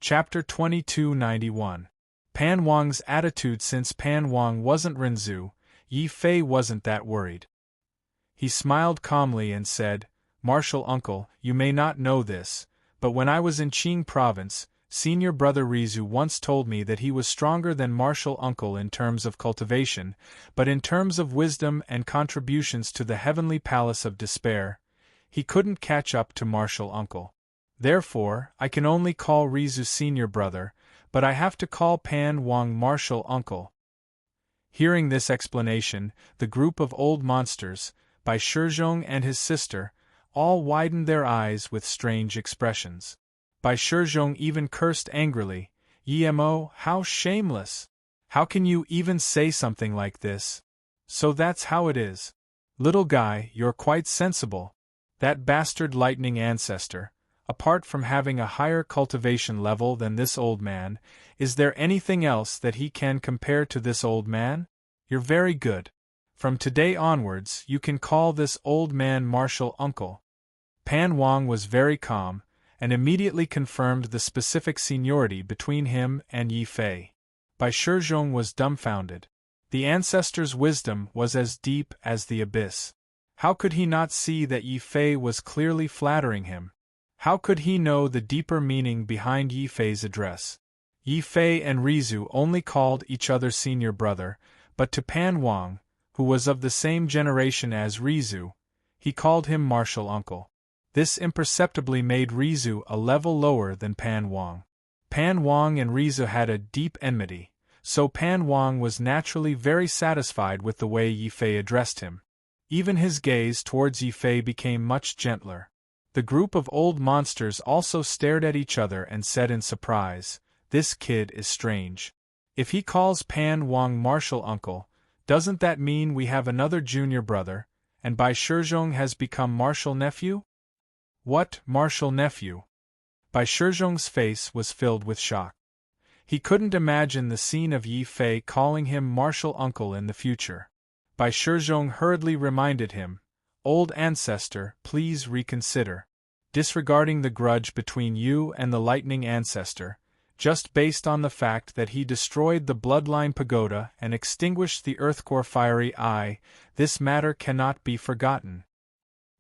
Chapter 2291. Pan Wang's attitude. Since Pan Wang wasn't Renzu, Yi Fei wasn't that worried. He smiled calmly and said, "Martial uncle, you may not know this, but when I was in Qing province, senior brother Rizu once told me that he was stronger than martial uncle in terms of cultivation, but in terms of wisdom and contributions to the heavenly palace of despair, he couldn't catch up to martial uncle. Therefore, I can only call Rizu senior brother, but I have to call Pan Wang martial uncle." Hearing this explanation, the group of old monsters, by Shizhong and his sister, all widened their eyes with strange expressions. Bai Shizhong even cursed angrily, "Yemo, how shameless! How can you even say something like this? So that's how it is. Little guy, you're quite sensible. That bastard lightning ancestor, apart from having a higher cultivation level than this old man, is there anything else that he can compare to this old man? You're very good. From today onwards, you can call this old man martial uncle." Pan Wang was very calm, and immediately confirmed the specific seniority between him and Yi Fei. Bai Shizhong was dumbfounded. The ancestor's wisdom was as deep as the abyss. How could he not see that Yi Fei was clearly flattering him? How could he know the deeper meaning behind Yi Fei's address? Yi Fei and Rizu only called each other senior brother, but to Pan Wang, who was of the same generation as Rizu, he called him martial uncle. This imperceptibly made Rizu a level lower than Pan Wang. Pan Wang and Rizu had a deep enmity, so Pan Wang was naturally very satisfied with the way Yi Fei addressed him. Even his gaze towards Yi Fei became much gentler. The group of old monsters also stared at each other and said in surprise, "This kid is strange. If he calls Pan Wang martial uncle, doesn't that mean we have another junior brother, and Bai Shizhong has become martial nephew?" "What, martial nephew?" Bai Shizhong's face was filled with shock. He couldn't imagine the scene of Yi Fei calling him martial uncle in the future. Bai Shizhong hurriedly reminded him, "Old ancestor, please reconsider. Disregarding the grudge between you and the lightning ancestor, just based on the fact that he destroyed the bloodline pagoda and extinguished the earthcore fiery eye, this matter cannot be forgotten."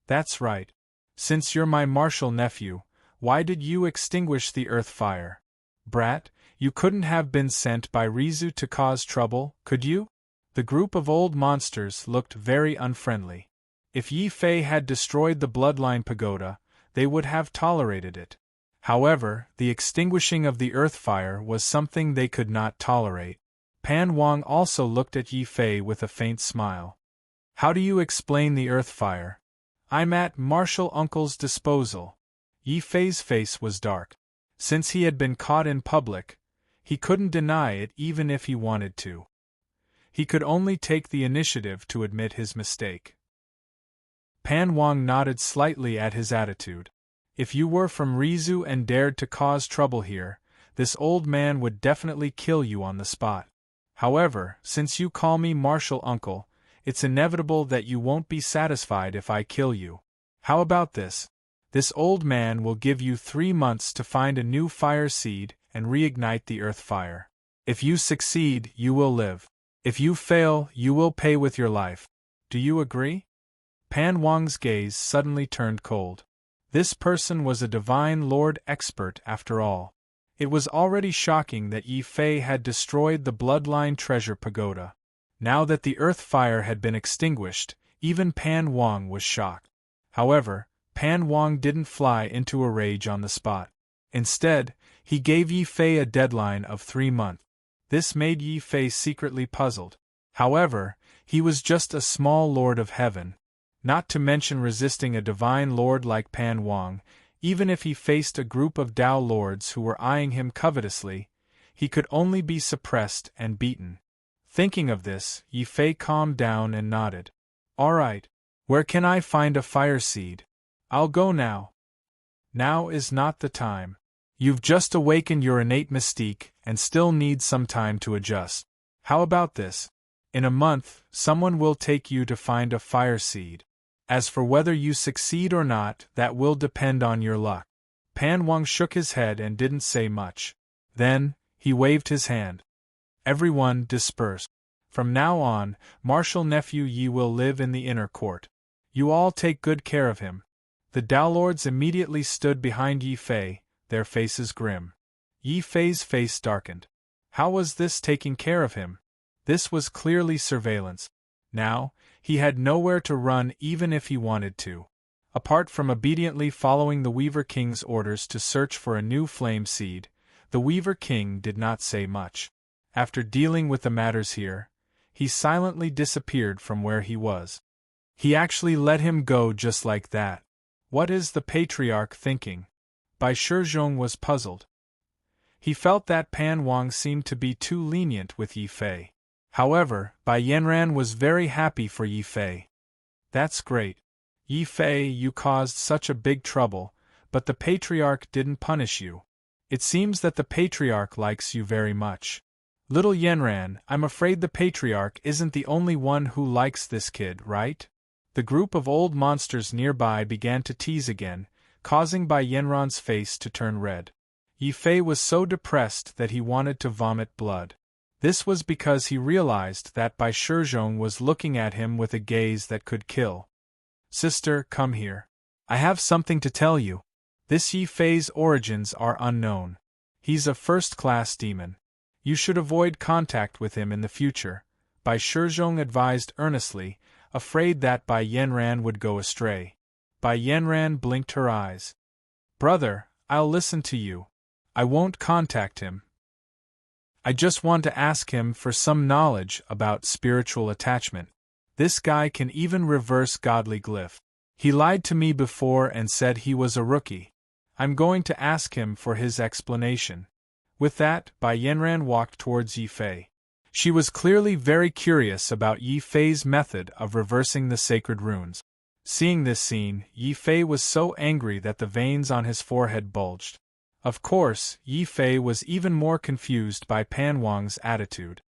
"That's right. Since you're my martial nephew, why did you extinguish the earth fire? Brat, you couldn't have been sent by Rizu to cause trouble, could you?" The group of old monsters looked very unfriendly. If Yi Fei had destroyed the bloodline pagoda, they would have tolerated it. However, the extinguishing of the earth fire was something they could not tolerate. Pan Wang also looked at Yi Fei with a faint smile. "How do you explain the earth fire?" "I'm at martial uncle's disposal." Yi Fei's face was dark. Since he had been caught in public, he couldn't deny it even if he wanted to. He could only take the initiative to admit his mistake. Pan Wang nodded slightly at his attitude. "If you were from Rizu and dared to cause trouble here, this old man would definitely kill you on the spot. However, since you call me martial uncle, it's inevitable that you won't be satisfied if I kill you. How about this? This old man will give you 3 months to find a new fire seed and reignite the earth fire. If you succeed, you will live. If you fail, you will pay with your life. Do you agree?" Pan Wang's gaze suddenly turned cold. This person was a divine lord expert after all. It was already shocking that Yi Fei had destroyed the bloodline treasure pagoda. Now that the earth fire had been extinguished, even Pan Wang was shocked. However, Pan Wang didn't fly into a rage on the spot. Instead, he gave Yi Fei a deadline of 3 months. This made Yi Fei secretly puzzled. However, he was just a small lord of heaven. Not to mention resisting a divine lord like Pan Wang, even if he faced a group of Tao lords who were eyeing him covetously, he could only be suppressed and beaten. Thinking of this, Yi Fei calmed down and nodded. "All right. Where can I find a fire seed? I'll go now." "Now is not the time. You've just awakened your innate mystique and still need some time to adjust. How about this? In a month, someone will take you to find a fire seed. As for whether you succeed or not, that will depend on your luck. Pan Wang shook his head and didn't say much. Then, he waved his hand. Everyone dispersed. From now on, Martial Nephew Yi will live in the inner court. You all take good care of him. The Downlords immediately stood behind Yi Fei, their faces grim. Yi Fei's face darkened. How was this taking care of him? This was clearly surveillance. Now, he had nowhere to run even if he wanted to. Apart from obediently following the Weaver King's orders to search for a new flame seed, the Weaver King did not say much. After dealing with the matters here, he silently disappeared from where he was. He actually let him go just like that. What is the Patriarch thinking? Bai Shizhong was puzzled. He felt that Pan Wang seemed to be too lenient with Yi Fei. However, Bai Yanran was very happy for Yi Fei. That's great. Yi Fei, you caused such a big trouble, but the Patriarch didn't punish you. It seems that the Patriarch likes you very much. Little Yanran, I'm afraid the Patriarch isn't the only one who likes this kid, right? The group of old monsters nearby began to tease again, causing Bai Yanran's face to turn red. Yi Fei was so depressed that he wanted to vomit blood. This was because he realized that Bai Shizhong was looking at him with a gaze that could kill. Sister, come here. I have something to tell you. This Yi Fei's origins are unknown. He's a first-class demon. You should avoid contact with him in the future, Bai Shizhong advised earnestly, afraid that Bai Yanran would go astray. Bai Yanran blinked her eyes. Brother, I'll listen to you. I won't contact him. I just want to ask him for some knowledge about spiritual attachment. This guy can even reverse godly glyph. He lied to me before and said he was a rookie. I'm going to ask him for his explanation. With that, Bai Yanran walked towards Yi Fei. She was clearly very curious about Yi Fei's method of reversing the sacred runes. Seeing this scene, Yi Fei was so angry that the veins on his forehead bulged. Of course, Yi Fei was even more confused by Pan Wang's attitude.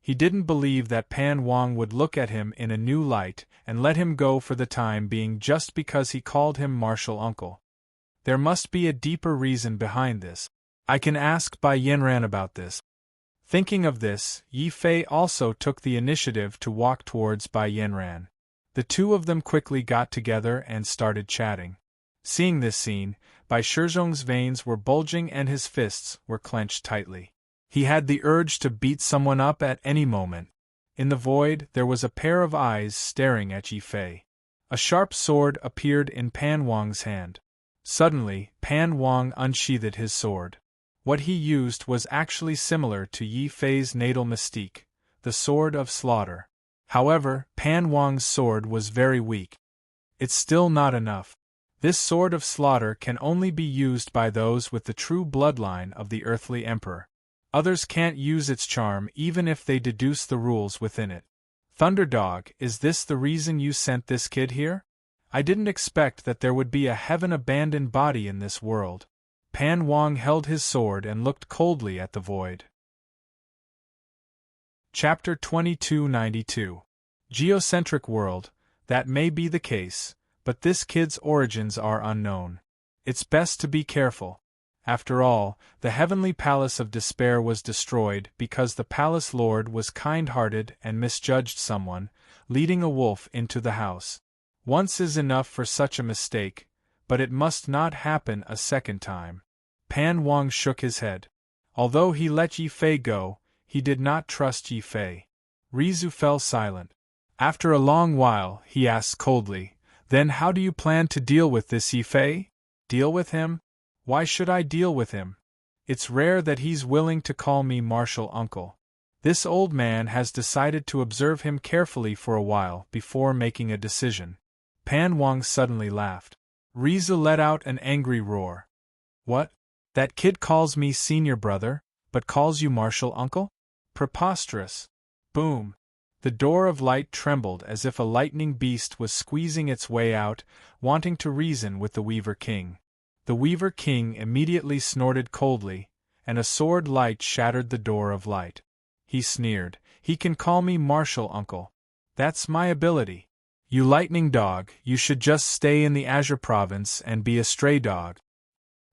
He didn't believe that Pan Wang would look at him in a new light and let him go for the time being just because he called him martial uncle. There must be a deeper reason behind this. I can ask Bai Yanran about this. Thinking of this, Yi Fei also took the initiative to walk towards Bai Yanran. The two of them quickly got together and started chatting. Seeing this scene, Bai Shizhong's veins were bulging and his fists were clenched tightly. He had the urge to beat someone up at any moment. In the void, there was a pair of eyes staring at Yi Fei. A sharp sword appeared in Pan Wang's hand. Suddenly, Pan Wang unsheathed his sword. What he used was actually similar to Yi Fei's natal mystique, the Sword of Slaughter. However, Pan Wang's sword was very weak. It's still not enough. This Sword of Slaughter can only be used by those with the true bloodline of the earthly emperor. Others can't use its charm even if they deduce the rules within it. Thunderdog, is this the reason you sent this kid here? I didn't expect that there would be a heaven-abandoned body in this world. Pan Wang held his sword and looked coldly at the void. Chapter 2292. Geocentric world. That may be the case, but this kid's origins are unknown. It's best to be careful. After all, the heavenly palace of despair was destroyed because the palace lord was kind-hearted and misjudged someone, leading a wolf into the house. Once is enough for such a mistake, but it must not happen a second time. Pan Wang shook his head. Although he let Yi Fei go, he did not trust Yi Fei. Rizu fell silent. After a long while, he asked coldly, "Then how do you plan to deal with this Yi Fei? Deal with him? Why should I deal with him? It's rare that he's willing to call me martial uncle. This old man has decided to observe him carefully for a while before making a decision." Pan Wang suddenly laughed. Rizu let out an angry roar. "What? That kid calls me senior brother, but calls you martial uncle? Preposterous!" Boom! The door of light trembled as if a lightning beast was squeezing its way out, wanting to reason with the Weaver King. The Weaver King immediately snorted coldly, and a sword light shattered the door of light. He sneered, "He can call me martial uncle. That's my ability. You lightning dog, you should just stay in the Azure province and be a stray dog."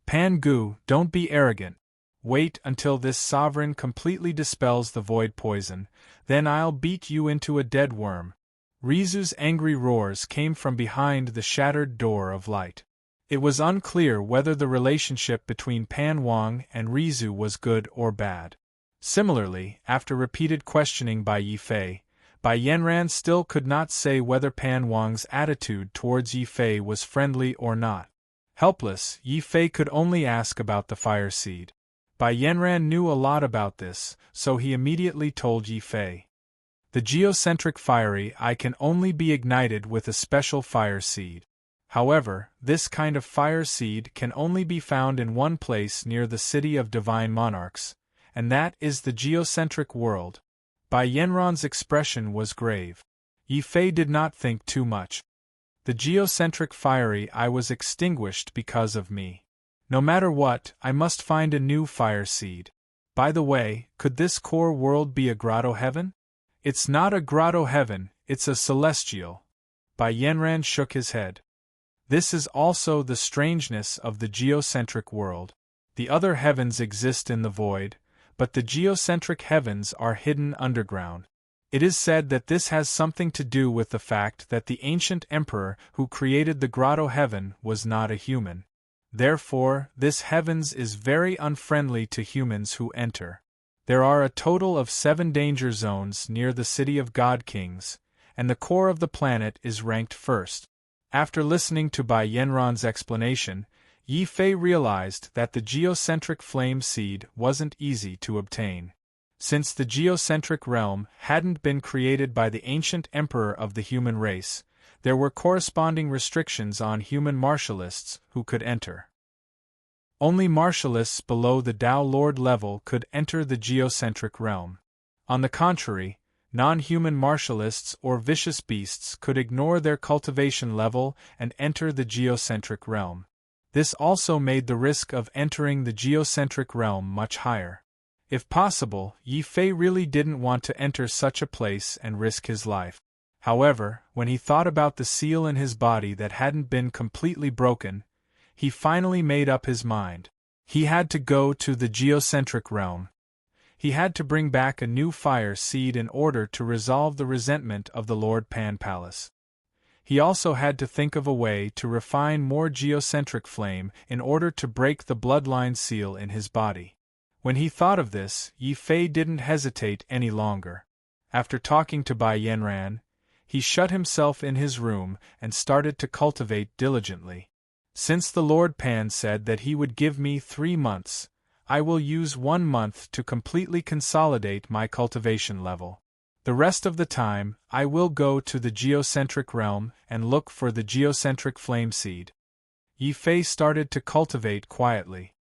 Pan-gu, don't be arrogant. Wait until this sovereign completely dispels the void poison, then I'll beat you into a dead worm. Rizu's angry roars came from behind the shattered door of light. It was unclear whether the relationship between Pan Wang and Rizu was good or bad. Similarly, after repeated questioning by Yi Fei, Bai Yanran still could not say whether Pan Wang's attitude towards Yi Fei was friendly or not. Helpless, Yi Fei could only ask about the fire seed. Bai Yanran knew a lot about this, so he immediately told Yi Fei. The geocentric fiery eye can only be ignited with a special fire seed. However, this kind of fire seed can only be found in one place near the city of divine monarchs, and that is the geocentric world. Bai Yanran's expression was grave. Yi Fei did not think too much. The geocentric fiery eye was extinguished because of me. No matter what, I must find a new fire seed. By the way, could this core world be a grotto heaven? It's not a grotto heaven, it's a celestial. Bai Yanran shook his head. This is also the strangeness of the geocentric world. The other heavens exist in the void, but the geocentric heavens are hidden underground. It is said that this has something to do with the fact that the ancient emperor who created the grotto heaven was not a human. Therefore, this heavens is very unfriendly to humans who enter. There are a total of 7 danger zones near the city of God Kings, and the core of the planet is ranked first. After listening to Bai Yanran's explanation, Yi Fei realized that the geocentric flame seed wasn't easy to obtain. Since the geocentric realm hadn't been created by the ancient emperor of the human race, there were corresponding restrictions on human martialists who could enter. Only martialists below the Tao Lord level could enter the geocentric realm. On the contrary, non-human martialists or vicious beasts could ignore their cultivation level and enter the geocentric realm. This also made the risk of entering the geocentric realm much higher. If possible, Yi Fei really didn't want to enter such a place and risk his life. However, when he thought about the seal in his body that hadn't been completely broken, he finally made up his mind. He had to go to the geocentric realm. He had to bring back a new fire seed in order to resolve the resentment of the Lord Pan Palace. He also had to think of a way to refine more geocentric flame in order to break the bloodline seal in his body. When he thought of this, Yi Fei didn't hesitate any longer. After talking to Bai Yanran, he shut himself in his room and started to cultivate diligently. Since the Lord Pan said that he would give me 3 months, I will use 1 month to completely consolidate my cultivation level. The rest of the time, I will go to the geocentric realm and look for the geocentric flame seed. Yi Fei started to cultivate quietly.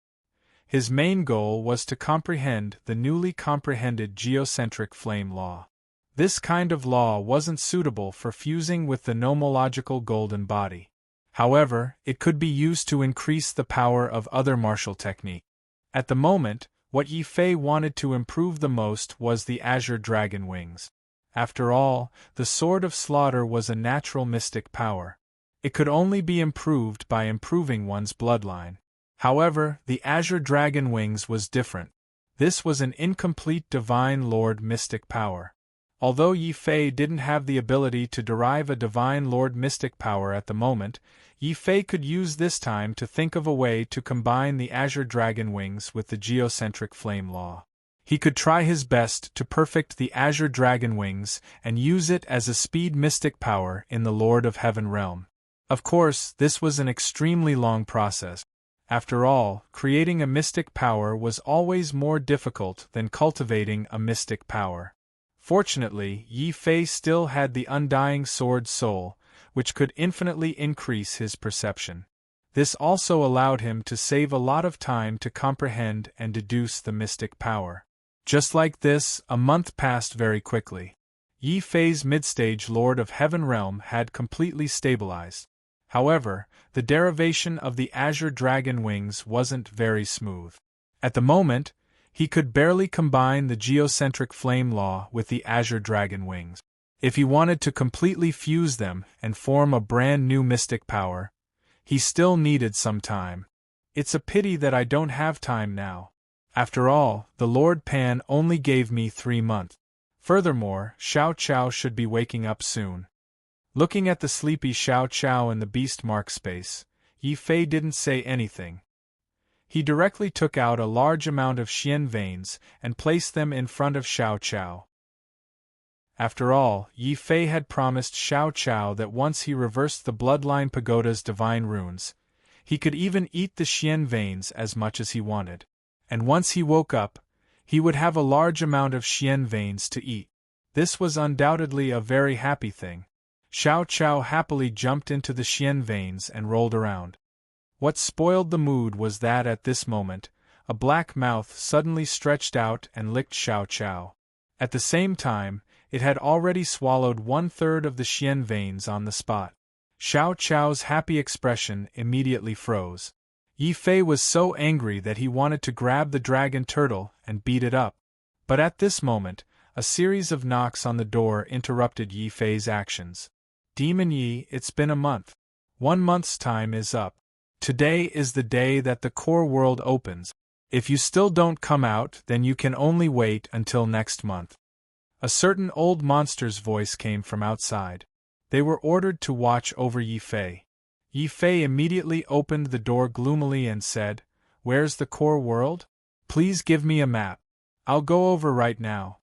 His main goal was to comprehend the newly comprehended geocentric flame law. This kind of law wasn't suitable for fusing with the nomological golden body. However, it could be used to increase the power of other martial technique. At the moment, what Yi Fei wanted to improve the most was the azure dragon wings. After all, the Sword of Slaughter was a natural mystic power. It could only be improved by improving one's bloodline. However, the azure dragon wings was different. This was an incomplete divine lord mystic power. Although Yi Fei didn't have the ability to derive a divine lord mystic power at the moment, Yi Fei could use this time to think of a way to combine the azure dragon wings with the geocentric flame law. He could try his best to perfect the azure dragon wings and use it as a speed mystic power in the Lord of Heaven realm. Of course, this was an extremely long process. After all, creating a mystic power was always more difficult than cultivating a mystic power. Fortunately, Yi Fei still had the undying sword soul, which could infinitely increase his perception. This also allowed him to save a lot of time to comprehend and deduce the mystic power. Just like this, a month passed very quickly. Yi Fei's midstage Lord of Heaven realm had completely stabilized. However, the derivation of the azure dragon wings wasn't very smooth. At the moment, he could barely combine the geocentric flame law with the azure dragon wings. If he wanted to completely fuse them and form a brand new mystic power, he still needed some time. It's a pity that I don't have time now. After all, the Lord Pan only gave me 3 months. Furthermore, Xiao Chao should be waking up soon. Looking at the sleepy Xiao Chao in the beast mark space, Yi Fei didn't say anything. He directly took out a large amount of Xian veins and placed them in front of Xiao Chao. After all, Yi Fei had promised Xiao Chao that once he reversed the bloodline pagoda's divine runes, he could even eat the Xian veins as much as he wanted. And once he woke up, he would have a large amount of Xian veins to eat. This was undoubtedly a very happy thing. Xiao Chao happily jumped into the Xian veins and rolled around. What spoiled the mood was that at this moment, a black mouth suddenly stretched out and licked Xiao Chao. At the same time, it had already swallowed 1/3 of the Xian veins on the spot. Xiao Chao's happy expression immediately froze. Yi Fei was so angry that he wanted to grab the dragon turtle and beat it up. But at this moment, a series of knocks on the door interrupted Yi Fei's actions. Demon Yi, it's been a month. 1 month's time is up. Today is the day that the core world opens. If you still don't come out, then you can only wait until next month. A certain old monster's voice came from outside. They were ordered to watch over Yi Fei. Yi Fei immediately opened the door gloomily and said, "Where's the core world? Please give me a map. I'll go over right now."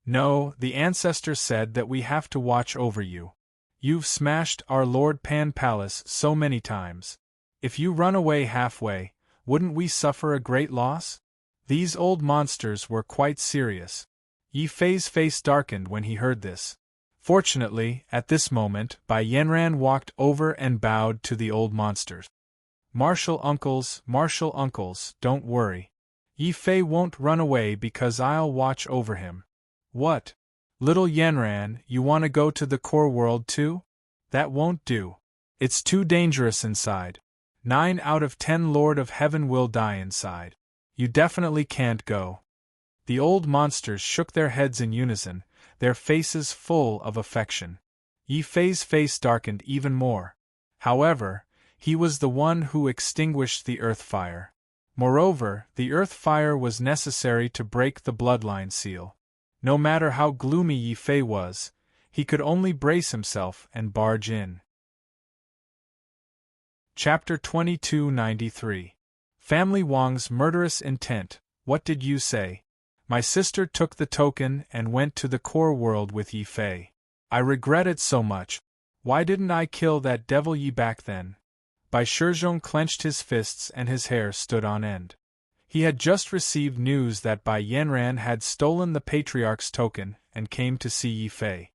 "No, the ancestor said that we have to watch over you. You've smashed our Lord Pan Palace so many times. If you run away halfway, wouldn't we suffer a great loss?" These old monsters were quite serious. Yi Fei's face darkened when he heard this. Fortunately, at this moment, Bai Yanran walked over and bowed to the old monsters. Martial uncles, don't worry. Yi Fei won't run away because I'll watch over him." "What? Little Yanran, you want to go to the core world too? That won't do. It's too dangerous inside. 9 out of 10 Lord of Heaven will die inside. You definitely can't go." The old monsters shook their heads in unison, their faces full of affection. Yi Fei's face darkened even more. However, he was the one who extinguished the earth fire. Moreover, the earth fire was necessary to break the bloodline seal. No matter how gloomy Yi Fei was, he could only brace himself and barge in. Chapter 2293. Family Wang's Murderous Intent. What did you say? My sister took the token and went to the core world with Yi Fei. I regret it so much. Why didn't I kill that devil Yi back then? Bai Shizhong clenched his fists and his hair stood on end. He had just received news that Bai Yanran had stolen the Patriarch's token and came to see Yi Fei.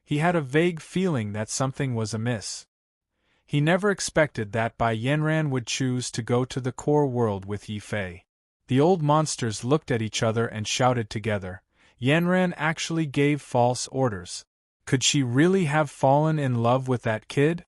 He had a vague feeling that something was amiss. He never expected that Bai Yanran would choose to go to the core world with Yi Fei. The old monsters looked at each other and shouted together. Yanran actually gave false orders. Could she really have fallen in love with that kid?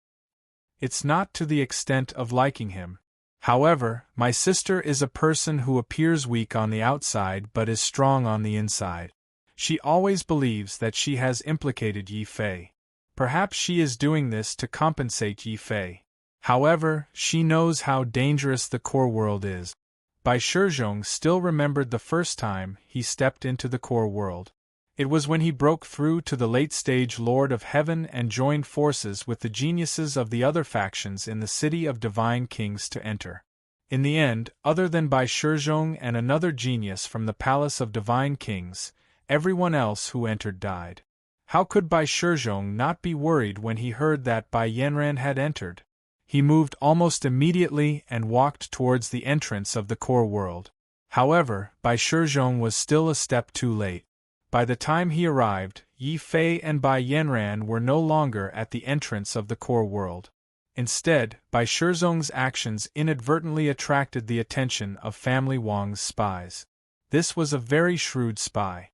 It's not to the extent of liking him. However, my sister is a person who appears weak on the outside but is strong on the inside. She always believes that she has implicated Yi Fei. Perhaps she is doing this to compensate Yi Fei. However, she knows how dangerous the core world is. Bai Shizhong still remembered the first time he stepped into the core world. It was when he broke through to the late-stage Lord of Heaven and joined forces with the geniuses of the other factions in the City of Divine Kings to enter. In the end, other than Bai Shizhong and another genius from the Palace of Divine Kings, everyone else who entered died. How could Bai Shizhong not be worried when he heard that Bai Yanran had entered? He moved almost immediately and walked towards the entrance of the core world. However, Bai Shizhong was still a step too late. By the time he arrived, Yi Fei and Bai Yanran were no longer at the entrance of the core world. Instead, Bai Shizhong's actions inadvertently attracted the attention of family Wang's spies. This was a very shrewd spy.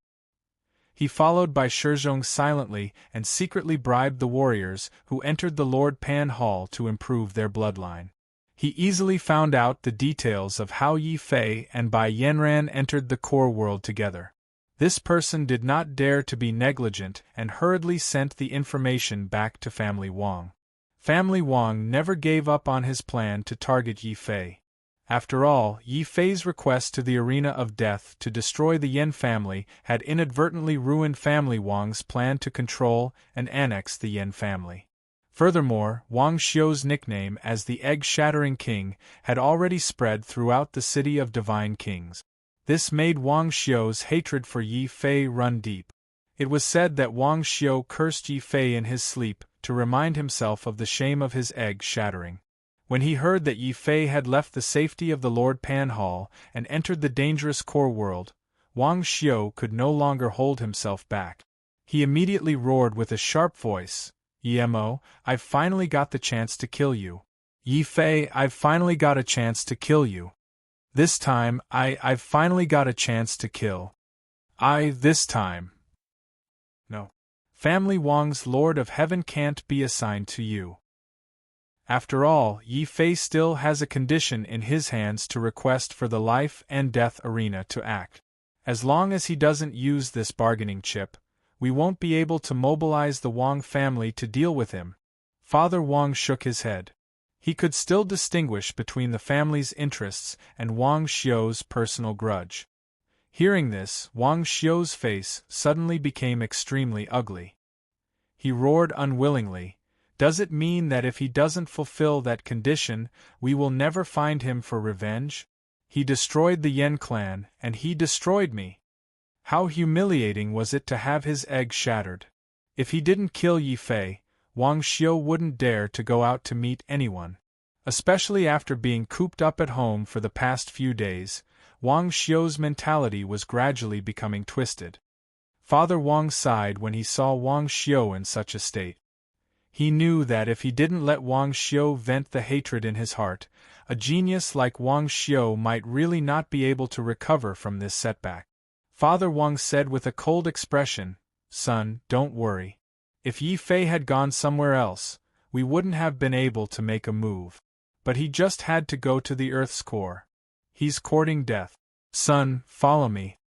He followed Bai Shizhong silently and secretly bribed the warriors who entered the Lord Pan Hall to improve their bloodline. He easily found out the details of how Yi Fei and Bai Yanran entered the core world together. This person did not dare to be negligent and hurriedly sent the information back to Family Wang. Family Wang never gave up on his plan to target Yi Fei. After all, Yi Fei's request to the arena of death to destroy the Yen family had inadvertently ruined family Wang's plan to control and annex the Yen family. Furthermore, Wang Xiu's nickname as the Egg-Shattering King had already spread throughout the City of Divine Kings. This made Wang Xiu's hatred for Yi Fei run deep. It was said that Wang Xiu cursed Yi Fei in his sleep to remind himself of the shame of his egg shattering. When he heard that Yi Fei had left the safety of the Lord Pan Hall and entered the dangerous core world, Wang Xiu could no longer hold himself back. He immediately roared with a sharp voice, "Emo, I've finally got the chance to kill you. Yi Fei, I've finally got a chance to kill you. This time, I've finally got a chance to kill. This time. No. Family Wang's Lord of Heaven can't be assigned to you." After all, Yi Fei still has a condition in his hands to request for the life and death arena to act. As long as he doesn't use this bargaining chip, we won't be able to mobilize the Wang family to deal with him. Father Wang shook his head. He could still distinguish between the family's interests and Wang Xiu's personal grudge. Hearing this, Wang Xiu's face suddenly became extremely ugly. He roared unwillingly, "Does it mean that if he doesn't fulfill that condition, we will never find him for revenge? He destroyed the Yen clan, and he destroyed me. How humiliating was it to have his egg shattered? If he didn't kill Yi Fei, Wang Xiu wouldn't dare to go out to meet anyone. Especially after being cooped up at home for the past few days, Wang Xiu's mentality was gradually becoming twisted." Father Wang sighed when he saw Wang Xiu in such a state. He knew that if he didn't let Wang Xiu vent the hatred in his heart, a genius like Wang Xiu might really not be able to recover from this setback. Father Wang said with a cold expression, "Son, don't worry. If Yi Fei had gone somewhere else, we wouldn't have been able to make a move. But he just had to go to the Earth's core. He's courting death. Son, follow me."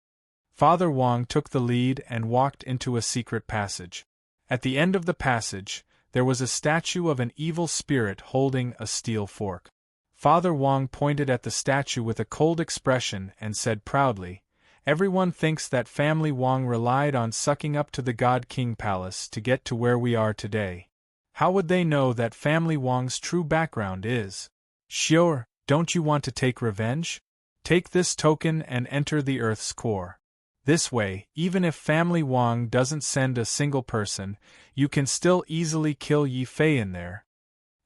Father Wang took the lead and walked into a secret passage. At the end of the passage, there was a statue of an evil spirit holding a steel fork. Father Wang pointed at the statue with a cold expression and said proudly, "Everyone thinks that family Wang relied on sucking up to the God King Palace to get to where we are today. How would they know that family Wang's true background is? Sure, don't you want to take revenge? Take this token and enter the Earth's core. This way, even if family Wang doesn't send a single person, you can still easily kill Yi Fei in there."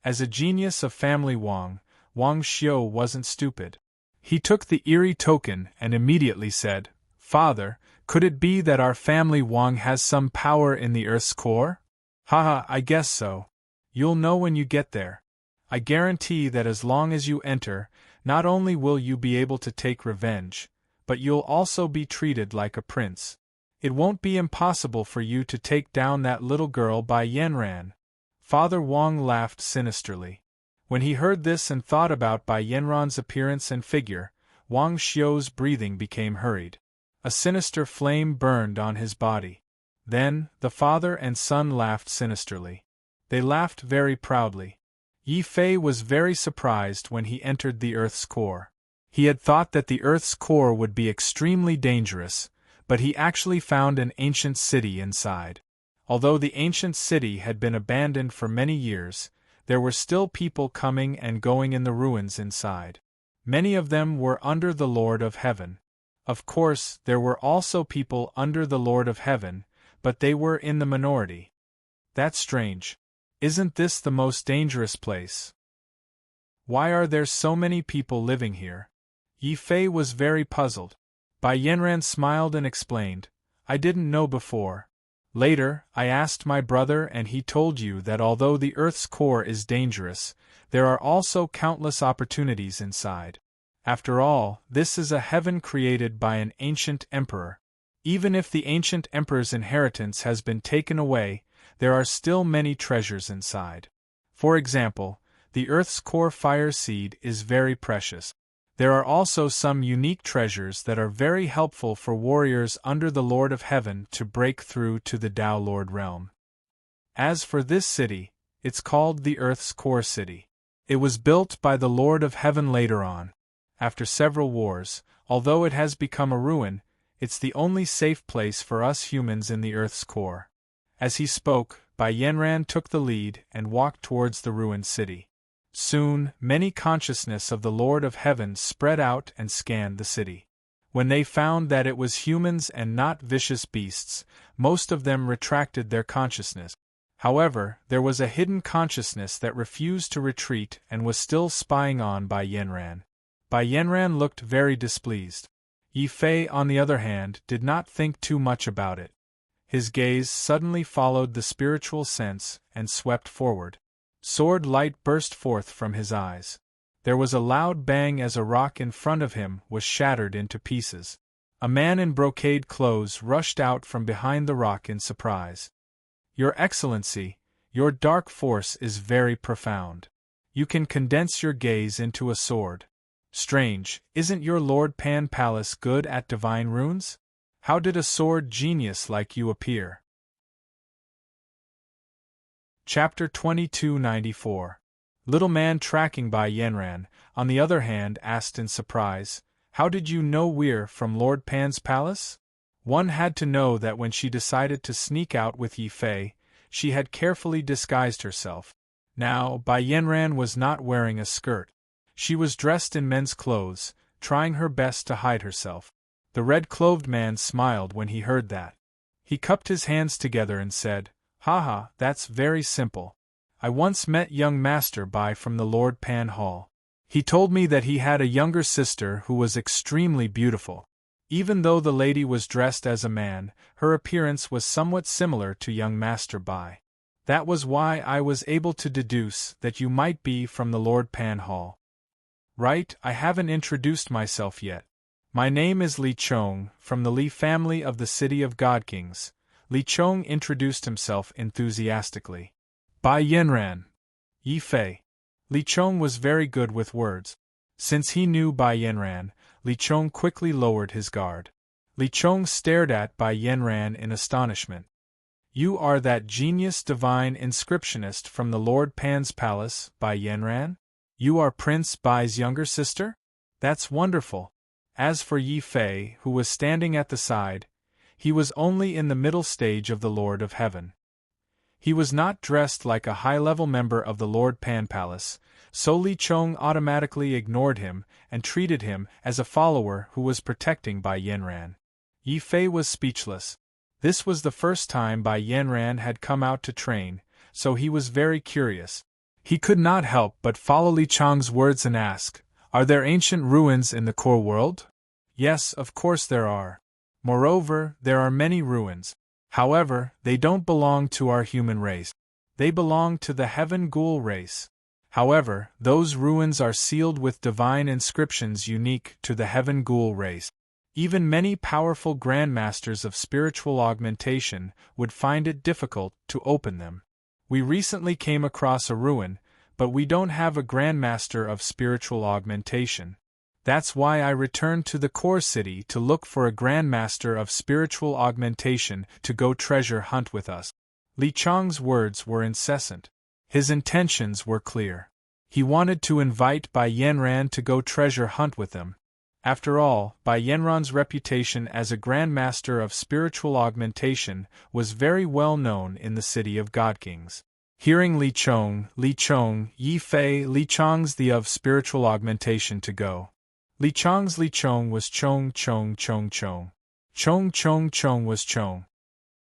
As a genius of family Wang, Wang Xiu wasn't stupid. He took the eerie token and immediately said, "Father, could it be that our family Wang has some power in the Earth's core?" "Haha, I guess so. You'll know when you get there. I guarantee that as long as you enter, not only will you be able to take revenge, but you'll also be treated like a prince. It won't be impossible for you to take down that little girl by Yanran." Father Wang laughed sinisterly. When he heard this and thought about Bai Yanran's appearance and figure, Wang Xiu's breathing became hurried. A sinister flame burned on his body. Then, the father and son laughed sinisterly. They laughed very proudly. Yi Fei was very surprised when he entered the Earth's core. He had thought that the Earth's core would be extremely dangerous, but he actually found an ancient city inside. Although the ancient city had been abandoned for many years, there were still people coming and going in the ruins inside. Many of them were under the Lord of Heaven. Of course, there were also people under the Lord of Heaven, but they were in the minority. That's strange. Isn't this the most dangerous place? Why are there so many people living here? Yi Fei was very puzzled. Bai Yanran smiled and explained, "I didn't know before. Later, I asked my brother and he told you that although the Earth's core is dangerous, there are also countless opportunities inside. After all, this is a heaven created by an ancient emperor. Even if the ancient emperor's inheritance has been taken away, there are still many treasures inside. For example, the Earth's core fire seed is very precious. There are also some unique treasures that are very helpful for warriors under the Lord of Heaven to break through to the Tao Lord realm. As for this city, it's called the Earth's Core City. It was built by the Lord of Heaven later on. after several wars, although it has become a ruin, it's the only safe place for us humans in the Earth's core. As he spoke, Bai Yanran took the lead and walked towards the ruined city. Soon, many consciousness of the Lord of Heaven spread out and scanned the city. When they found that it was humans and not vicious beasts, most of them retracted their consciousness. However, there was a hidden consciousness that refused to retreat and was still spying on Bai Yanran. Bai Yanran looked very displeased. Yi Fei, on the other hand, did not think too much about it. His gaze suddenly followed the spiritual sense and swept forward. Sword light burst forth from his eyes. There was a loud bang as a rock in front of him was shattered into pieces. A man in brocade clothes rushed out from behind the rock in surprise. "Your Excellency, your dark force is very profound. You can condense your gaze into a sword. Strange, isn't your Lord Pan Palace good at divine runes? How did a sword genius like you appear?" Chapter 2294. Little man tracking Bai Yanran, on the other hand, asked in surprise, "How did you know we're from Lord Pan's palace?" One had to know that when she decided to sneak out with Yi Fei, she had carefully disguised herself. Now, Bai Yanran was not wearing a skirt. She was dressed in men's clothes, trying her best to hide herself. The red-clothed man smiled when he heard that. He cupped his hands together and said, "Haha, that's very simple. I once met young Master Bai from the Lord Pan Hall. He told me that he had a younger sister who was extremely beautiful. Even though the lady was dressed as a man, her appearance was somewhat similar to young Master Bai. That was why I was able to deduce that you might be from the Lord Pan Hall." "Right, I haven't introduced myself yet. My name is Li Chong, from the Li family of the City of God Kings." Li Chong introduced himself enthusiastically. "Bai Yanran. Yi Fei." Li Chong was very good with words. Since he knew Bai Yanran, Li Chong quickly lowered his guard. Li Chong stared at Bai Yanran in astonishment. "You are that genius divine inscriptionist from the Lord Pan's palace, Bai Yanran? You are Prince Bai's younger sister? That's wonderful." As for Yi Fei, who was standing at the side, he was only in the middle stage of the Lord of Heaven. He was not dressed like a high-level member of the Lord Pan Palace, so Li Chong automatically ignored him and treated him as a follower who was protecting Bai Yanran. Yi Fei was speechless. This was the first time Bai Yanran had come out to train, so he was very curious. He could not help but follow Li Chong's words and ask, "Are there ancient ruins in the core world?" "Yes, of course there are. Moreover, there are many ruins. However, they don't belong to our human race. They belong to the Heaven Ghoul race. However, those ruins are sealed with divine inscriptions unique to the Heaven Ghoul race. Even many powerful grandmasters of spiritual augmentation would find it difficult to open them. We recently came across a ruin, but we don't have a grandmaster of spiritual augmentation. That's why I returned to the core city to look for a grandmaster of spiritual augmentation to go treasure hunt with us." Li Chong's words were incessant. His intentions were clear. He wanted to invite Bai Yanran to go treasure hunt with him. After all, Bai Yanran's reputation as a grandmaster of spiritual augmentation was very well known in the City of God Kings. Hearing Li Chong, Yi Fei, Li Chong's the of spiritual augmentation to go. Li Chong's Li Chong was Chong Chong Chong Chong. Chong Chong Chong was Chong.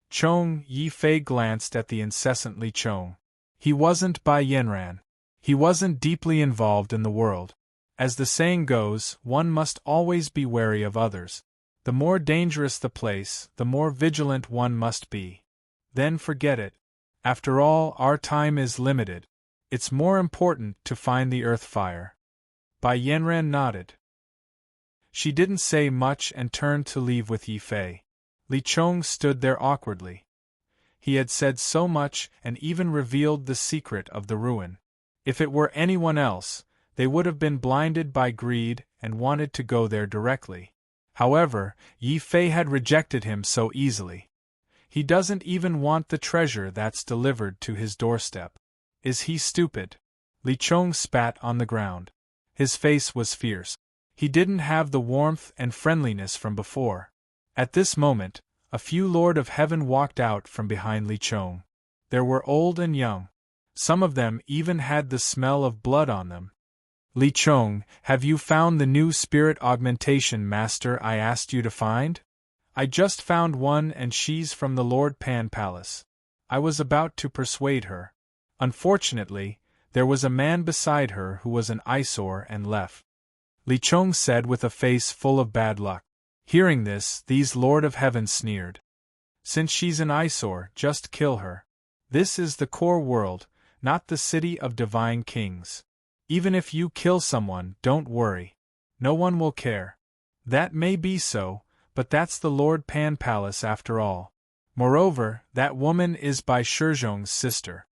Chong. Yi Fei glanced at the incessant Li Chong. He wasn't Bai Yanran. He wasn't deeply involved in the world. As the saying goes, one must always be wary of others. The more dangerous the place, the more vigilant one must be. Then forget it. After all, our time is limited. It's more important to find the earth fire. Bai Yanran nodded. She didn't say much and turned to leave with Yi Fei. Li Chong stood there awkwardly. He had said so much and even revealed the secret of the ruin. If it were anyone else, they would have been blinded by greed and wanted to go there directly. However, Yi Fei had rejected him so easily. He doesn't even want the treasure that's delivered to his doorstep. Is he stupid? Li Chong spat on the ground. His face was fierce. He didn't have the warmth and friendliness from before. At this moment, a few Lord of Heaven walked out from behind Li Chong. There were old and young. Some of them even had the smell of blood on them. Li Chong, have you found the new spirit augmentation master I asked you to find? I just found one and she's from the Lord Pan Palace. I was about to persuade her. Unfortunately, there was a man beside her who was an eyesore and left. Li Chong said with a face full of bad luck. Hearing this, these Lord of Heaven sneered. Since she's an eyesore, just kill her. This is the core world, not the city of divine kings. Even if you kill someone, don't worry. No one will care. That may be so, but that's the Lord Pan Palace after all. Moreover, that woman is Bai Shizhong's sister.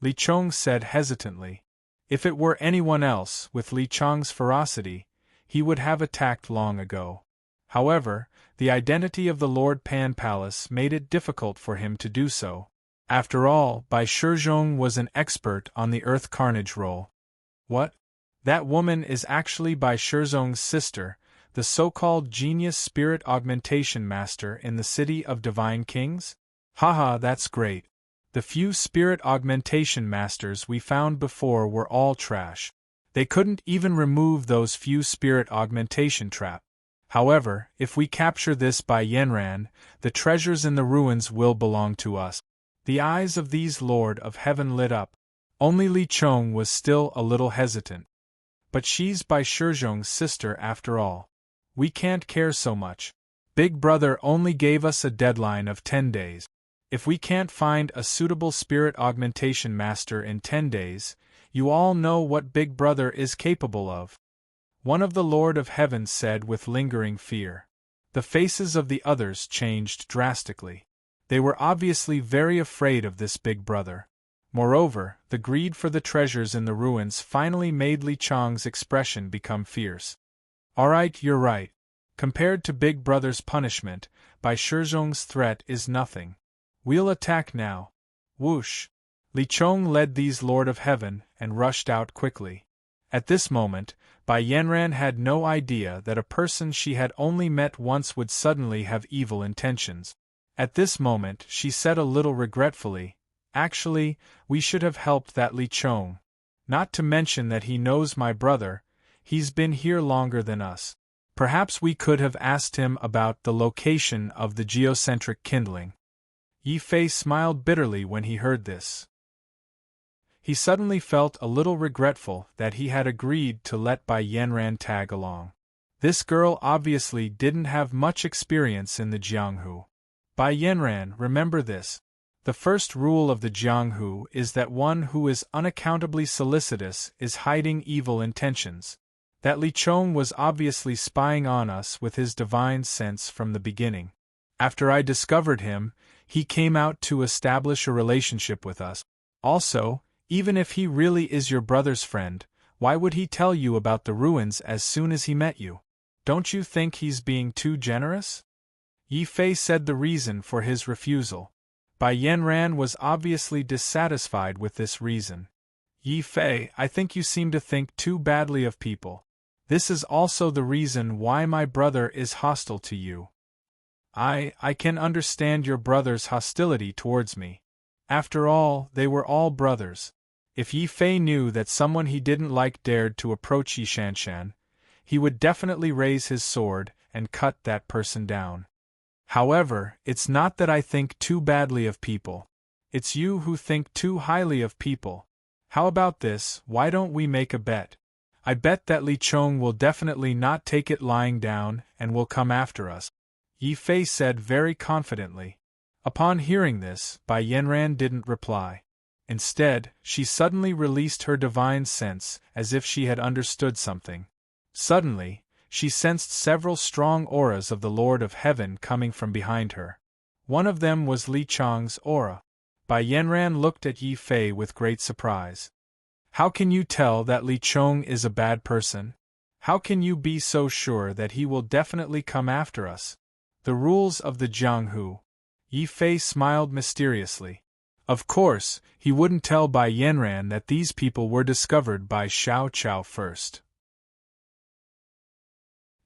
Li Chong said hesitantly. If it were anyone else, with Li Chong's ferocity, he would have attacked long ago. However, the identity of the Lord Pan Palace made it difficult for him to do so. After all, Bai Shizhong was an expert on the Earth Carnage role. What? That woman is actually Bai Shizhong's sister, the so-called genius spirit augmentation master in the city of divine kings? Haha, that's great. The few spirit augmentation masters we found before were all trash. They couldn't even remove those few spirit augmentation traps. However, if we capture this Bai Yanran, the treasures in the ruins will belong to us. The eyes of these Lord of Heaven lit up. Only Li Chong was still a little hesitant. But she's Bai Shizhong's sister after all. We can't care so much. Big Brother only gave us a deadline of 10 days. If we can't find a suitable spirit augmentation master in 10 days, you all know what Big Brother is capable of. One of the Lord of Heaven said with lingering fear. The faces of the others changed drastically. They were obviously very afraid of this Big Brother. Moreover, the greed for the treasures in the ruins finally made Li Chong's expression become fierce. Alright, you're right. Compared to Big Brother's punishment, Bai Shizhong's threat is nothing. We'll attack now. Whoosh! Li Chong led these Lord of Heaven and rushed out quickly. At this moment, Bai Yanran had no idea that a person she had only met once would suddenly have evil intentions. At this moment, she said a little regretfully, Actually, we should have helped that Li Chong. Not to mention that he knows my brother, he's been here longer than us. Perhaps we could have asked him about the location of the geocentric kindling. Yi Fei smiled bitterly when he heard this. He suddenly felt a little regretful that he had agreed to let Bai Yanran tag along. This girl obviously didn't have much experience in the Jianghu. Bai Yanran, remember this. The first rule of the Jianghu is that one who is unaccountably solicitous is hiding evil intentions. That Li Chong was obviously spying on us with his divine sense from the beginning. After I discovered him, he came out to establish a relationship with us. Also, even if he really is your brother's friend, why would he tell you about the ruins as soon as he met you? Don't you think he's being too generous? Yi Fei said the reason for his refusal. Bai Yanran was obviously dissatisfied with this reason. Yi Fei, I think you seem to think too badly of people. This is also the reason why my brother is hostile to you. I can understand your brother's hostility towards me. After all, they were all brothers. If Yi Fei knew that someone he didn't like dared to approach Yi Shanshan, he would definitely raise his sword and cut that person down. However, it's not that I think too badly of people. It's you who think too highly of people. How about this, why don't we make a bet? I bet that Li Chong will definitely not take it lying down and will come after us. Yi Fei said very confidently. Upon hearing this, Bai Yanran didn't reply. Instead, she suddenly released her divine sense as if she had understood something. Suddenly, she sensed several strong auras of the Lord of Heaven coming from behind her. One of them was Li Chong's aura. Bai Yanran looked at Yi Fei with great surprise. How can you tell that Li Chong is a bad person? How can you be so sure that he will definitely come after us? The rules of the Jianghu. Yi Fei smiled mysteriously. Of course, he wouldn't tell Bai Yanran that these people were discovered by Xiao Chao first.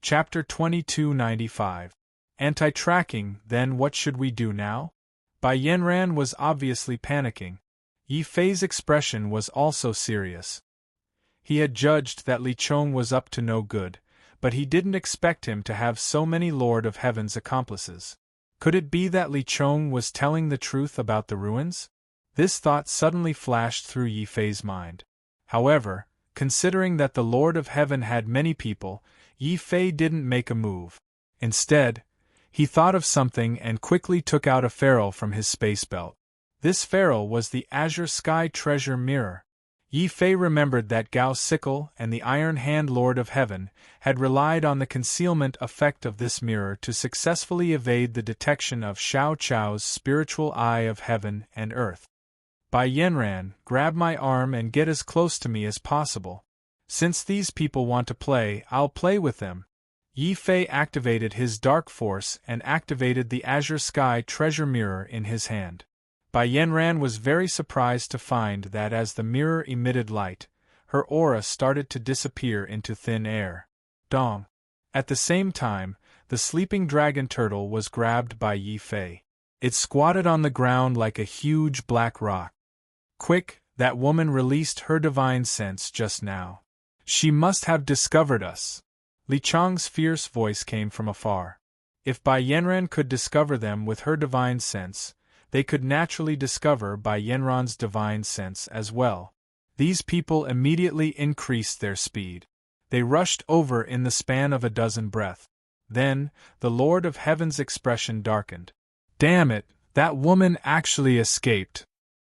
Chapter 2295. Anti-tracking, then what should we do now? Bai Yanran was obviously panicking. Yi Fei's expression was also serious. He had judged that Li Chong was up to no good, but he didn't expect him to have so many Lord of Heaven's accomplices. Could it be that Li Chong was telling the truth about the ruins? This thought suddenly flashed through Yi Fei's mind. However, considering that the Lord of Heaven had many people, Yi Fei didn't make a move. Instead, he thought of something and quickly took out a ferrule from his space belt. This ferrule was the Azure Sky Treasure Mirror. Yi Fei remembered that Gao Sickle and the Iron Hand Lord of Heaven had relied on the concealment effect of this mirror to successfully evade the detection of Xiao Chao's spiritual eye of heaven and earth. Bai Yanran, grab my arm and get as close to me as possible. Since these people want to play, I'll play with them. Yi Fei activated his dark force and activated the Azure Sky Treasure Mirror in his hand. Bai Yanran was very surprised to find that as the mirror emitted light, her aura started to disappear into thin air. Dong! At the same time, the sleeping dragon turtle was grabbed by Yi Fei. It squatted on the ground like a huge black rock. Quick, that woman released her divine sense just now. She must have discovered us. Li Chong's fierce voice came from afar. If Bai Yanran could discover them with her divine sense, they could naturally discover Bai Yanran's divine sense as well. These people immediately increased their speed. They rushed over in the span of a dozen breaths. Then, the Lord of Heaven's expression darkened. Damn it, that woman actually escaped.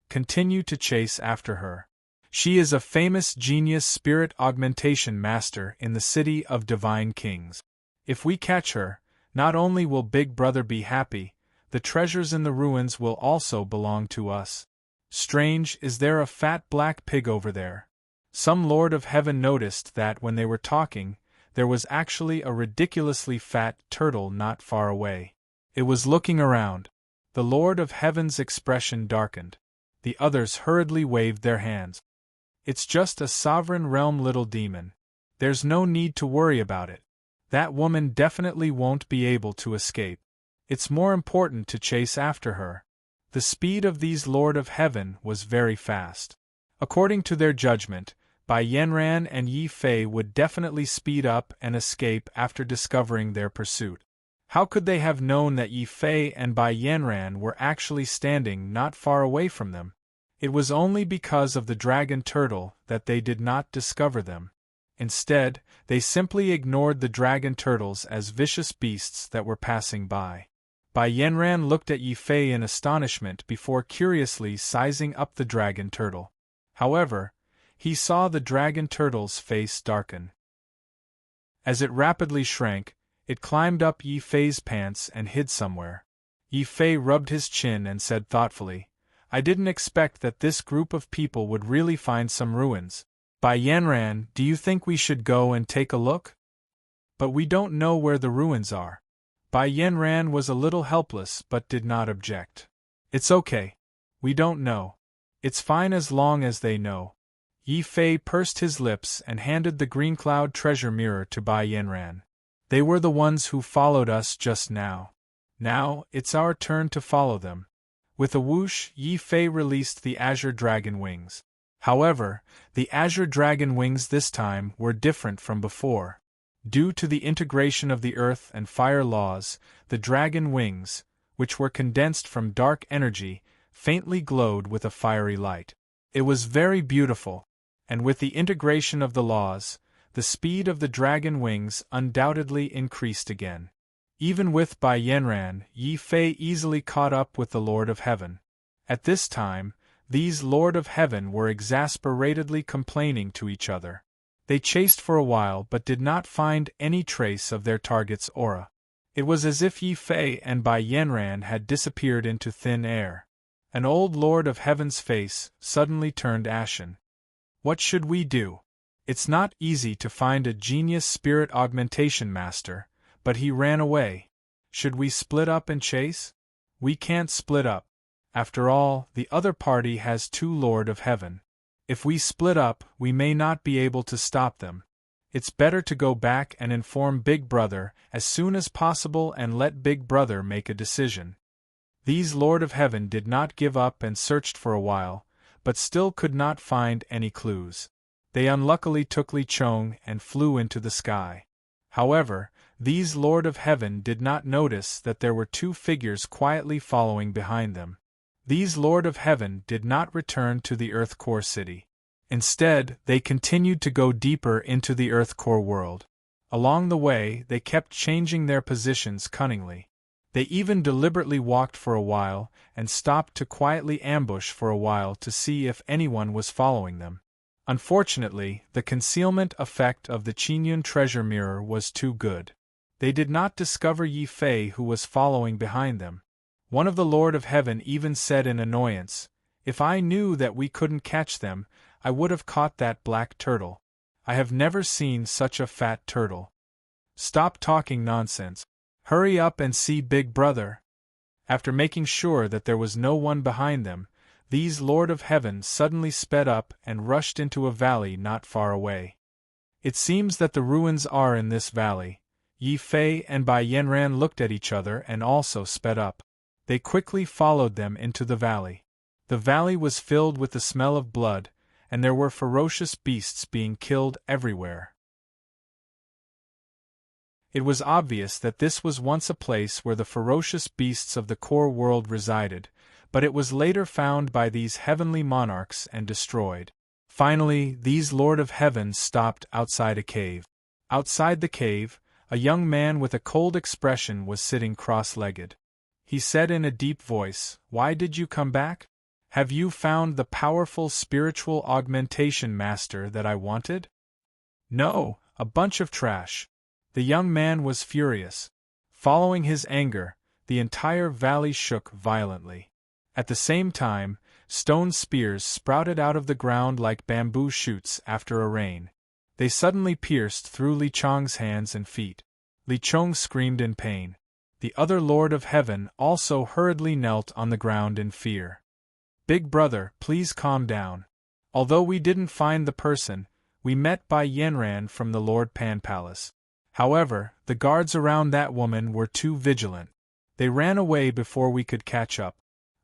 Continue to chase after her. She is a famous genius spirit augmentation master in the city of divine kings. If we catch her, not only will Big Brother be happy, the treasures in the ruins will also belong to us. Strange, is there a fat black pig over there? Some Lord of Heaven noticed that when they were talking, there was actually a ridiculously fat turtle not far away. It was looking around. The Lord of Heaven's expression darkened. The others hurriedly waved their hands. It's just a sovereign realm little demon. There's no need to worry about it. That woman definitely won't be able to escape. It's more important to chase after her. The speed of these Lord of Heaven was very fast. According to their judgment, Bai Yanran and Yi Fei would definitely speed up and escape after discovering their pursuit. How could they have known that Yi Fei and Bai Yanran were actually standing not far away from them? It was only because of the dragon turtle that they did not discover them. Instead, they simply ignored the dragon turtles as vicious beasts that were passing by. Bai Yanran looked at Yi Fei in astonishment before curiously sizing up the dragon turtle. However, he saw the dragon turtle's face darken. As it rapidly shrank, it climbed up Yi Fei's pants and hid somewhere. Yi Fei rubbed his chin and said thoughtfully, I didn't expect that this group of people would really find some ruins. Bai Yanran, do you think we should go and take a look? But we don't know where the ruins are. Bai Yanran was a little helpless but did not object. It's okay. We don't know. It's fine as long as they know. Yi Fei pursed his lips and handed the green cloud treasure mirror to Bai Yanran. They were the ones who followed us just now. Now, it's our turn to follow them. With a whoosh, Yi Fei released the azure dragon wings. However, the azure dragon wings this time were different from before. Due to the integration of the earth and fire laws, the dragon wings, which were condensed from dark energy, faintly glowed with a fiery light. It was very beautiful, and with the integration of the laws, the speed of the dragon wings undoubtedly increased again. Even with Bai Yanran, Yi Fei easily caught up with the Lord of Heaven. At this time, these Lord of Heaven were exasperatedly complaining to each other. They chased for a while but did not find any trace of their target's aura. It was as if Yi Fei and Bai Yanran had disappeared into thin air. An old Lord of Heaven's face suddenly turned ashen. What should we do? It's not easy to find a genius spirit augmentation master, but he ran away. Should we split up and chase? We can't split up. After all, the other party has two Lord of Heaven. If we split up, we may not be able to stop them. It's better to go back and inform Big Brother as soon as possible and let Big Brother make a decision. These Lord of Heaven did not give up and searched for a while, but still could not find any clues. They unluckily took Li Chong and flew into the sky. However, these Lord of Heaven did not notice that there were two figures quietly following behind them. These Lord of Heaven did not return to the Earth Core City. Instead, they continued to go deeper into the Earth Core world. Along the way, they kept changing their positions cunningly. They even deliberately walked for a while and stopped to quietly ambush for a while to see if anyone was following them. Unfortunately, the concealment effect of the Qinyun treasure mirror was too good. They did not discover Yi Fei, who was following behind them. One of the Lord of Heaven even said in annoyance, "If I knew that we couldn't catch them, I would have caught that black turtle. I have never seen such a fat turtle." Stop talking nonsense. Hurry up and see Big Brother. After making sure that there was no one behind them, these Lord of Heaven suddenly sped up and rushed into a valley not far away. It seems that the ruins are in this valley. Yi Fei and Bai Yanran looked at each other and also sped up. They quickly followed them into the valley. The valley was filled with the smell of blood, and there were ferocious beasts being killed everywhere. It was obvious that this was once a place where the ferocious beasts of the core world resided, but it was later found by these heavenly monarchs and destroyed. Finally, these Lord of Heaven stopped outside a cave. Outside the cave, a young man with a cold expression was sitting cross-legged. He said in a deep voice, "Why did you come back? Have you found the powerful spiritual augmentation master that I wanted?" "No, a bunch of trash." The young man was furious. Following his anger, the entire valley shook violently. At the same time, stone spears sprouted out of the ground like bamboo shoots after a rain. They suddenly pierced through Li Chong's hands and feet. Li Chong screamed in pain. The other Lord of Heaven also hurriedly knelt on the ground in fear. "Big Brother, please calm down. Although we didn't find the person, we met Bai Yanran from the Lord Pan Palace. However, the guards around that woman were too vigilant. They ran away before we could catch up."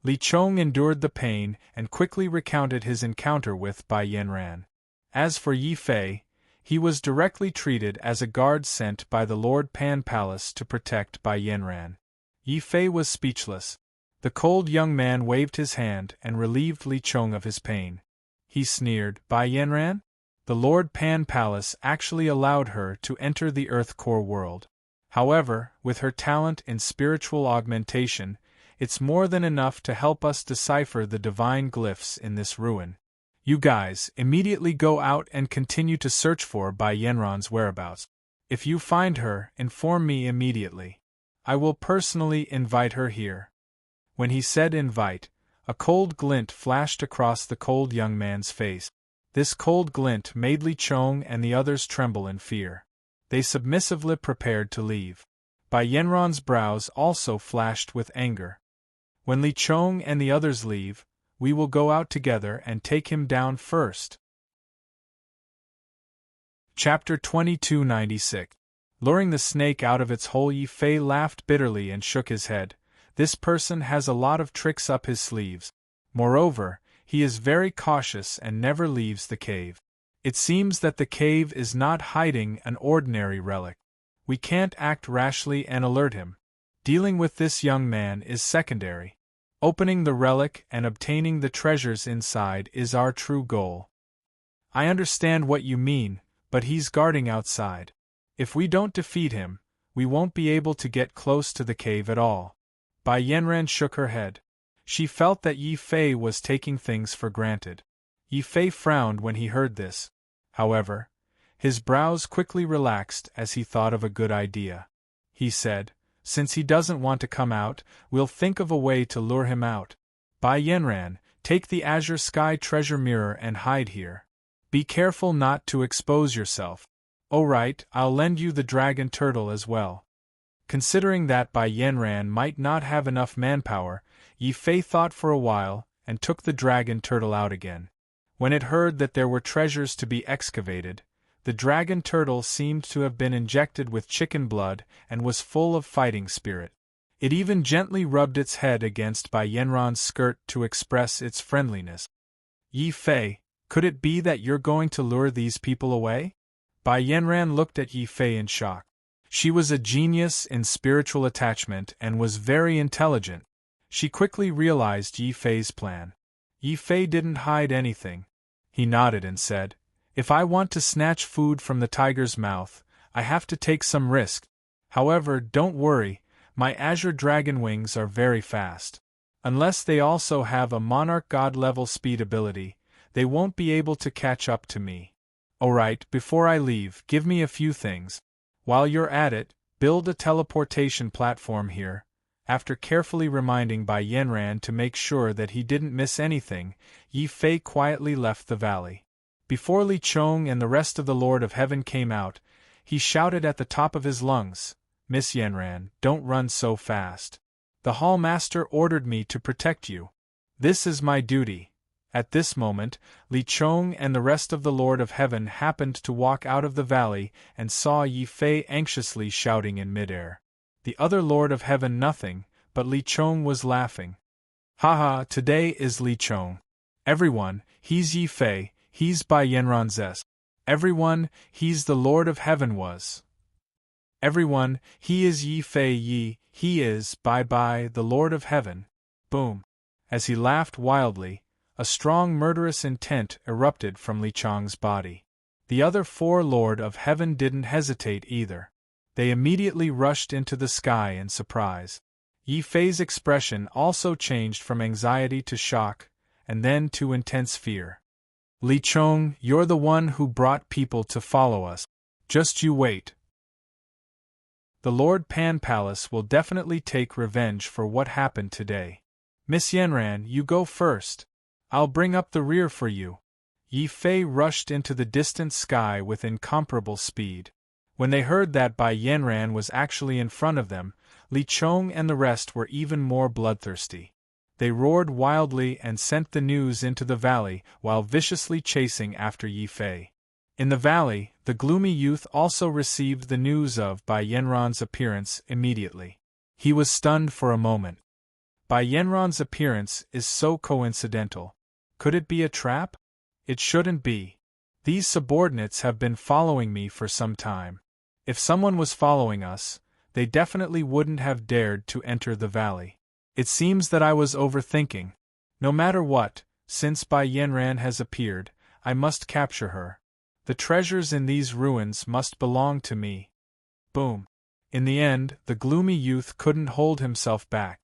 Li Chong endured the pain and quickly recounted his encounter with Bai Yanran. As for Yi Fei, he was directly treated as a guard sent by the Lord Pan Palace to protect Bai Yanran. Yi Fei was speechless. The cold young man waved his hand and relieved Li Chong of his pain. He sneered, "Bai Yanran? The Lord Pan Palace actually allowed her to enter the Earth Core world. However, with her talent in spiritual augmentation, it's more than enough to help us decipher the divine glyphs in this ruin. You guys, immediately go out and continue to search for Bai Yanran's whereabouts. If you find her, inform me immediately. I will personally invite her here." When he said invite, a cold glint flashed across the cold young man's face. This cold glint made Li Chong and the others tremble in fear. They submissively prepared to leave. Bai Yanran's brows also flashed with anger. "When Li Chong and the others leave, we will go out together and take him down first." Chapter 2296. Luring the snake out of its hole. Yi Fei laughed bitterly and shook his head. This person has a lot of tricks up his sleeves. Moreover, he is very cautious and never leaves the cave. It seems that the cave is not hiding an ordinary relic. We can't act rashly and alert him. Dealing with this young man is secondary. Opening the relic and obtaining the treasures inside is our true goal. I understand what you mean, but he's guarding outside. If we don't defeat him, we won't be able to get close to the cave at all. Bai Yanran shook her head. She felt that Yi Fei was taking things for granted. Yi Fei frowned when he heard this. However, his brows quickly relaxed as he thought of a good idea. He said, "Since he doesn't want to come out, we'll think of a way to lure him out. Bai Yanran, take the Azure Sky treasure mirror and hide here. Be careful not to expose yourself. Oh right, I'll lend you the dragon turtle as well." Considering that Bai Yanran might not have enough manpower, Yi Fei thought for a while and took the dragon turtle out again. When it heard that there were treasures to be excavated, The dragon turtle seemed to have been injected with chicken blood and was full of fighting spirit. It even gently rubbed its head against Bai Yanran's skirt to express its friendliness. Yi Fei, could it be that you're going to lure these people away? Bai Yanran looked at Yi Fei in shock. She was a genius in spiritual attachment and was very intelligent. She quickly realized Yi Fei's plan. Yi Fei didn't hide anything. He nodded and said, "If I want to snatch food from the tiger's mouth, I have to take some risk. However, don't worry, my azure dragon wings are very fast. Unless they also have a monarch god level speed ability, they won't be able to catch up to me. Alright, before I leave, give me a few things. While you're at it, build a teleportation platform here." After carefully reminding Bai Yanran to make sure that he didn't miss anything, Yi Fei quietly left the valley. Before Li Chong and the rest of the Lord of Heaven came out, he shouted at the top of his lungs, "Miss Yanran, don't run so fast. The Hall Master ordered me to protect you. This is my duty." At this moment, Li Chong and the rest of the Lord of Heaven happened to walk out of the valley and saw Yi Fei anxiously shouting in midair. The other Lord of Heaven nothing, but Li Chong was laughing. "Haha, today is Li Chong. Everyone, he's Yi Fei, he's Bai Yanran's S. Everyone, he's the Lord of Heaven was. Everyone, he is Yi Fei Yi, he is Bai the Lord of Heaven." Boom. As he laughed wildly, a strong murderous intent erupted from Li Chong's body. The other four Lord of Heaven didn't hesitate either. They immediately rushed into the sky in surprise. Yi Fei's expression also changed from anxiety to shock, and then to intense fear. "Li Chong, you're the one who brought people to follow us. Just you wait. The Lord Pan Palace will definitely take revenge for what happened today. Miss Yanran, you go first. I'll bring up the rear for you." Yi Fei rushed into the distant sky with incomparable speed. When they heard that Bai Yanran was actually in front of them, Li Chong and the rest were even more bloodthirsty. They roared wildly and sent the news into the valley while viciously chasing after Yi Fei. In the valley, the gloomy youth also received the news of Bai Yanran's appearance immediately. He was stunned for a moment. Bai Yanran's appearance is so coincidental. Could it be a trap? It shouldn't be. These subordinates have been following me for some time. If someone was following us, they definitely wouldn't have dared to enter the valley. It seems that I was overthinking. No matter what, since Bai Yanran has appeared, I must capture her. The treasures in these ruins must belong to me. Boom. In the end, the gloomy youth couldn't hold himself back.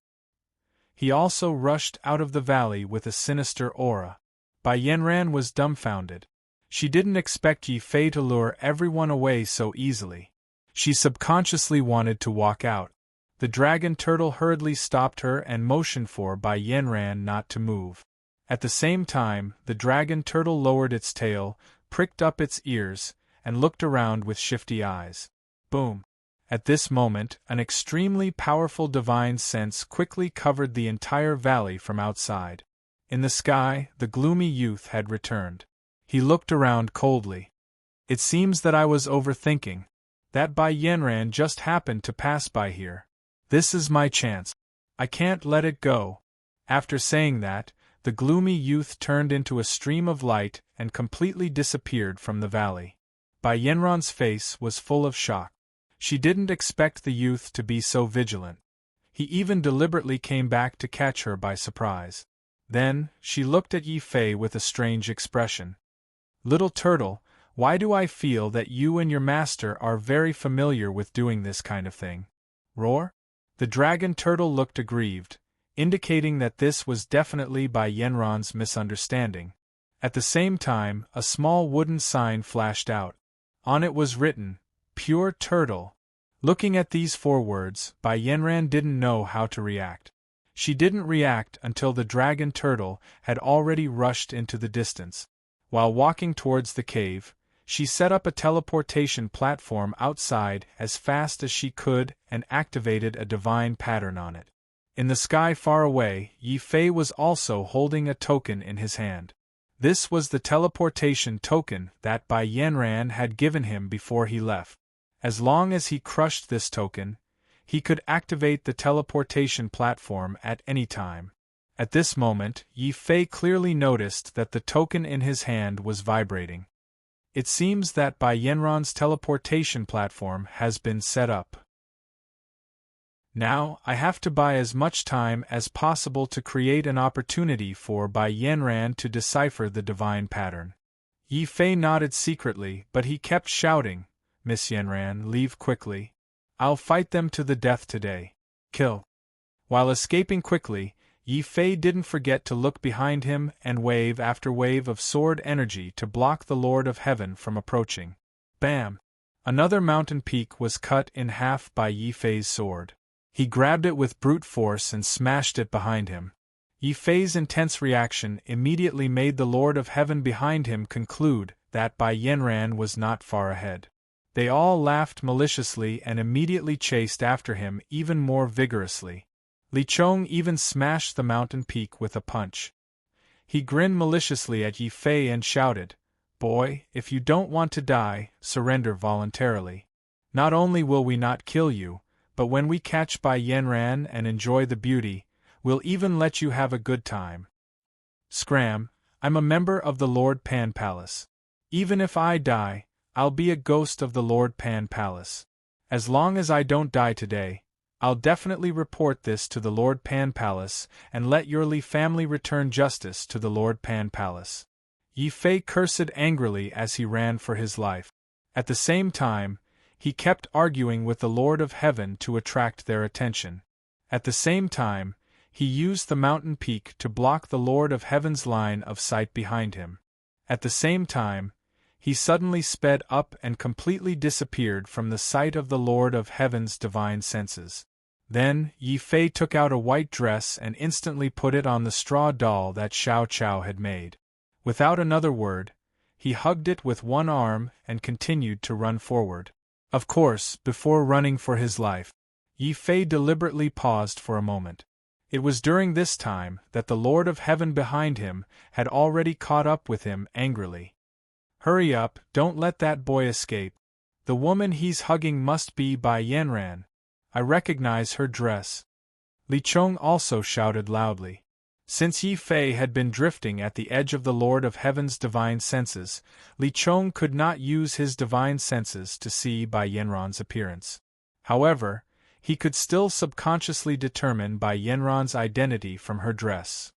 He also rushed out of the valley with a sinister aura. Bai Yanran was dumbfounded. She didn't expect Yi Fei to lure everyone away so easily. She subconsciously wanted to walk out. The dragon turtle hurriedly stopped her and motioned for Bai Yanran not to move. At the same time, the dragon turtle lowered its tail, pricked up its ears, and looked around with shifty eyes. Boom. At this moment, an extremely powerful divine sense quickly covered the entire valley from outside. In the sky, the gloomy youth had returned. He looked around coldly. "It seems that I was overthinking. That Bai Yanran just happened to pass by here. This is my chance. I can't let it go." After saying that, the gloomy youth turned into a stream of light and completely disappeared from the valley. Bai Yanran's face was full of shock. She didn't expect the youth to be so vigilant. He even deliberately came back to catch her by surprise. Then, she looked at Yi Fei with a strange expression. "Little turtle, why do I feel that you and your master are very familiar with doing this kind of thing?" Roar? The dragon turtle looked aggrieved, indicating that this was definitely Bai Yanran's misunderstanding. At the same time, a small wooden sign flashed out. On it was written, "Pure Turtle." Looking at these 4 words, Bai Yanran didn't know how to react. She didn't react until the dragon turtle had already rushed into the distance. While walking towards the cave, she set up a teleportation platform outside as fast as she could and activated a divine pattern on it. In the sky far away, Yi Fei was also holding a token in his hand. This was the teleportation token that Bai Yanran had given him before he left. As long as he crushed this token, he could activate the teleportation platform at any time. At this moment, Yi Fei clearly noticed that the token in his hand was vibrating. It seems that Bai Yanran's teleportation platform has been set up. Now, I have to buy as much time as possible to create an opportunity for Bai Yanran to decipher the divine pattern. Yi Fei nodded secretly, but he kept shouting, "Miss Yanran, leave quickly. I'll fight them to the death today. Kill." While escaping quickly, Yi Fei didn't forget to look behind him and wave after wave of sword energy to block the Lord of Heaven from approaching. Bam! Another mountain peak was cut in half by Yi Fei's sword. He grabbed it with brute force and smashed it behind him. Yi Fei's intense reaction immediately made the Lord of Heaven behind him conclude that Bai Yanran was not far ahead. They all laughed maliciously and immediately chased after him even more vigorously. Li Chong even smashed the mountain peak with a punch. He grinned maliciously at Yi Fei and shouted, "Boy, if you don't want to die, surrender voluntarily. Not only will we not kill you, but when we catch Bai Yanran and enjoy the beauty, we'll even let you have a good time. Scram, I'm a member of the Lord Pan Palace. Even if I die, I'll be a ghost of the Lord Pan Palace. As long as I don't die today, I'll definitely report this to the Lord Pan Palace and let your Li family return justice to the Lord Pan Palace." Yi Fei cursed angrily as he ran for his life. At the same time, he kept arguing with the Lord of Heaven to attract their attention. At the same time, he used the mountain peak to block the Lord of Heaven's line of sight behind him. At the same time, he suddenly sped up and completely disappeared from the sight of the Lord of Heaven's divine senses. Then, Yi Fei took out a white dress and instantly put it on the straw doll that Xiao Chao had made. Without another word, he hugged it with one arm and continued to run forward. Of course, before running for his life, Yi Fei deliberately paused for a moment. It was during this time that the Lord of Heaven behind him had already caught up with him angrily. "Hurry up, don't let that boy escape. The woman he's hugging must be Bai Yanran. I recognize her dress." Li Chong also shouted loudly. Since Yi Fei had been drifting at the edge of the Lord of Heaven's divine senses, Li Chong could not use his divine senses to see Bai Yanran's appearance. However, he could still subconsciously determine Bai Yanran's identity from her dress.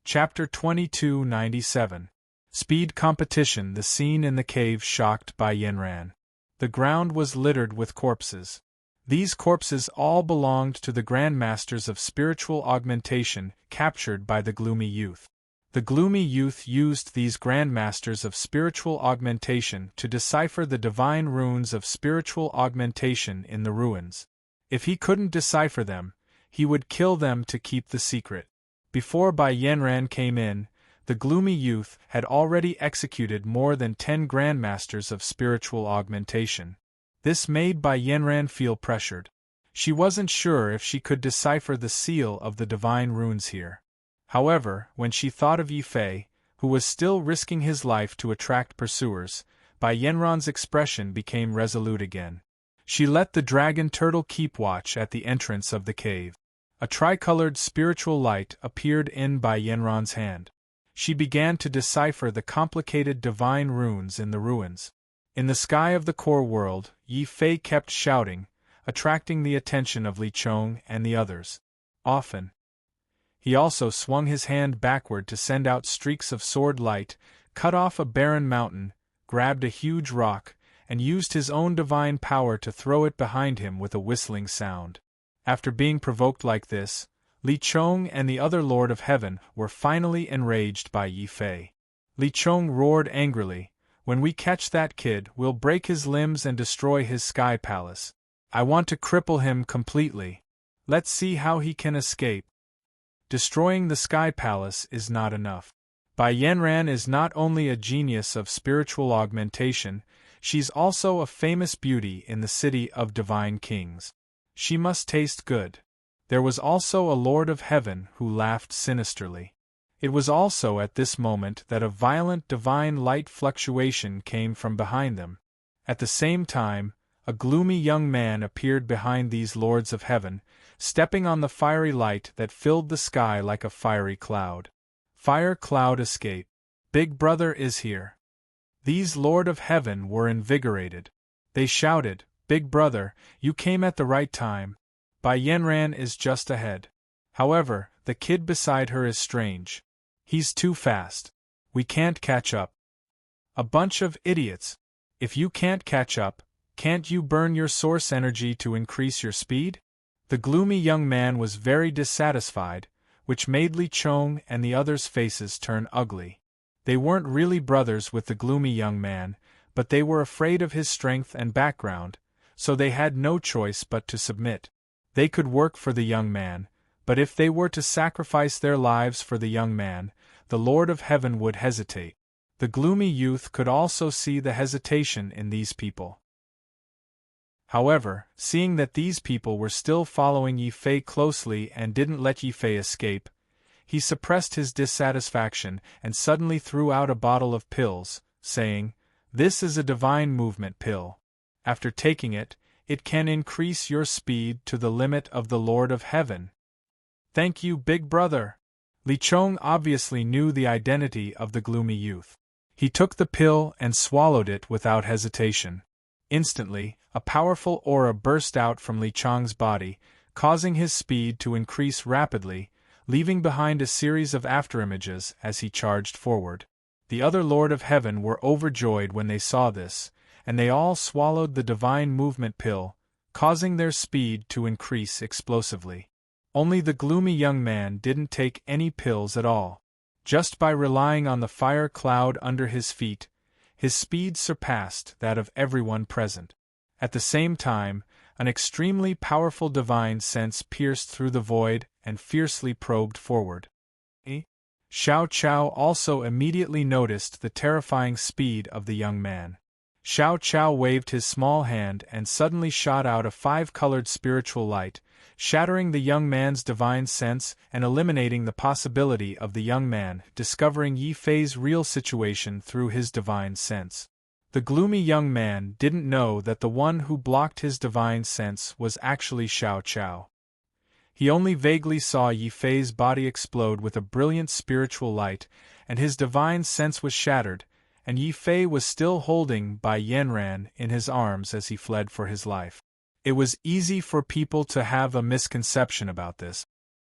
Chapter 2297. Speed Competition. The scene in the cave shocked Bai Yanran. The ground was littered with corpses. These corpses all belonged to the Grandmasters of Spiritual Augmentation, captured by the Gloomy Youth. The Gloomy Youth used these Grandmasters of Spiritual Augmentation to decipher the divine runes of spiritual augmentation in the ruins. If he couldn't decipher them, he would kill them to keep the secret. Before Bai Yanran came in, the Gloomy Youth had already executed more than 10 Grandmasters of Spiritual Augmentation. This made Bai Yanran feel pressured. She wasn't sure if she could decipher the seal of the divine runes here. However, when she thought of Yi Fei, who was still risking his life to attract pursuers, Bai Yanran's expression became resolute again. She let the dragon turtle keep watch at the entrance of the cave. A tricolored spiritual light appeared in Bai Yanran's hand. She began to decipher the complicated divine runes in the ruins. In the sky of the core world, Yi Fei kept shouting, attracting the attention of Li Chong and the others. Often, he also swung his hand backward to send out streaks of sword light, cut off a barren mountain, grabbed a huge rock, and used his own divine power to throw it behind him with a whistling sound. After being provoked like this, Li Chong and the other Lord of Heaven were finally enraged by Yi Fei. Li Chong roared angrily, "When we catch that kid, we'll break his limbs and destroy his sky palace. I want to cripple him completely. Let's see how he can escape." Destroying the sky palace is not enough. Bai Yanran is not only a genius of spiritual augmentation, she's also a famous beauty in the city of divine kings. She must taste good. There was also a Lord of Heaven who laughed sinisterly. It was also at this moment that a violent divine light fluctuation came from behind them. At the same time, a gloomy young man appeared behind these lords of heaven, stepping on the fiery light that filled the sky like a fiery cloud. Fire cloud escape. Big Brother is here. These Lord of Heaven were invigorated. They shouted, Big Brother, you came at the right time. Bai Yanran is just ahead. However, the kid beside her is strange. He's too fast. We can't catch up. A bunch of idiots. If you can't catch up, can't you burn your source energy to increase your speed? The gloomy young man was very dissatisfied, which made Li Chong and the others' faces turn ugly. They weren't really brothers with the gloomy young man, but they were afraid of his strength and background, so they had no choice but to submit. They could work for the young man, but if they were to sacrifice their lives for the young man, the Lord of Heaven would hesitate. The gloomy youth could also see the hesitation in these people. However, seeing that these people were still following Yi Fei closely and didn't let Yi Fei escape, he suppressed his dissatisfaction and suddenly threw out a bottle of pills, saying, This is a divine movement pill. After taking it, it can increase your speed to the limit of the Lord of Heaven. Thank you, Big Brother. Li Chong obviously knew the identity of the gloomy youth. He took the pill and swallowed it without hesitation. Instantly, a powerful aura burst out from Li Chong's body, causing his speed to increase rapidly, leaving behind a series of afterimages as he charged forward. The other Lord of Heaven were overjoyed when they saw this, and they all swallowed the divine movement pill, causing their speed to increase explosively. Only the gloomy young man didn't take any pills at all. Just by relying on the fire cloud under his feet, his speed surpassed that of everyone present. At the same time, an extremely powerful divine sense pierced through the void and fiercely probed forward. Xiao Chao also immediately noticed the terrifying speed of the young man. Xiao Chao waved his small hand and suddenly shot out a 5-colored spiritual light, shattering the young man's divine sense and eliminating the possibility of the young man discovering Yi Fei's real situation through his divine sense. The gloomy young man didn't know that the one who blocked his divine sense was actually Xiao Chao. He only vaguely saw Yi Fei's body explode with a brilliant spiritual light, and his divine sense was shattered, and Yi Fei was still holding Bai Yanran in his arms as he fled for his life. It was easy for people to have a misconception about this.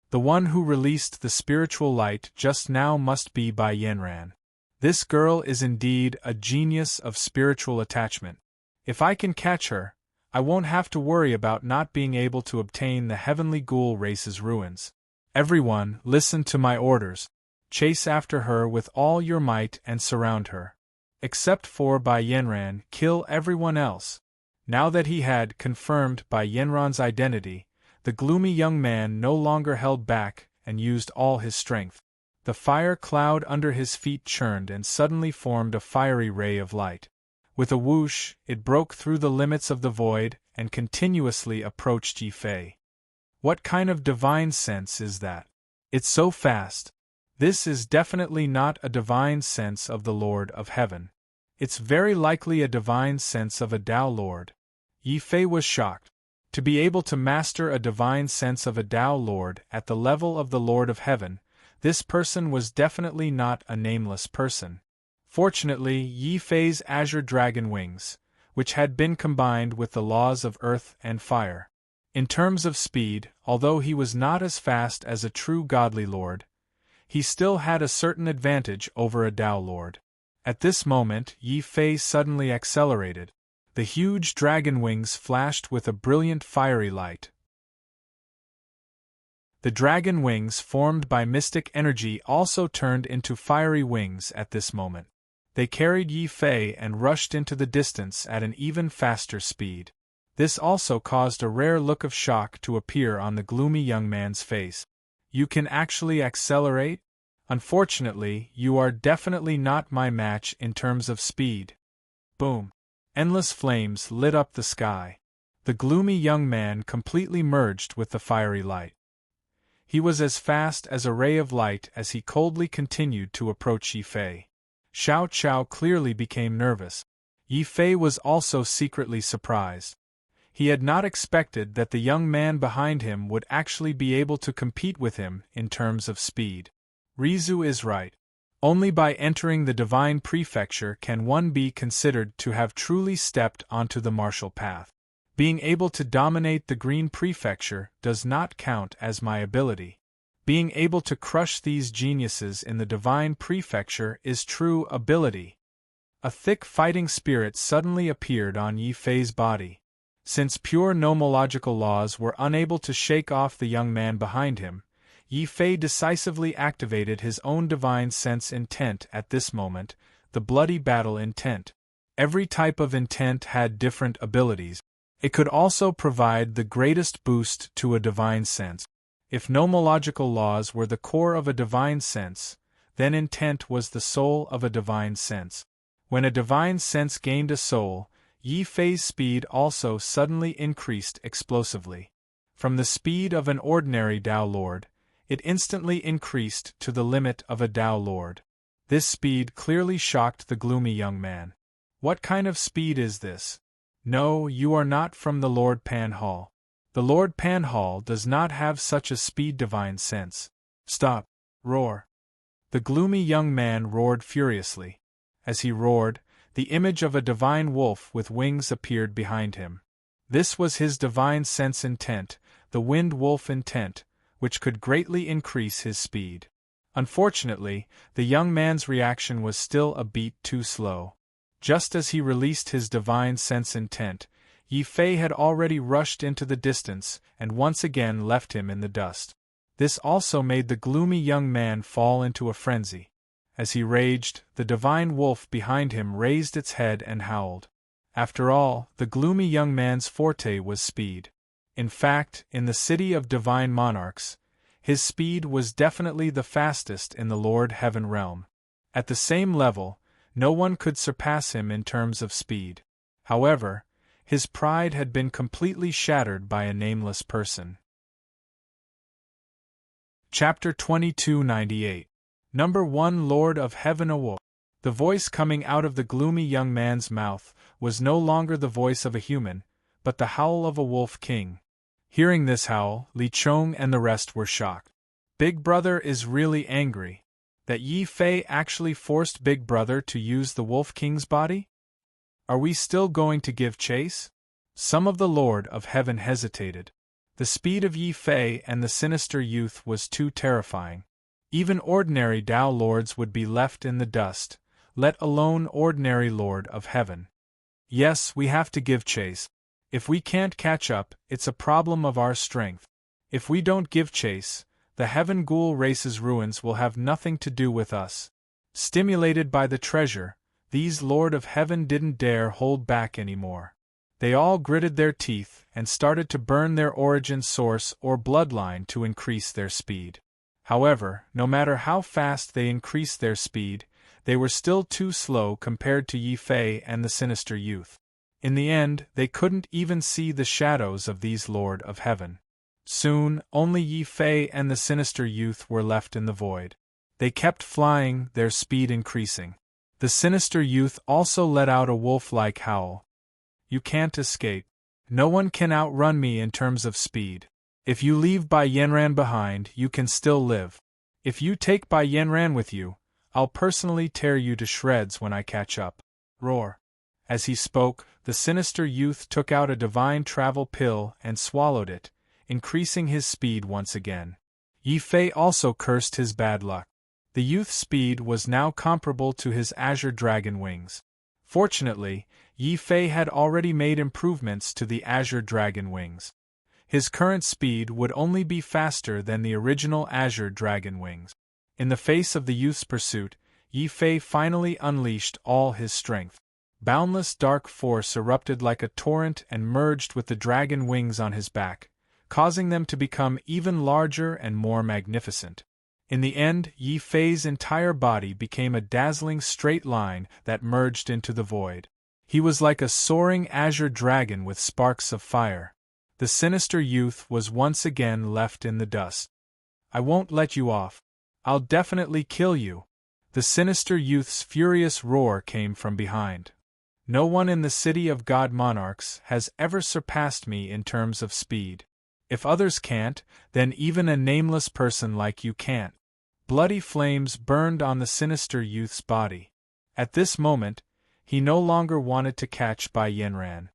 The one who released the spiritual light just now must be Bai Yanran. This girl is indeed a genius of spiritual attachment. If I can catch her, I won't have to worry about not being able to obtain the heavenly ghoul race's ruins. Everyone, listen to my orders. Chase after her with all your might and surround her. Except for Bai Yanran, kill everyone else. Now that he had confirmed Bai Yanran's identity, the gloomy young man no longer held back and used all his strength. The fire cloud under his feet churned and suddenly formed a fiery ray of light. With a whoosh, it broke through the limits of the void and continuously approached Yi Fei. What kind of divine sense is that? It's so fast. This is definitely not a divine sense of the Lord of Heaven. It's very likely a divine sense of a Tao Lord. Yi Fei was shocked. To be able to master a divine sense of a Tao Lord at the level of the Lord of Heaven, this person was definitely not a nameless person. Fortunately, Yi Fei's azure dragon wings, which had been combined with the laws of earth and fire. In terms of speed, although he was not as fast as a true godly lord, he still had a certain advantage over a Tao Lord. At this moment, Yi Fei suddenly accelerated. The huge dragon wings flashed with a brilliant fiery light. The dragon wings formed by mystic energy also turned into fiery wings at this moment. They carried Yi Fei and rushed into the distance at an even faster speed. This also caused a rare look of shock to appear on the gloomy young man's face. You can actually accelerate? Unfortunately, you are definitely not my match in terms of speed. Boom. Endless flames lit up the sky. The gloomy young man completely merged with the fiery light. He was as fast as a ray of light as he coldly continued to approach Yi Fei. Xiao Qiao clearly became nervous. Yi Fei was also secretly surprised. He had not expected that the young man behind him would actually be able to compete with him in terms of speed. Rizu is right. Only by entering the divine prefecture can one be considered to have truly stepped onto the martial path. Being able to dominate the green prefecture does not count as my ability. Being able to crush these geniuses in the divine prefecture is true ability. A thick fighting spirit suddenly appeared on Yi Fei's body. Since pure nomological laws were unable to shake off the young man behind him, Yi Fei decisively activated his own divine sense intent at this moment, the bloody battle intent. Every type of intent had different abilities. It could also provide the greatest boost to a divine sense. If nomological laws were the core of a divine sense, then intent was the soul of a divine sense. When a divine sense gained a soul, Yi Fei's speed also suddenly increased explosively. From the speed of an ordinary Dao Lord, it instantly increased to the limit of a Dao Lord. This speed clearly shocked the gloomy young man. What kind of speed is this? No, you are not from the Lord Pan Hall. The Lord Pan Hall does not have such a speed divine sense. Stop! Roar! The gloomy young man roared furiously. As he roared, the image of a divine wolf with wings appeared behind him. This was his divine sense intent, the wind wolf intent, which could greatly increase his speed. Unfortunately, the young man's reaction was still a beat too slow. Just as he released his divine sense intent, Yi Fei had already rushed into the distance and once again left him in the dust. This also made the gloomy young man fall into a frenzy. As he raged, the divine wolf behind him raised its head and howled. After all, the gloomy young man's forte was speed. In fact, in the city of divine monarchs, his speed was definitely the fastest in the Lord Heaven realm. At the same level, no one could surpass him in terms of speed. However, his pride had been completely shattered by a nameless person. Chapter 2298. Number 1 Lord of Heaven awoke. The voice coming out of the gloomy young man's mouth was no longer the voice of a human, but the howl of a wolf king. Hearing this howl, Li Chong and the rest were shocked. Big Brother is really angry. That Yi Fei actually forced Big Brother to use the Wolf King's body? Are we still going to give chase? Some of the Lord of Heaven hesitated. The speed of Yi Fei and the sinister youth was too terrifying. Even ordinary Dao Lords would be left in the dust, let alone ordinary Lord of Heaven. Yes, we have to give chase. If we can't catch up, it's a problem of our strength. If we don't give chase, the Heaven Ghoul race's ruins will have nothing to do with us. Stimulated by the treasure, these Lord of Heaven didn't dare hold back anymore. They all gritted their teeth and started to burn their origin source or bloodline to increase their speed. However, no matter how fast they increased their speed, they were still too slow compared to Yi Fei and the sinister youth. In the end, they couldn't even see the shadows of these Lord of Heaven. Soon, only Yi Fei and the sinister youth were left in the void. They kept flying, their speed increasing. The sinister youth also let out a wolf-like howl. You can't escape. No one can outrun me in terms of speed. If you leave Bai Yanran behind, you can still live. If you take Bai Yanran with you, I'll personally tear you to shreds when I catch up. Roar. As he spoke, the sinister youth took out a divine travel pill and swallowed it, increasing his speed once again. Yi Fei also cursed his bad luck. The youth's speed was now comparable to his azure dragon wings. Fortunately, Yi Fei had already made improvements to the azure dragon wings. His current speed would only be faster than the original azure dragon wings. In the face of the youth's pursuit, Yi Fei finally unleashed all his strength. Boundless dark force erupted like a torrent and merged with the dragon wings on his back, causing them to become even larger and more magnificent. In the end, Yi Fei's entire body became a dazzling straight line that merged into the void. He was like a soaring azure dragon with sparks of fire. The sinister youth was once again left in the dust. I won't let you off. I'll definitely kill you. The sinister youth's furious roar came from behind. No one in the city of God monarchs has ever surpassed me in terms of speed. If others can't, then even a nameless person like you can't. Bloody flames burned on the sinister youth's body. At this moment, he no longer wanted to catch Bai Yanran.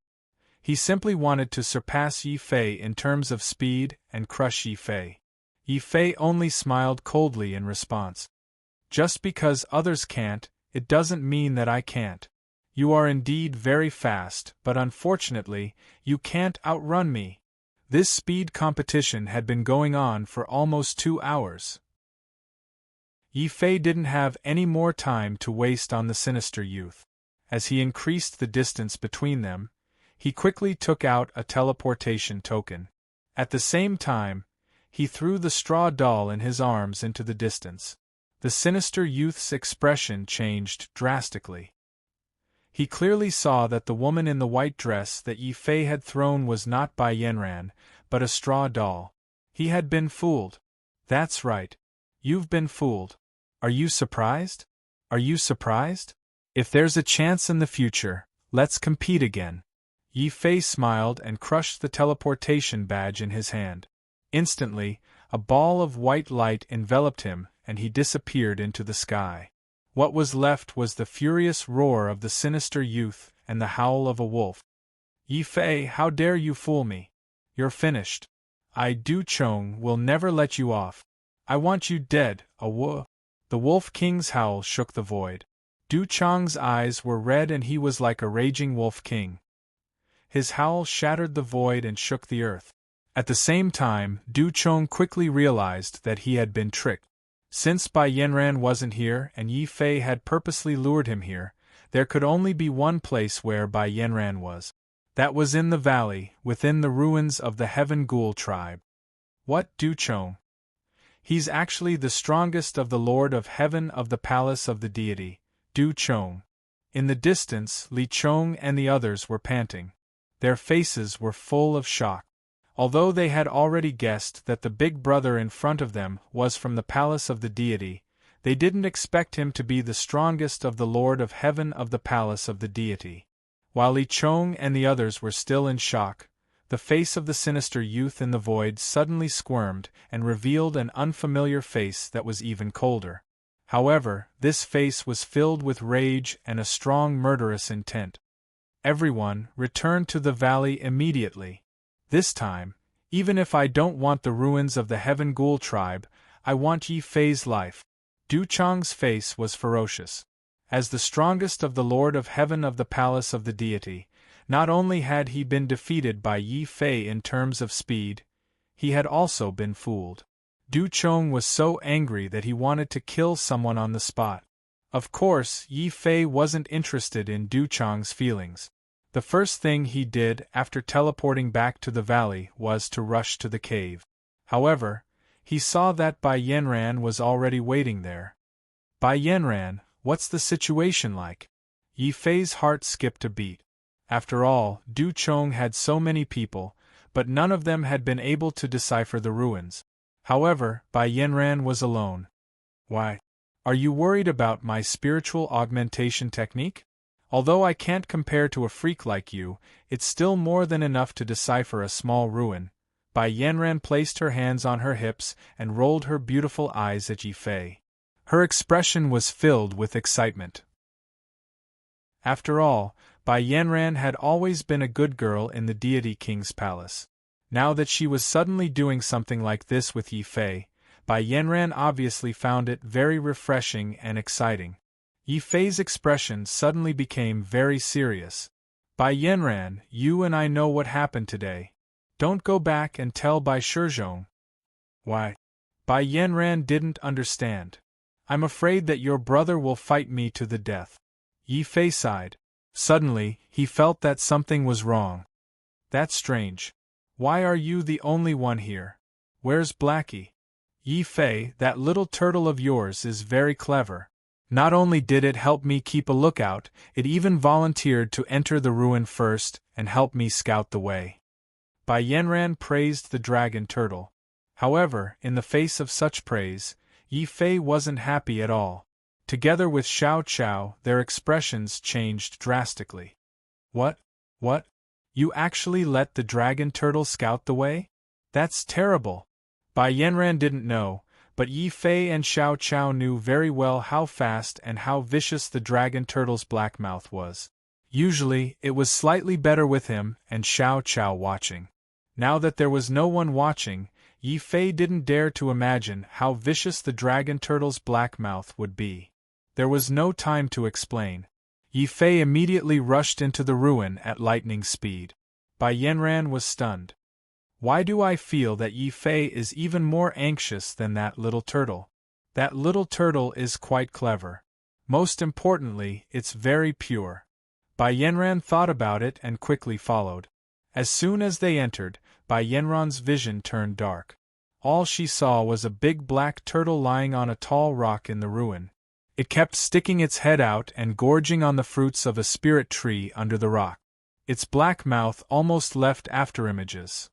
He simply wanted to surpass Yi Fei in terms of speed and crush Yi Fei. Yi Fei only smiled coldly in response. Just because others can't, it doesn't mean that I can't. You are indeed very fast, but unfortunately, you can't outrun me. This speed competition had been going on for almost 2 hours. Yi Fei didn't have any more time to waste on the sinister youth. As he increased the distance between them, he quickly took out a teleportation token. At the same time, he threw the straw doll in his arms into the distance. The sinister youth's expression changed drastically. He clearly saw that the woman in the white dress that Yi Fei had thrown was not Bai Yanran, but a straw doll. He had been fooled. That's right. You've been fooled. Are you surprised? Are you surprised? If there's a chance in the future, let's compete again. Yi Fei smiled and crushed the teleportation badge in his hand. Instantly, a ball of white light enveloped him and he disappeared into the sky. What was left was the furious roar of the sinister youth and the howl of a wolf. Yi Fei, how dare you fool me? You're finished. I, Du Chong, will never let you off. I want you dead, The Wolf King's howl shook the void. Du Chong's eyes were red and he was like a raging wolf king. His howl shattered the void and shook the earth. At the same time, Du Chong quickly realized that he had been tricked. Since Bai Yanran wasn't here and Yi Fei had purposely lured him here, there could only be one place where Bai Yanran was. That was in the valley, within the ruins of the Heaven Ghoul tribe. What, Du Chong? He's actually the strongest of the Lord of Heaven of the Palace of the Deity, Du Chong. In the distance, Li Chong and the others were panting. Their faces were full of shock. Although they had already guessed that the big brother in front of them was from the Palace of the Deity, they didn't expect him to be the strongest of the Lord of Heaven of the Palace of the Deity. While Li Chong and the others were still in shock, the face of the sinister youth in the void suddenly squirmed and revealed an unfamiliar face that was even colder. However, this face was filled with rage and a strong murderous intent. Everyone, return to the valley immediately. This time, even if I don't want the ruins of the Heaven Ghoul tribe, I want Yi Fei's life. Du Chong's face was ferocious. As the strongest of the Lord of Heaven of the Palace of the Deity, not only had he been defeated by Yi Fei in terms of speed, he had also been fooled. Du Chong was so angry that he wanted to kill someone on the spot. Of course, Yi Fei wasn't interested in Du Chong's feelings. The first thing he did after teleporting back to the valley was to rush to the cave. However, he saw that Bai Yanran was already waiting there. Bai Yanran, what's the situation like? Yi Fei's heart skipped a beat. After all, Du Chong had so many people, but none of them had been able to decipher the ruins. However, Bai Yanran was alone. Why? Are you worried about my spiritual augmentation technique? Although I can't compare to a freak like you, it's still more than enough to decipher a small ruin. Bai Yanran placed her hands on her hips and rolled her beautiful eyes at Yi Fei. Her expression was filled with excitement. After all, Bai Yanran had always been a good girl in the Deity King's palace. Now that she was suddenly doing something like this with Yi Fei, Bai Yanran obviously found it very refreshing and exciting. Yi Fei's expression suddenly became very serious. Bai Yanran, you and I know what happened today. Don't go back and tell Bai Shizhong. Why? Bai Yanran didn't understand. I'm afraid that your brother will fight me to the death. Yi Fei sighed. Suddenly, he felt that something was wrong. That's strange. Why are you the only one here? Where's Blackie? Yi Fei, that little turtle of yours is very clever. Not only did it help me keep a lookout, it even volunteered to enter the ruin first and help me scout the way. Bai Yanran praised the dragon turtle. However, in the face of such praise, Yi Fei wasn't happy at all. Together with Xiao Qiao, their expressions changed drastically. What? You actually let the dragon turtle scout the way? That's terrible. Bai Yanran didn't know, but Yi Fei and Xiao Qiao knew very well how fast and how vicious the dragon turtle's black mouth was. Usually, it was slightly better with him and Xiao Qiao watching. Now that there was no one watching, Yi Fei didn't dare to imagine how vicious the dragon turtle's black mouth would be. There was no time to explain. Yi Fei immediately rushed into the ruin at lightning speed. Bai Yanran was stunned. Why do I feel that Yi Fei is even more anxious than that little turtle? That little turtle is quite clever. Most importantly, it's very pure. Bai Yanran thought about it and quickly followed. As soon as they entered, Bai Yanran's vision turned dark. All she saw was a big black turtle lying on a tall rock in the ruin. It kept sticking its head out and gorging on the fruits of a spirit tree under the rock. Its black mouth almost left afterimages.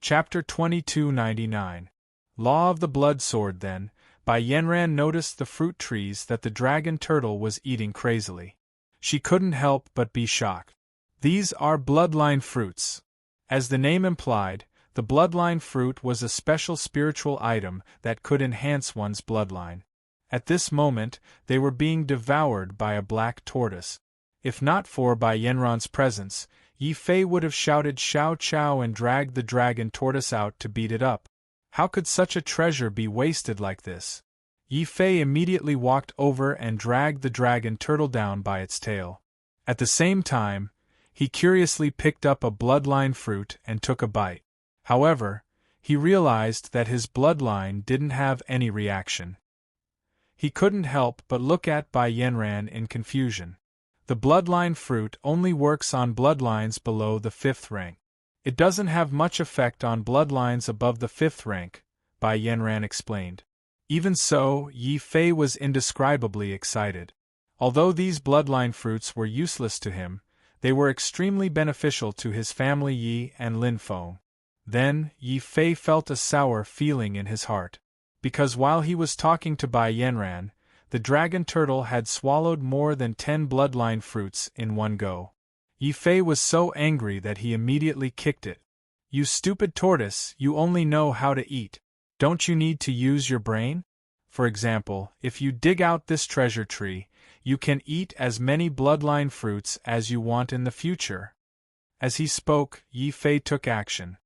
Chapter 2299. Law of the Blood Sword. Then, Bai Yanran noticed the fruit trees that the dragon turtle was eating crazily. She couldn't help but be shocked. These are bloodline fruits. As the name implied, the bloodline fruit was a special spiritual item that could enhance one's bloodline. At this moment, they were being devoured by a black tortoise. If not for Bai Yanran's presence, Yi Fei would have shouted Xiao Qiao and dragged the dragon tortoise out to beat it up. How could such a treasure be wasted like this? Yi Fei immediately walked over and dragged the dragon turtle down by its tail. At the same time, he curiously picked up a bloodline fruit and took a bite. However, he realized that his bloodline didn't have any reaction. He couldn't help but look at Bai Yanran in confusion. The bloodline fruit only works on bloodlines below the 5th rank. It doesn't have much effect on bloodlines above the 5th rank, Bai Yanran explained. Even so, Yi Fei was indescribably excited. Although these bloodline fruits were useless to him, they were extremely beneficial to his family Yi and Lin Feng. Then, Yi Fei felt a sour feeling in his heart. Because while he was talking to Bai Yanran, the dragon turtle had swallowed more than 10 bloodline fruits in one go. Yi Fei was so angry that he immediately kicked it. You stupid tortoise, you only know how to eat. Don't you need to use your brain? For example, if you dig out this treasure tree, you can eat as many bloodline fruits as you want in the future. As he spoke, Yi Fei took action.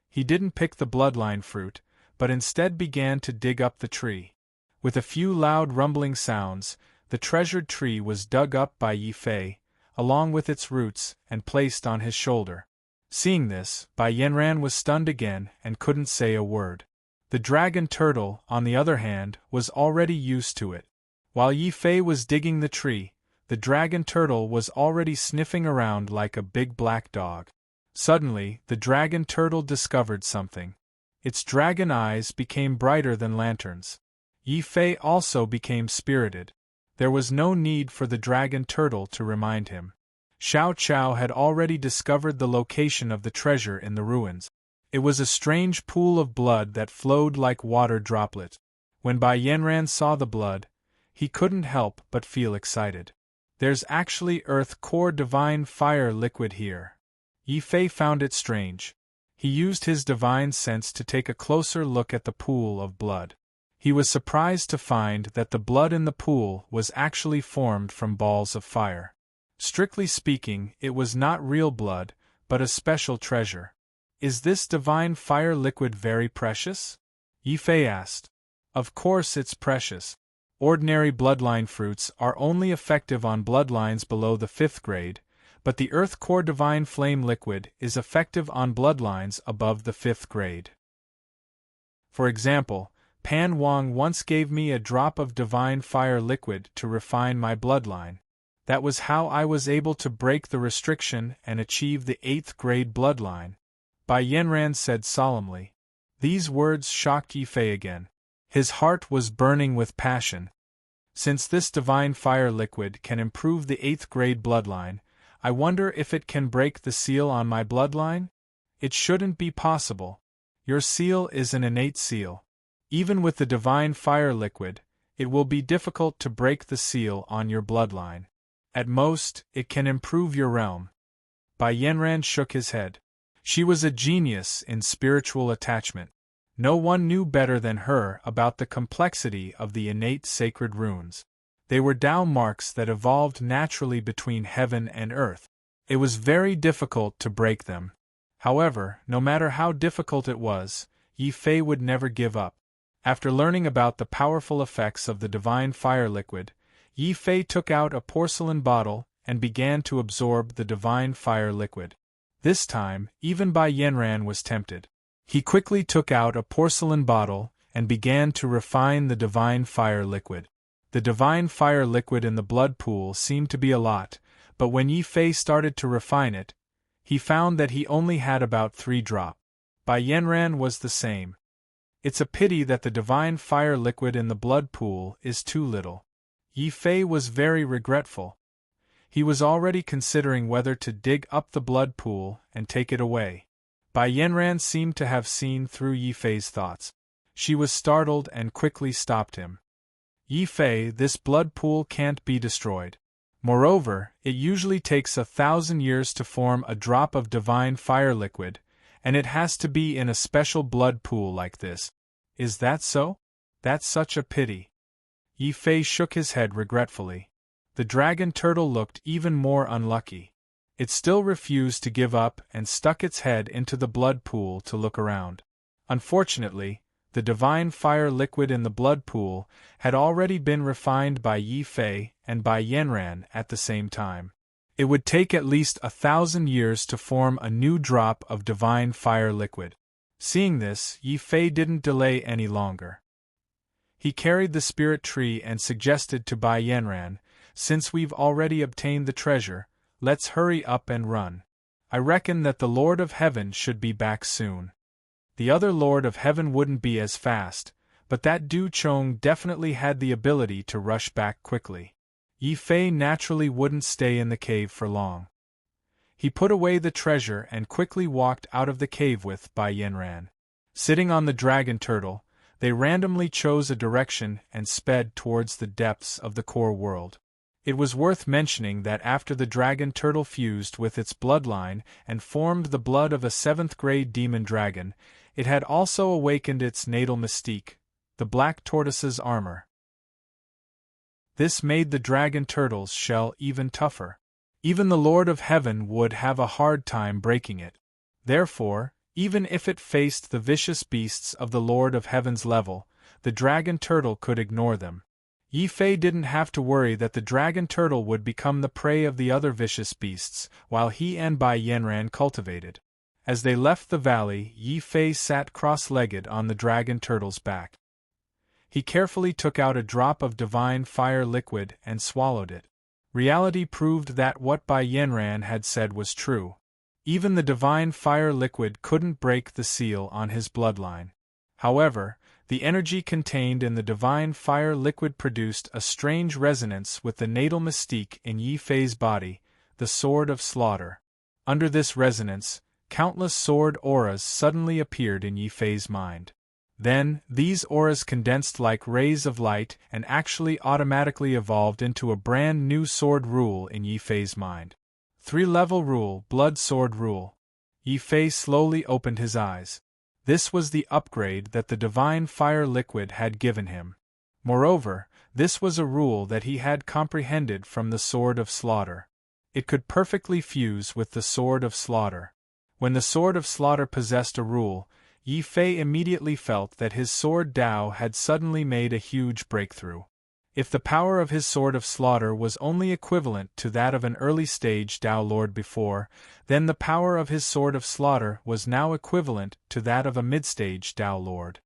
He didn't pick the bloodline fruit, but instead began to dig up the tree. With a few loud rumbling sounds, the treasured tree was dug up by Yi Fei, along with its roots, and placed on his shoulder. Seeing this, Bai Yanran was stunned again and couldn't say a word. The dragon turtle, on the other hand, was already used to it. While Yi Fei was digging the tree, the dragon turtle was already sniffing around like a big black dog. Suddenly, the dragon turtle discovered something. Its dragon eyes became brighter than lanterns. Yi Fei also became spirited. There was no need for the dragon turtle to remind him. Xiao Qiao had already discovered the location of the treasure in the ruins. It was a strange pool of blood that flowed like water droplets. When Bai Yanran saw the blood, he couldn't help but feel excited. There's actually earth core divine fire liquid here. Yi Fei found it strange. He used his divine sense to take a closer look at the pool of blood. He was surprised to find that the blood in the pool was actually formed from balls of fire. Strictly speaking, it was not real blood, but a special treasure. Is this divine fire liquid very precious? Yi Fei asked. Of course it's precious. Ordinary bloodline fruits are only effective on bloodlines below the 5th grade, but the Earth Core Divine Flame Liquid is effective on bloodlines above the 5th grade. For example, Pan Wang once gave me a drop of Divine Fire Liquid to refine my bloodline. That was how I was able to break the restriction and achieve the 8th grade bloodline, Bai Yanran said solemnly. These words shocked Yi Fei again. His heart was burning with passion. Since this Divine Fire Liquid can improve the 8th grade bloodline, I wonder if it can break the seal on my bloodline? It shouldn't be possible. Your seal is an innate seal. Even with the divine fire liquid, it will be difficult to break the seal on your bloodline. At most, it can improve your realm. Bai Yanran shook his head. She was a genius in spiritual attachment. No one knew better than her about the complexity of the innate sacred runes. They were Tao marks that evolved naturally between heaven and earth. It was very difficult to break them. However, no matter how difficult it was, Yi Fei would never give up. After learning about the powerful effects of the divine fire liquid, Yi Fei took out a porcelain bottle and began to absorb the divine fire liquid. This time, even Bai Yanran was tempted. He quickly took out a porcelain bottle and began to refine the divine fire liquid. The divine fire liquid in the blood pool seemed to be a lot, but when Yi Fei started to refine it, he found that he only had about 3 drops. Bai Yanran was the same. It's a pity that the divine fire liquid in the blood pool is too little. Yi Fei was very regretful. He was already considering whether to dig up the blood pool and take it away. Bai Yanran seemed to have seen through Yi Fei's thoughts. She was startled and quickly stopped him. Yi Fei, this blood pool can't be destroyed. Moreover, it usually takes 1,000 years to form a drop of divine fire liquid, and it has to be in a special blood pool like this. Is that so? That's such a pity. Yi Fei shook his head regretfully. The dragon turtle looked even more unlucky. It still refused to give up and stuck its head into the blood pool to look around. Unfortunately, the divine fire liquid in the blood pool had already been refined by Yi Fei and Bai Yanran at the same time. It would take at least 1,000 years to form a new drop of divine fire liquid. Seeing this, Yi Fei didn't delay any longer. He carried the spirit tree and suggested to Bai Yanran, "Since we've already obtained the treasure, let's hurry up and run. I reckon that the Lord of Heaven should be back soon." The other Lord of Heaven wouldn't be as fast, but that Du Chong definitely had the ability to rush back quickly. Yi Fei naturally wouldn't stay in the cave for long. He put away the treasure and quickly walked out of the cave with Bai Yanran. Sitting on the dragon turtle, they randomly chose a direction and sped towards the depths of the core world. It was worth mentioning that after the dragon turtle fused with its bloodline and formed the blood of a 7th-grade demon dragon, it had also awakened its natal mystique, the black tortoise's armor. This made the dragon turtle's shell even tougher. Even the Lord of Heaven would have a hard time breaking it. Therefore, even if it faced the vicious beasts of the Lord of Heaven's level, the dragon turtle could ignore them. Yi Fei didn't have to worry that the dragon turtle would become the prey of the other vicious beasts, while he and Bai Yanran cultivated. As they left the valley, Yi Fei sat cross-legged on the dragon turtle's back. He carefully took out a drop of divine fire liquid and swallowed it. Reality proved that what Bai Yanran had said was true. Even the divine fire liquid couldn't break the seal on his bloodline. However, the energy contained in the divine fire liquid produced a strange resonance with the natal mystique in Yi Fei's body, the sword of slaughter. Under this resonance, countless sword auras suddenly appeared in Yi Fei's mind. Then, these auras condensed like rays of light and actually automatically evolved into a brand new sword rule in Yi Fei's mind. 3-level rule, blood sword rule. Yi Fei slowly opened his eyes. This was the upgrade that the divine fire liquid had given him. Moreover, this was a rule that he had comprehended from the sword of slaughter. It could perfectly fuse with the sword of slaughter. When the sword of slaughter possessed a rule, Yi Fei immediately felt that his sword Tao had suddenly made a huge breakthrough. If the power of his sword of slaughter was only equivalent to that of an early-stage Tao Lord before, then the power of his sword of slaughter was now equivalent to that of a mid-stage Tao Lord.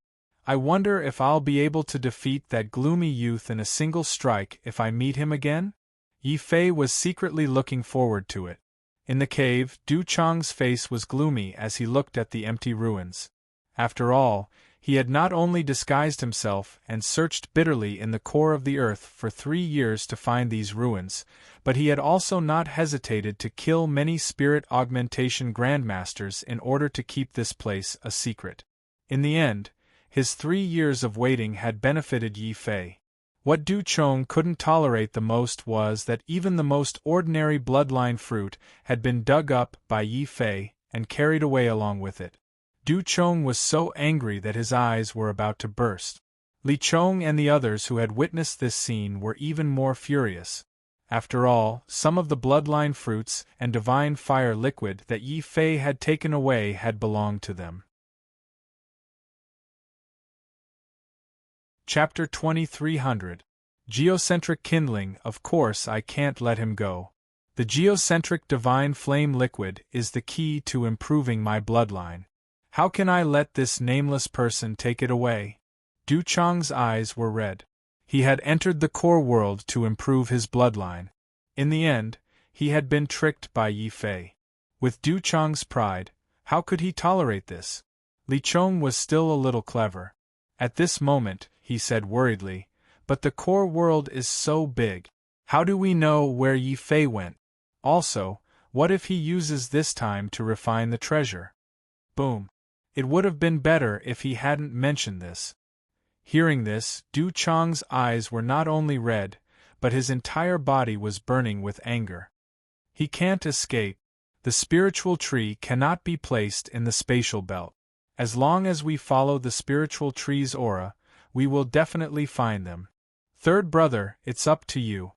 I wonder if I'll be able to defeat that gloomy youth in a single strike if I meet him again? Yi Fei was secretly looking forward to it. In the cave, Du Chong's face was gloomy as he looked at the empty ruins. After all, He had not only disguised himself and searched bitterly in the core of the earth for 3 years to find these ruins, but he had also not hesitated to kill many spirit augmentation grandmasters in order to keep this place a secret. In the end, his 3 years of waiting had benefited Yi Fei. What Du Chong couldn't tolerate the most was that even the most ordinary bloodline fruit had been dug up by Yi Fei and carried away along with it. Du Chong was so angry that his eyes were about to burst. Li Chong and the others who had witnessed this scene were even more furious. After all, some of the bloodline fruits and divine fire liquid that Yi Fei had taken away had belonged to them. Chapter 2300. Geocentric Kindling. Of course I can't let him go. The geocentric divine flame liquid is the key to improving my bloodline. How can I let this nameless person take it away? Du Chong's eyes were red. He had entered the core world to improve his bloodline. In the end, he had been tricked by Yi Fei. With Du Chong's pride, how could he tolerate this? Li Chong was still a little clever. At this moment, he said worriedly, but the core world is so big. How do we know where Yi Fei went? Also, what if he uses this time to refine the treasure? Boom. It would have been better if he hadn't mentioned this. Hearing this, Du Chong's eyes were not only red, but his entire body was burning with anger. He can't escape. The spiritual tree cannot be placed in the spatial belt. As long as we follow the spiritual tree's aura, we will definitely find them. Third brother, it's up to you.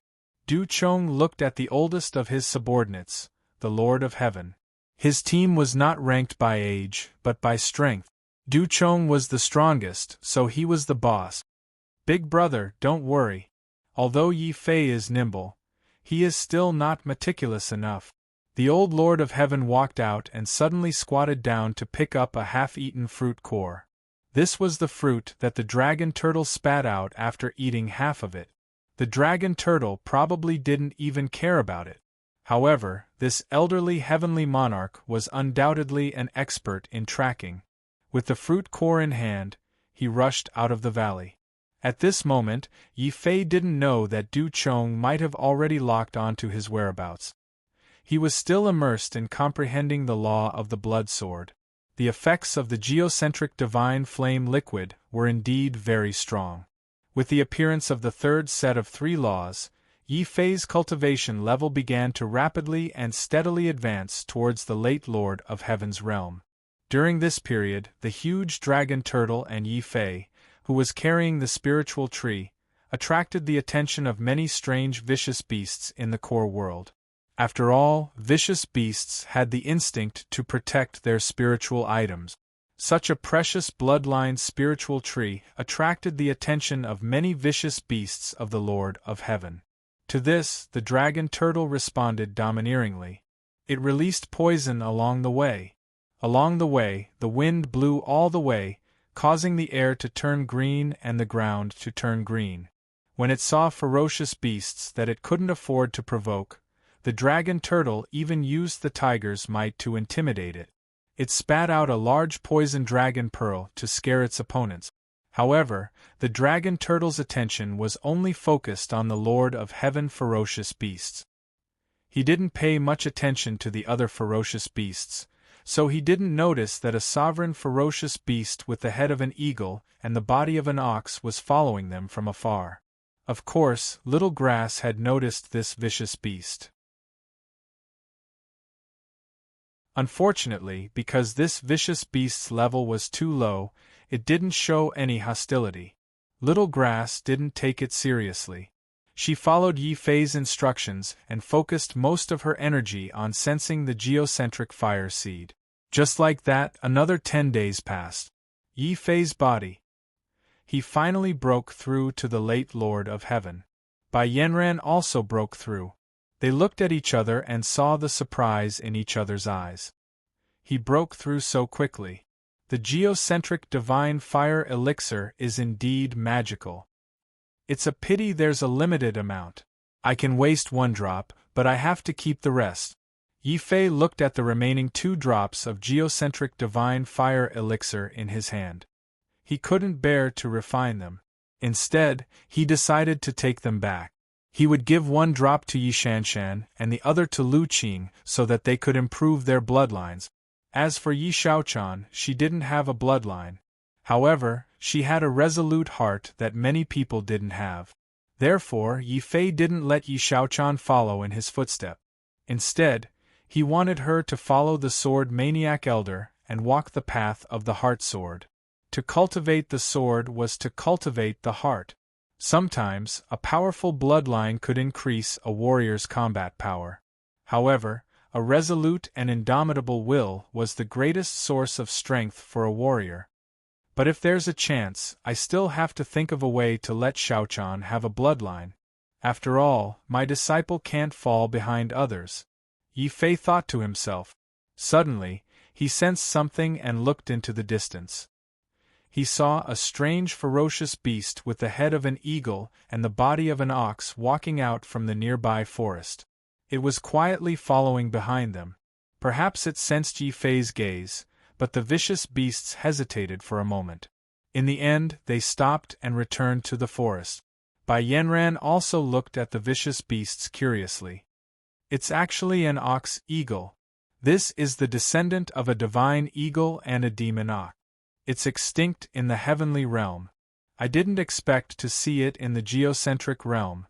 Du Chong looked at the oldest of his subordinates, the Lord of Heaven. His team was not ranked by age, but by strength. Du Chong was the strongest, so he was the boss. Big brother, don't worry. Although Yi Fei is nimble, he is still not meticulous enough. The old Lord of Heaven walked out and suddenly squatted down to pick up a half-eaten fruit core. This was the fruit that the dragon turtle spat out after eating half of it. The dragon turtle probably didn't even care about it. However, this elderly heavenly monarch was undoubtedly an expert in tracking. With the fruit core in hand, he rushed out of the valley. At this moment, Yi Fei didn't know that Du Chong might have already locked onto his whereabouts. He was still immersed in comprehending the law of the blood sword. The effects of the geocentric divine flame liquid were indeed very strong. With the appearance of the third set of 3 laws, Yi Fei's cultivation level began to rapidly and steadily advance towards the late Lord of Heaven's realm. During this period, the huge dragon turtle and Yi Fei, who was carrying the spiritual tree, attracted the attention of many strange vicious beasts in the core world. After all, vicious beasts had the instinct to protect their spiritual items. Such a precious bloodline spiritual tree attracted the attention of many vicious beasts of the Lord of Heaven. To this, the dragon turtle responded domineeringly. It released poison along the way. Along the way, the wind blew all the way, causing the air to turn green and the ground to turn green. When it saw ferocious beasts that it couldn't afford to provoke, the dragon turtle even used the tiger's might to intimidate it. It spat out a large poison dragon pearl to scare its opponents. However, the dragon turtle's attention was only focused on the Lord of Heaven ferocious beasts. He didn't pay much attention to the other ferocious beasts, so he didn't notice that a sovereign ferocious beast with the head of an eagle and the body of an ox was following them from afar. Of course, Little Grass had noticed this vicious beast. Unfortunately, because this vicious beast's level was too low, it didn't show any hostility. Little Grass didn't take it seriously. She followed Yi Fei's instructions and focused most of her energy on sensing the geocentric fire seed. Just like that, another 10 days passed. Yi Fei's body. He finally broke through to the late Lord of Heaven. Bai Yanran also broke through. They looked at each other and saw the surprise in each other's eyes. He broke through so quickly. The geocentric divine fire elixir is indeed magical. It's a pity there's a limited amount. I can waste 1 drop, but I have to keep the rest. Yi Fei looked at the remaining 2 drops of geocentric divine fire elixir in his hand. He couldn't bear to refine them. Instead, he decided to take them back. He would give one drop to Yi Shanshan and the other to Lu Qing so that they could improve their bloodlines. As for Yi Shaochan, she didn't have a bloodline. However, she had a resolute heart that many people didn't have. Therefore, Yi Fei didn't let Yi Shaochan follow in his footsteps. Instead, he wanted her to follow the sword maniac elder and walk the path of the heart sword. To cultivate the sword was to cultivate the heart. Sometimes, a powerful bloodline could increase a warrior's combat power. However, a resolute and indomitable will was the greatest source of strength for a warrior. But if there's a chance, I still have to think of a way to let Shaochan have a bloodline. After all, my disciple can't fall behind others. Yi Fei thought to himself. Suddenly, he sensed something and looked into the distance. He saw a strange ferocious beast with the head of an eagle and the body of an ox walking out from the nearby forest. It was quietly following behind them. Perhaps it sensed Yi Fei's gaze, but the vicious beasts hesitated for a moment. In the end, they stopped and returned to the forest. Bai Yanran also looked at the vicious beasts curiously. It's actually an ox-eagle. This is the descendant of a divine eagle and a demon ox. It's extinct in the heavenly realm. I didn't expect to see it in the geocentric realm.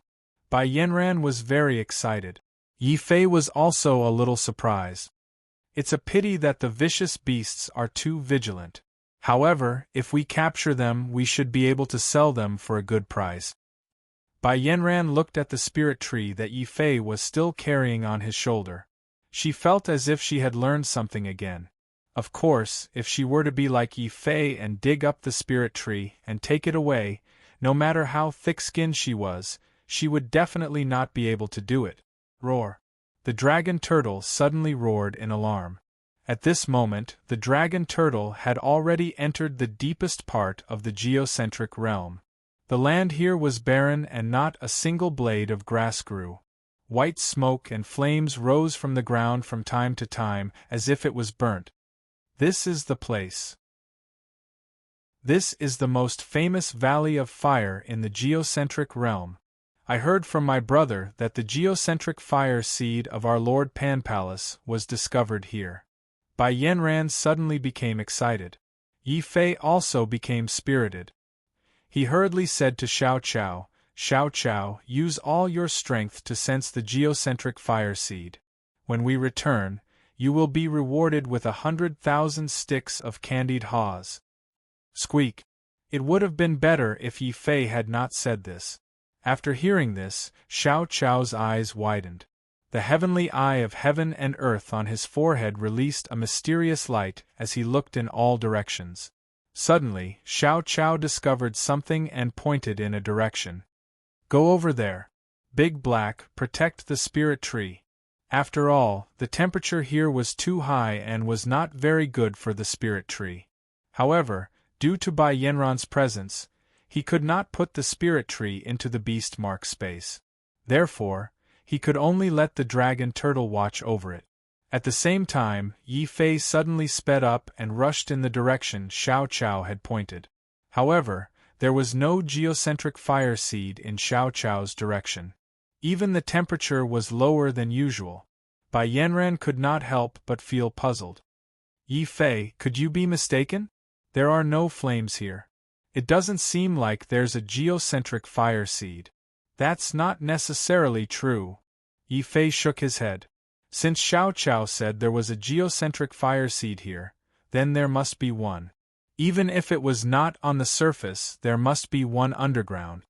Bai Yanran was very excited. Yi Fei was also a little surprised. It's a pity that the vicious beasts are too vigilant. However, if we capture them, we should be able to sell them for a good price. Bai Yanran looked at the spirit tree that Yi Fei was still carrying on his shoulder. She felt as if she had learned something again. Of course, if she were to be like Yi Fei and dig up the spirit tree and take it away, no matter how thick-skinned she was, she would definitely not be able to do it. Roar! The dragon turtle suddenly roared in alarm. At this moment, the dragon turtle had already entered the deepest part of the geocentric realm. The land here was barren and not a single blade of grass grew. White smoke and flames rose from the ground from time to time as if it was burnt. This is the place. This is the most famous valley of fire in the geocentric realm. I heard from my brother that the geocentric fire seed of our Lord Pan Palace was discovered here. Bai Yanran suddenly became excited. Yi Fei also became spirited. He hurriedly said to Xiao Chao, "Xiao Chao, use all your strength to sense the geocentric fire seed. When we return, you will be rewarded with 100,000 sticks of candied haws." Squeak! It would have been better if Yi Fei had not said this. After hearing this, Xiao Chao's eyes widened. The heavenly eye of heaven and earth on his forehead released a mysterious light as he looked in all directions. Suddenly, Xiao Chao discovered something and pointed in a direction. "Go over there. Big Black, protect the spirit tree." After all, the temperature here was too high and was not very good for the spirit tree. However, due to Bai Yanran's presence, he could not put the spirit tree into the beast mark space. Therefore, he could only let the dragon turtle watch over it. At the same time, Yi Fei suddenly sped up and rushed in the direction Xiao Chao had pointed. However, there was no geocentric fire seed in Xiao Chao's direction. Even the temperature was lower than usual. Bai Yanran could not help but feel puzzled. "Yi Fei, could you be mistaken? There are no flames here. It doesn't seem like there's a geocentric fire seed." "That's not necessarily true." Yi Fei shook his head. "Since Xiao Chao said there was a geocentric fire seed here, then there must be one. Even if it was not on the surface, there must be one underground."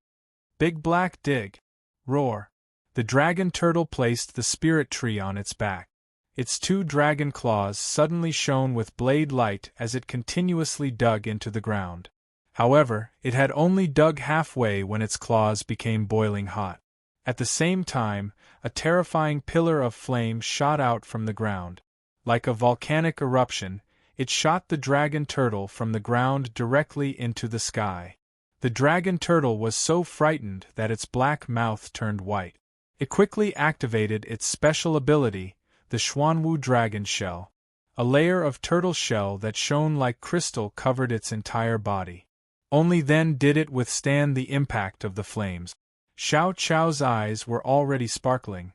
Big Black dig! Roar! The dragon turtle placed the spirit tree on its back. Its two dragon claws suddenly shone with blade light as it continuously dug into the ground. However, it had only dug halfway when its claws became boiling hot. At the same time, a terrifying pillar of flame shot out from the ground. Like a volcanic eruption, it shot the dragon turtle from the ground directly into the sky. The dragon turtle was so frightened that its black mouth turned white. It quickly activated its special ability, the Xuanwu dragon shell. A layer of turtle shell that shone like crystal covered its entire body. Only then did it withstand the impact of the flames. Xiao Chao's eyes were already sparkling.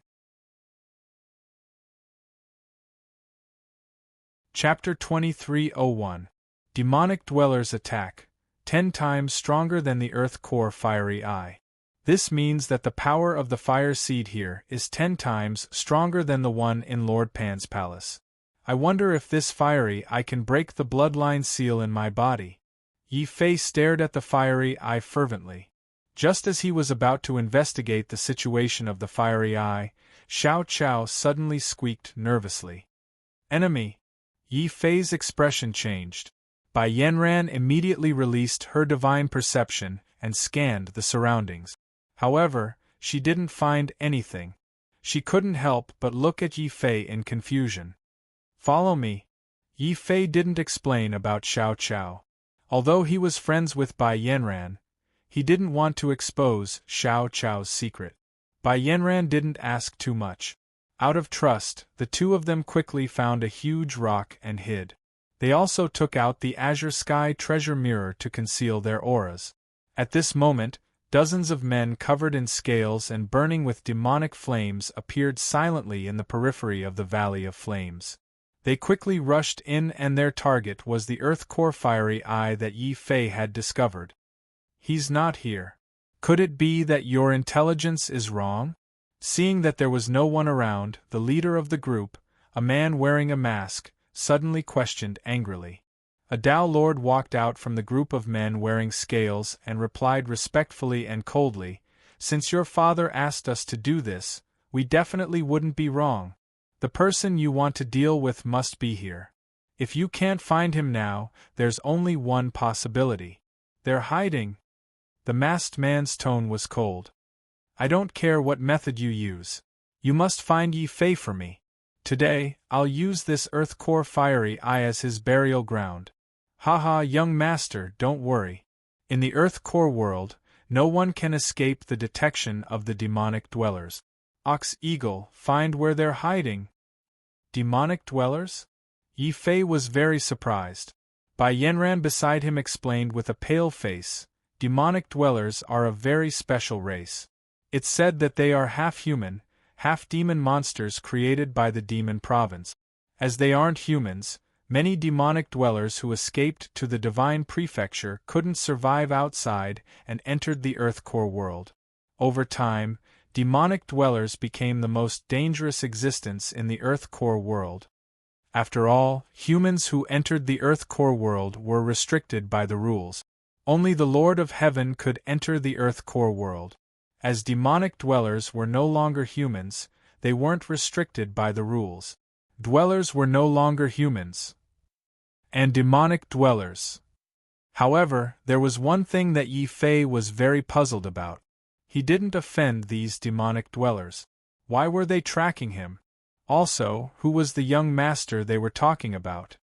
Chapter 2301. Demonic Dwellers Attack, 10 times stronger than the Earth Core Fiery Eye. This means that the power of the fire seed here is 10 times stronger than the one in Lord Pan's palace. I wonder if this fiery eye can break the bloodline seal in my body. Yi Fei stared at the fiery eye fervently. Just as he was about to investigate the situation of the fiery eye, Xiao Chao suddenly squeaked nervously. Enemy! Yi Fei's expression changed. Bai Yanran immediately released her divine perception and scanned the surroundings. However, she didn't find anything. She couldn't help but look at Yi Fei in confusion. Follow me. Yi Fei didn't explain about Xiao Chao. Although he was friends with Bai Yanran, he didn't want to expose Xiao Chao's secret. Bai Yanran didn't ask too much. Out of trust, the two of them quickly found a huge rock and hid. They also took out the Azure Sky treasure mirror to conceal their auras. At this moment, dozens of men covered in scales and burning with demonic flames appeared silently in the periphery of the Valley of Flames. They quickly rushed in and their target was the Earth Core Fiery Eye that Yi Fei had discovered. He's not here. Could it be that your intelligence is wrong? Seeing that there was no one around, the leader of the group, a man wearing a mask, suddenly questioned angrily. A Dao Lord walked out from the group of men wearing scales and replied respectfully and coldly, "Since your father asked us to do this, we definitely wouldn't be wrong. The person you want to deal with must be here. If you can't find him now, there's only one possibility. They're hiding." The masked man's tone was cold. "I don't care what method you use. You must find Yi Fei for me. Today, I'll use this Earth Core Fiery Eye as his burial ground." "Haha, young master, don't worry. In the Earth Core world, no one can escape the detection of the demonic dwellers. Ox Eagle, find where they're hiding." Demonic dwellers? Yi Fei was very surprised. Bai Yanran beside him explained with a pale face, "Demonic dwellers are a very special race. It's said that they are half-human, half-demon monsters created by the demon province. As they aren't humans, many demonic dwellers who escaped to the divine prefecture couldn't survive outside and entered the Earth Core world. Over time, demonic dwellers became the most dangerous existence in the Earth Core world. After all, humans who entered the Earth Core world were restricted by the rules. Only the Lord of Heaven could enter the Earth Core world. As demonic dwellers were no longer humans, they weren't restricted by the rules. Dwellers were no longer humans. And demonic dwellers. However, there was one thing that Yi Fei was very puzzled about. He didn't offend these demonic dwellers. Why were they tracking him? Also, who was the young master they were talking about?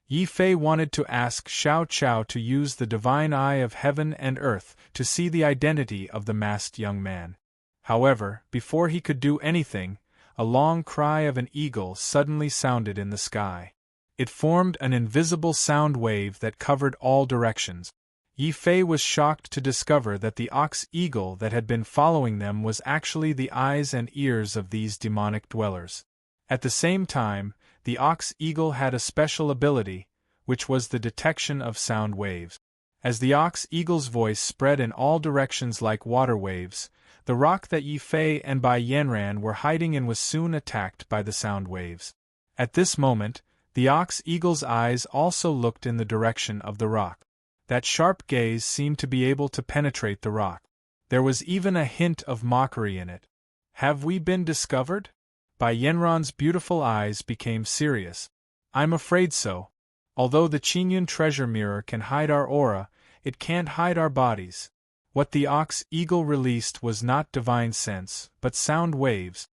Yi Fei wanted to ask Xiao Chao to use the divine eye of heaven and earth to see the identity of the masked young man. However, before he could do anything, a long cry of an eagle suddenly sounded in the sky. It formed an invisible sound wave that covered all directions. Yi Fei was shocked to discover that the ox eagle that had been following them was actually the eyes and ears of these demonic dwellers. At the same time, the ox eagle had a special ability, which was the detection of sound waves. As the ox eagle's voice spread in all directions like water waves, the rock that Yi Fei and Bai Yanran were hiding in was soon attacked by the sound waves. At this moment, the ox eagle's eyes also looked in the direction of the rock. That sharp gaze seemed to be able to penetrate the rock. There was even a hint of mockery in it. "Have we been discovered?" Bai Yanran's beautiful eyes became serious. "I'm afraid so. Although the Qingyun treasure mirror can hide our aura, it can't hide our bodies. What the ox eagle released was not divine sense, but sound waves."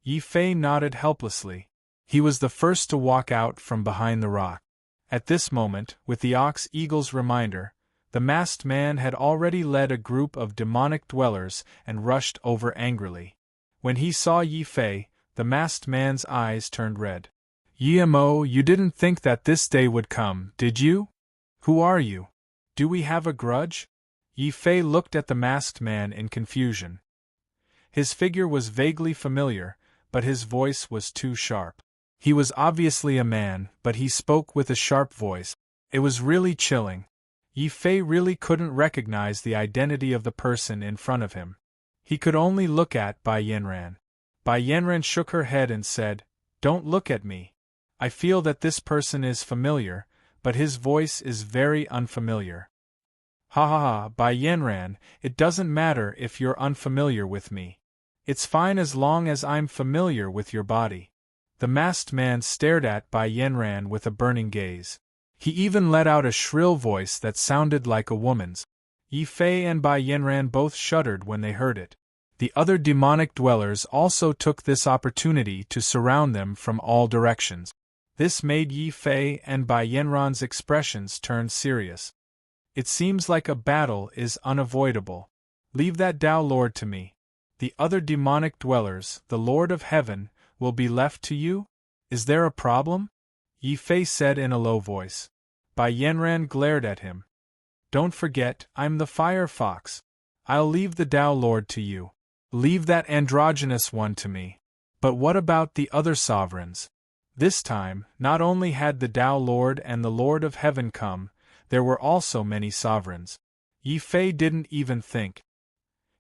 Yi Fei nodded helplessly. He was the first to walk out from behind the rock. At this moment, with the ox eagle's reminder, the masked man had already led a group of demonic dwellers and rushed over angrily. When he saw Yi Fei, the masked man's eyes turned red. "Yimo, you didn't think that this day would come, did you? Who are you? Do we have a grudge? Yi Fei looked at the masked man in confusion. His figure was vaguely familiar, but his voice was too sharp. He was obviously a man, but he spoke with a sharp voice. It was really chilling. Yi Fei really couldn't recognize the identity of the person in front of him. He could only look at Bai Yanran. Bai Yanran shook her head and said, "Don't look at me. I feel that this person is familiar, but his voice is very unfamiliar." "Ha ha ha, Bai Yanran, it doesn't matter if you're unfamiliar with me. It's fine as long as I'm familiar with your body." The masked man stared at Bai Yanran with a burning gaze. He even let out a shrill voice that sounded like a woman's. Yi Fei and Bai Yanran both shuddered when they heard it. The other demonic dwellers also took this opportunity to surround them from all directions. This made Yi Fei and Bai Yanran's expressions turn serious. "It seems like a battle is unavoidable. Leave that Tao Lord to me. The other demonic dwellers, the Lord of Heaven, will be left to you? Is there a problem?" Yi Fei said in a low voice. Bai Yanran glared at him. "Don't forget, I'm the Fire Fox. I'll leave the Tao Lord to you. Leave that androgynous one to me. But what about the other sovereigns?" This time, not only had the Tao Lord and the Lord of Heaven come, there were also many sovereigns. Yi Fei didn't even think.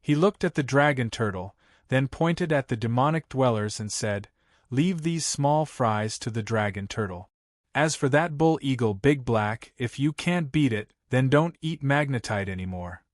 He looked at the dragon turtle, then pointed at the demonic dwellers and said, "Leave these small fries to the dragon turtle. As for that bull eagle Big Black, if you can't beat it, then don't eat magnetite anymore.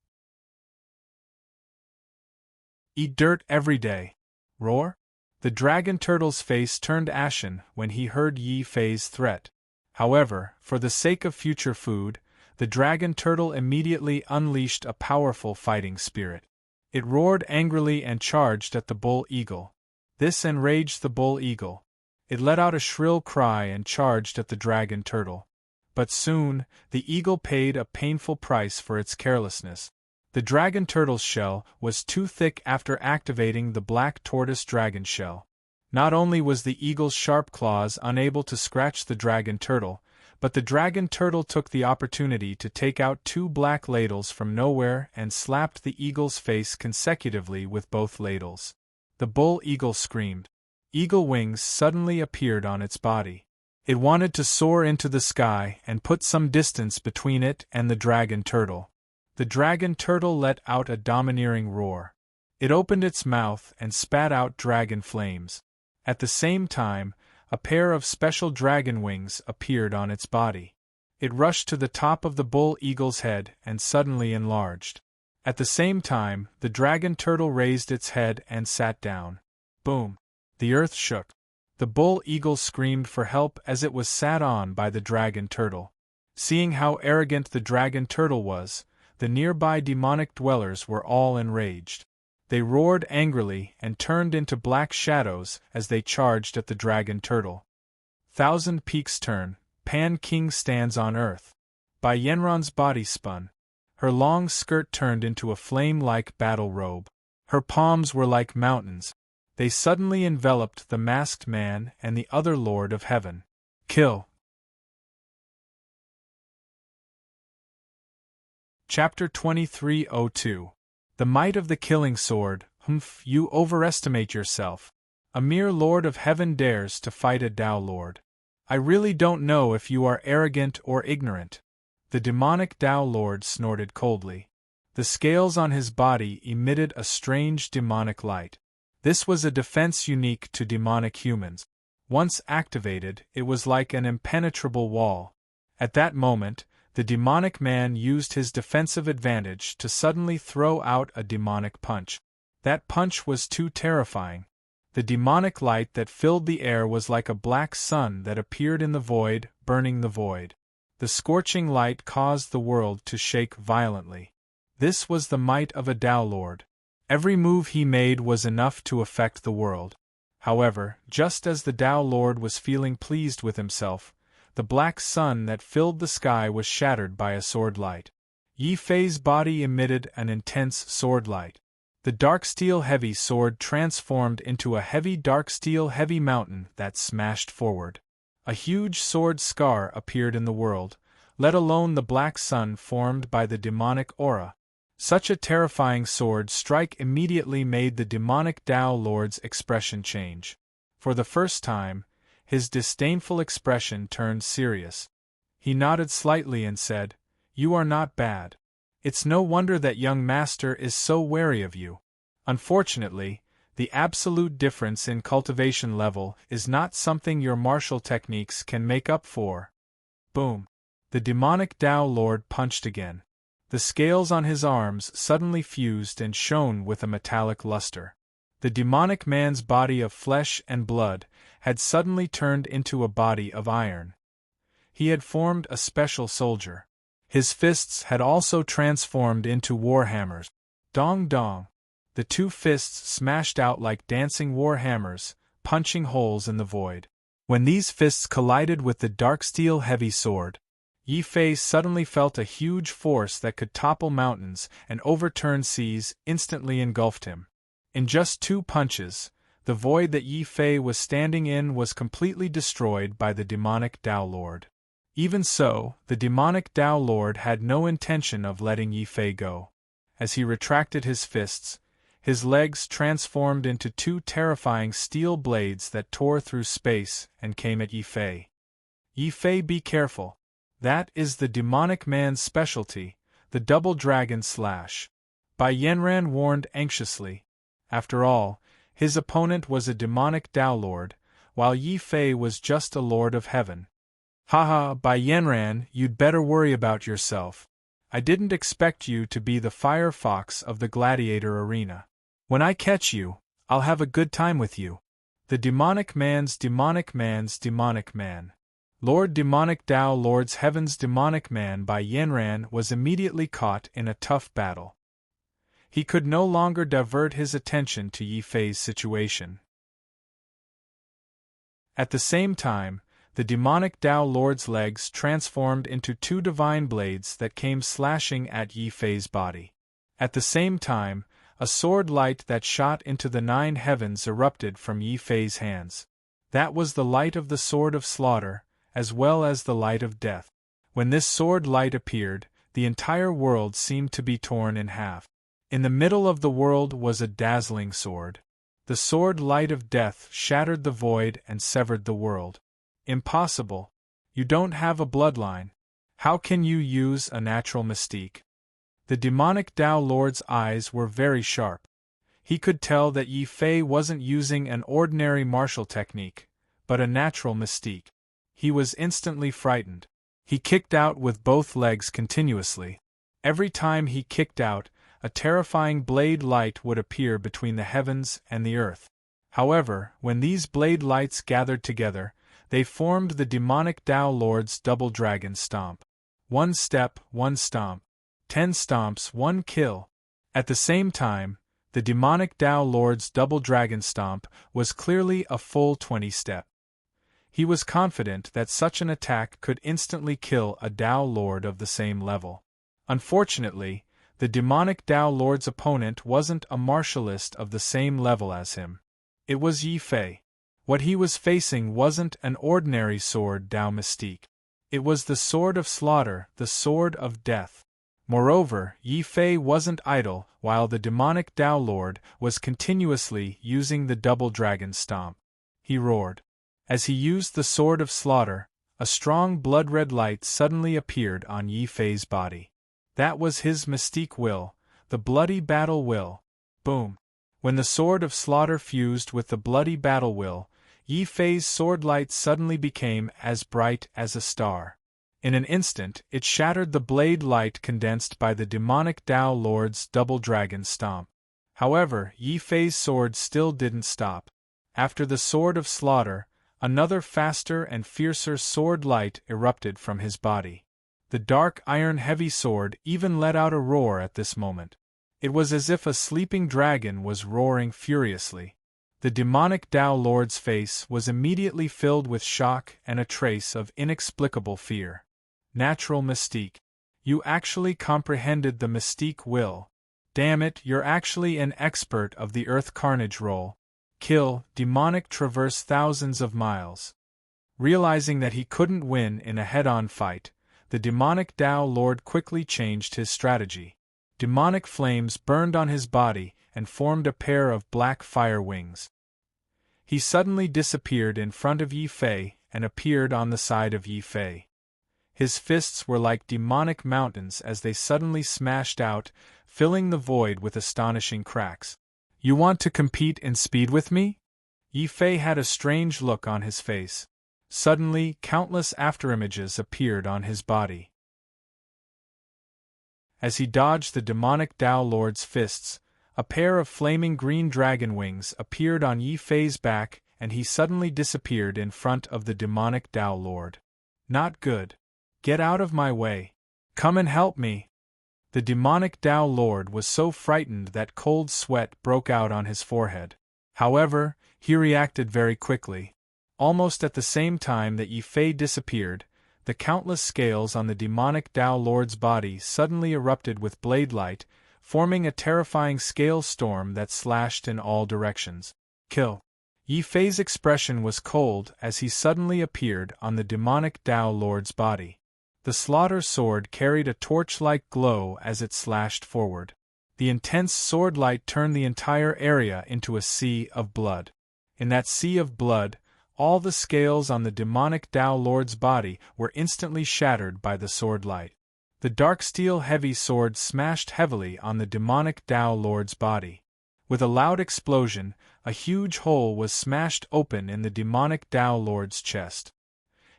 Eat dirt every day. Roar?" The dragon turtle's face turned ashen when he heard Yi Fei's threat. However, for the sake of future food, the dragon turtle immediately unleashed a powerful fighting spirit. It roared angrily and charged at the bull eagle. This enraged the bull eagle. It let out a shrill cry and charged at the dragon turtle. But soon, the eagle paid a painful price for its carelessness. The dragon turtle's shell was too thick after activating the black tortoise dragon shell. Not only was the eagle's sharp claws unable to scratch the dragon turtle, but the dragon turtle took the opportunity to take out 2 black ladles from nowhere and slapped the eagle's face consecutively with both ladles. The bull eagle screamed. Eagle wings suddenly appeared on its body. It wanted to soar into the sky and put some distance between it and the dragon turtle. The dragon turtle let out a domineering roar. It opened its mouth and spat out dragon flames. At the same time, a pair of special dragon wings appeared on its body. It rushed to the top of the bull eagle's head and suddenly enlarged. At the same time, the dragon turtle raised its head and sat down. Boom! The earth shook. The bull eagle screamed for help as it was sat on by the dragon turtle. Seeing how arrogant the dragon turtle was, the nearby demonic dwellers were all enraged. They roared angrily and turned into black shadows as they charged at the dragon turtle. Thousand Peaks turn, Pan King stands on earth. Bai Yanran's body spun. Her long skirt turned into a flame-like battle robe. Her palms were like mountains. They suddenly enveloped the masked man and the other Lord of Heaven. Kill! Chapter 2302. The Might of the Killing Sword. Humph, you overestimate yourself. A mere Lord of Heaven dares to fight a Tao Lord. I really don't know if you are arrogant or ignorant. The demonic Tao Lord snorted coldly. The scales on his body emitted a strange demonic light. This was a defense unique to demonic humans. Once activated, it was like an impenetrable wall. At that moment, the demonic man used his defensive advantage to suddenly throw out a demonic punch. That punch was too terrifying. The demonic light that filled the air was like a black sun that appeared in the void, burning the void. The scorching light caused the world to shake violently. This was the might of a Tao Lord. Every move he made was enough to affect the world. However, just as the Tao Lord was feeling pleased with himself, the black sun that filled the sky was shattered by a sword light. Yi Fei's body emitted an intense sword light. The dark steel heavy sword transformed into a heavy dark steel heavy mountain that smashed forward. A huge sword scar appeared in the world, let alone the black sun formed by the demonic aura. Such a terrifying sword strike immediately made the demonic Tao Lord's expression change. For the first time, his disdainful expression turned serious. He nodded slightly and said, "You are not bad. It's no wonder that young master is so wary of you. Unfortunately, the absolute difference in cultivation level is not something your martial techniques can make up for." Boom! The demonic Tao Lord punched again. The scales on his arms suddenly fused and shone with a metallic luster. The demonic man's body of flesh and blood had suddenly turned into a body of iron. He had formed a special soldier. His fists had also transformed into war hammers. Dong dong! The two fists smashed out like dancing war hammers, punching holes in the void. When these fists collided with the dark steel heavy sword, Yi Fei suddenly felt a huge force that could topple mountains and overturn seas instantly engulfed him. In just two punches, the void that Yi Fei was standing in was completely destroyed by the demonic Tao Lord. Even so, the demonic Tao Lord had no intention of letting Yi Fei go. As he retracted his fists, his legs transformed into two terrifying steel blades that tore through space and came at Yi Fei. "Yi Fei, be careful. That is the demonic man's specialty, the double dragon slash," Bai Yanran warned anxiously. After all, his opponent was a demonic Tao Lord, while Yi Fei was just a Lord of Heaven. "Haha, Bai Yanran, you'd better worry about yourself. I didn't expect you to be the fire fox of the gladiator arena. When I catch you, I'll have a good time with you." The demonic man's demonic man. Lord Demonic Tao Lord's Heaven's demonic man Bai Yanran was immediately caught in a tough battle. He could no longer divert his attention to Yi Fei's situation. At the same time, the demonic Tao Lord's legs transformed into two divine blades that came slashing at Yi Fei's body. At the same time, a sword light that shot into the 9 heavens erupted from Yi Fei's hands. That was the light of the sword of slaughter, as well as the light of death. When this sword light appeared, the entire world seemed to be torn in half. In the middle of the world was a dazzling sword. The sword light of death shattered the void and severed the world. "Impossible. You don't have a bloodline. How can you use a natural mystique?" The demonic Tao Lord's eyes were very sharp. He could tell that Yi Fei wasn't using an ordinary martial technique, but a natural mystique. He was instantly frightened. He kicked out with both legs continuously. Every time he kicked out, a terrifying blade light would appear between the heavens and the earth. However, when these blade lights gathered together, they formed the demonic Tao Lord's double dragon stomp. 1 step, 1 stomp. 10 stomps, 1 kill. At the same time, the demonic Tao Lord's double dragon stomp was clearly a full 20 step. He was confident that such an attack could instantly kill a Tao Lord of the same level. Unfortunately, the demonic Tao Lord's opponent wasn't a martialist of the same level as him. It was Yi Fei. What he was facing wasn't an ordinary sword Tao mystique. It was the sword of slaughter, the sword of death. Moreover, Yi Fei wasn't idle while the demonic Tao Lord was continuously using the double dragon stomp. He roared. As he used the sword of slaughter, a strong blood-red light suddenly appeared on Yi Fei's body. That was his mystique will, the bloody battle will. Boom! When the sword of slaughter fused with the bloody battle will, Yi Fei's sword light suddenly became as bright as a star. In an instant, it shattered the blade light condensed by the demonic Tao Lord's double dragon stomp. However, Yi Fei's sword still didn't stop. After the sword of slaughter, another faster and fiercer sword light erupted from his body. The dark iron heavy sword even let out a roar at this moment. It was as if a sleeping dragon was roaring furiously. The demonic Tao Lord's face was immediately filled with shock and a trace of inexplicable fear. Natural mystique. You actually comprehended the mystique will. Damn it, you're actually an expert of the earth carnage roll. Kill, demonic traverse thousands of miles. Realizing that he couldn't win in a head-on fight, the demonic Tao Lord quickly changed his strategy. Demonic flames burned on his body and formed a pair of black fire wings. He suddenly disappeared in front of Yi Fei and appeared on the side of Yi Fei. His fists were like demonic mountains as they suddenly smashed out, filling the void with astonishing cracks. "You want to compete in speed with me?" Yi Fei had a strange look on his face. Suddenly, countless afterimages appeared on his body. As he dodged the demonic Tao Lord's fists, a pair of flaming green dragon wings appeared on Yi Fei's back and he suddenly disappeared in front of the demonic Tao Lord. "Not good. Get out of my way. Come and help me." The demonic Tao Lord was so frightened that cold sweat broke out on his forehead. However, he reacted very quickly. Almost at the same time that Yi Fei disappeared, the countless scales on the demonic Tao Lord's body suddenly erupted with blade light, forming a terrifying scale storm that slashed in all directions. "Kill." Yi Fei's expression was cold as he suddenly appeared on the demonic Tao Lord's body. The slaughter sword carried a torch-like glow as it slashed forward. The intense sword light turned the entire area into a sea of blood. In that sea of blood, all the scales on the demonic Tao Lord's body were instantly shattered by the sword light. The dark steel heavy sword smashed heavily on the demonic Tao Lord's body. With a loud explosion, a huge hole was smashed open in the demonic Tao Lord's chest.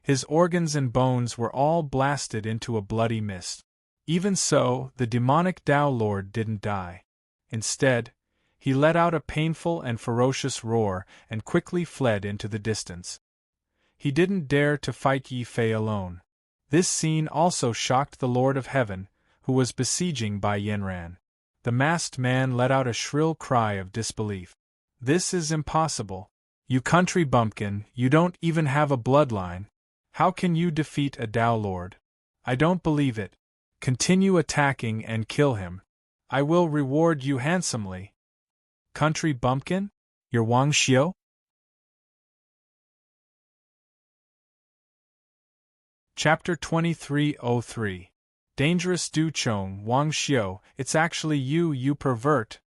His organs and bones were all blasted into a bloody mist. Even so, the demonic Tao Lord didn't die. Instead, he let out a painful and ferocious roar and quickly fled into the distance. He didn't dare to fight Yi Fei alone. This scene also shocked the Lord of Heaven, who was besieging Bai Yanran. The masked man let out a shrill cry of disbelief. "This is impossible. You country bumpkin, you don't even have a bloodline. How can you defeat a Tao Lord? I don't believe it. Continue attacking and kill him. I will reward you handsomely." "Country bumpkin? You're Wang Xiu?" Chapter 2303. Dangerous Du Chong Wang Xiu, it's actually you, you pervert.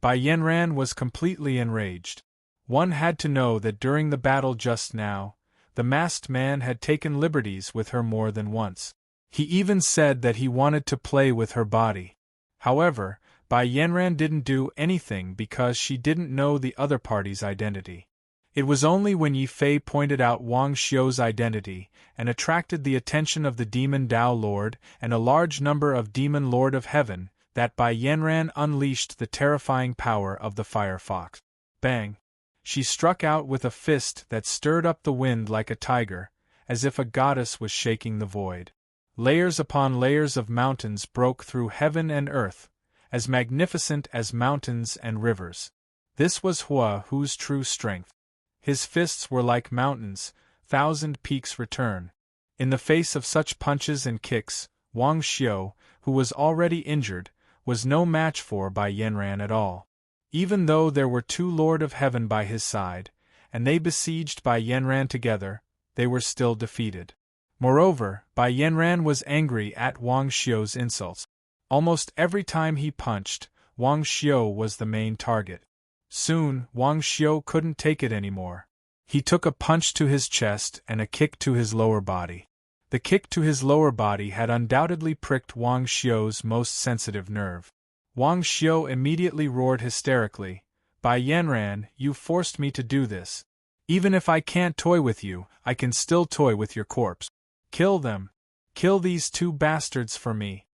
Bai Yanran was completely enraged. One had to know that during the battle just now, the masked man had taken liberties with her more than once. He even said that he wanted to play with her body. However, Bai Yanran didn't do anything because she didn't know the other party's identity. It was only when Yi Fei pointed out Wang Xiu's identity and attracted the attention of the Demon Tao Lord and a large number of Demon Lord of Heaven that Bai Yanran unleashed the terrifying power of the Fire Fox. Bang! She struck out with a fist that stirred up the wind like a tiger, as if a goddess was shaking the void. Layers upon layers of mountains broke through heaven and earth, as magnificent as mountains and rivers. This was Hua Hu's true strength. His fists were like mountains, 1,000 peaks return. In the face of such punches and kicks, Wang Xiu, who was already injured, was no match for Bai Yanran at all. Even though there were two Lord of Heaven by his side, and they besieged Bai Yanran together, they were still defeated. Moreover, Bai Yanran was angry at Wang Xiu's insults. Almost every time he punched, Wang Xiu was the main target. Soon, Wang Xiu couldn't take it anymore. He took a punch to his chest and a kick to his lower body. The kick to his lower body had undoubtedly pricked Wang Xiu's most sensitive nerve. Wang Xiu immediately roared hysterically, "Bai Yanran, you forced me to do this. Even if I can't toy with you, I can still toy with your corpse. Kill them. Kill these two bastards for me."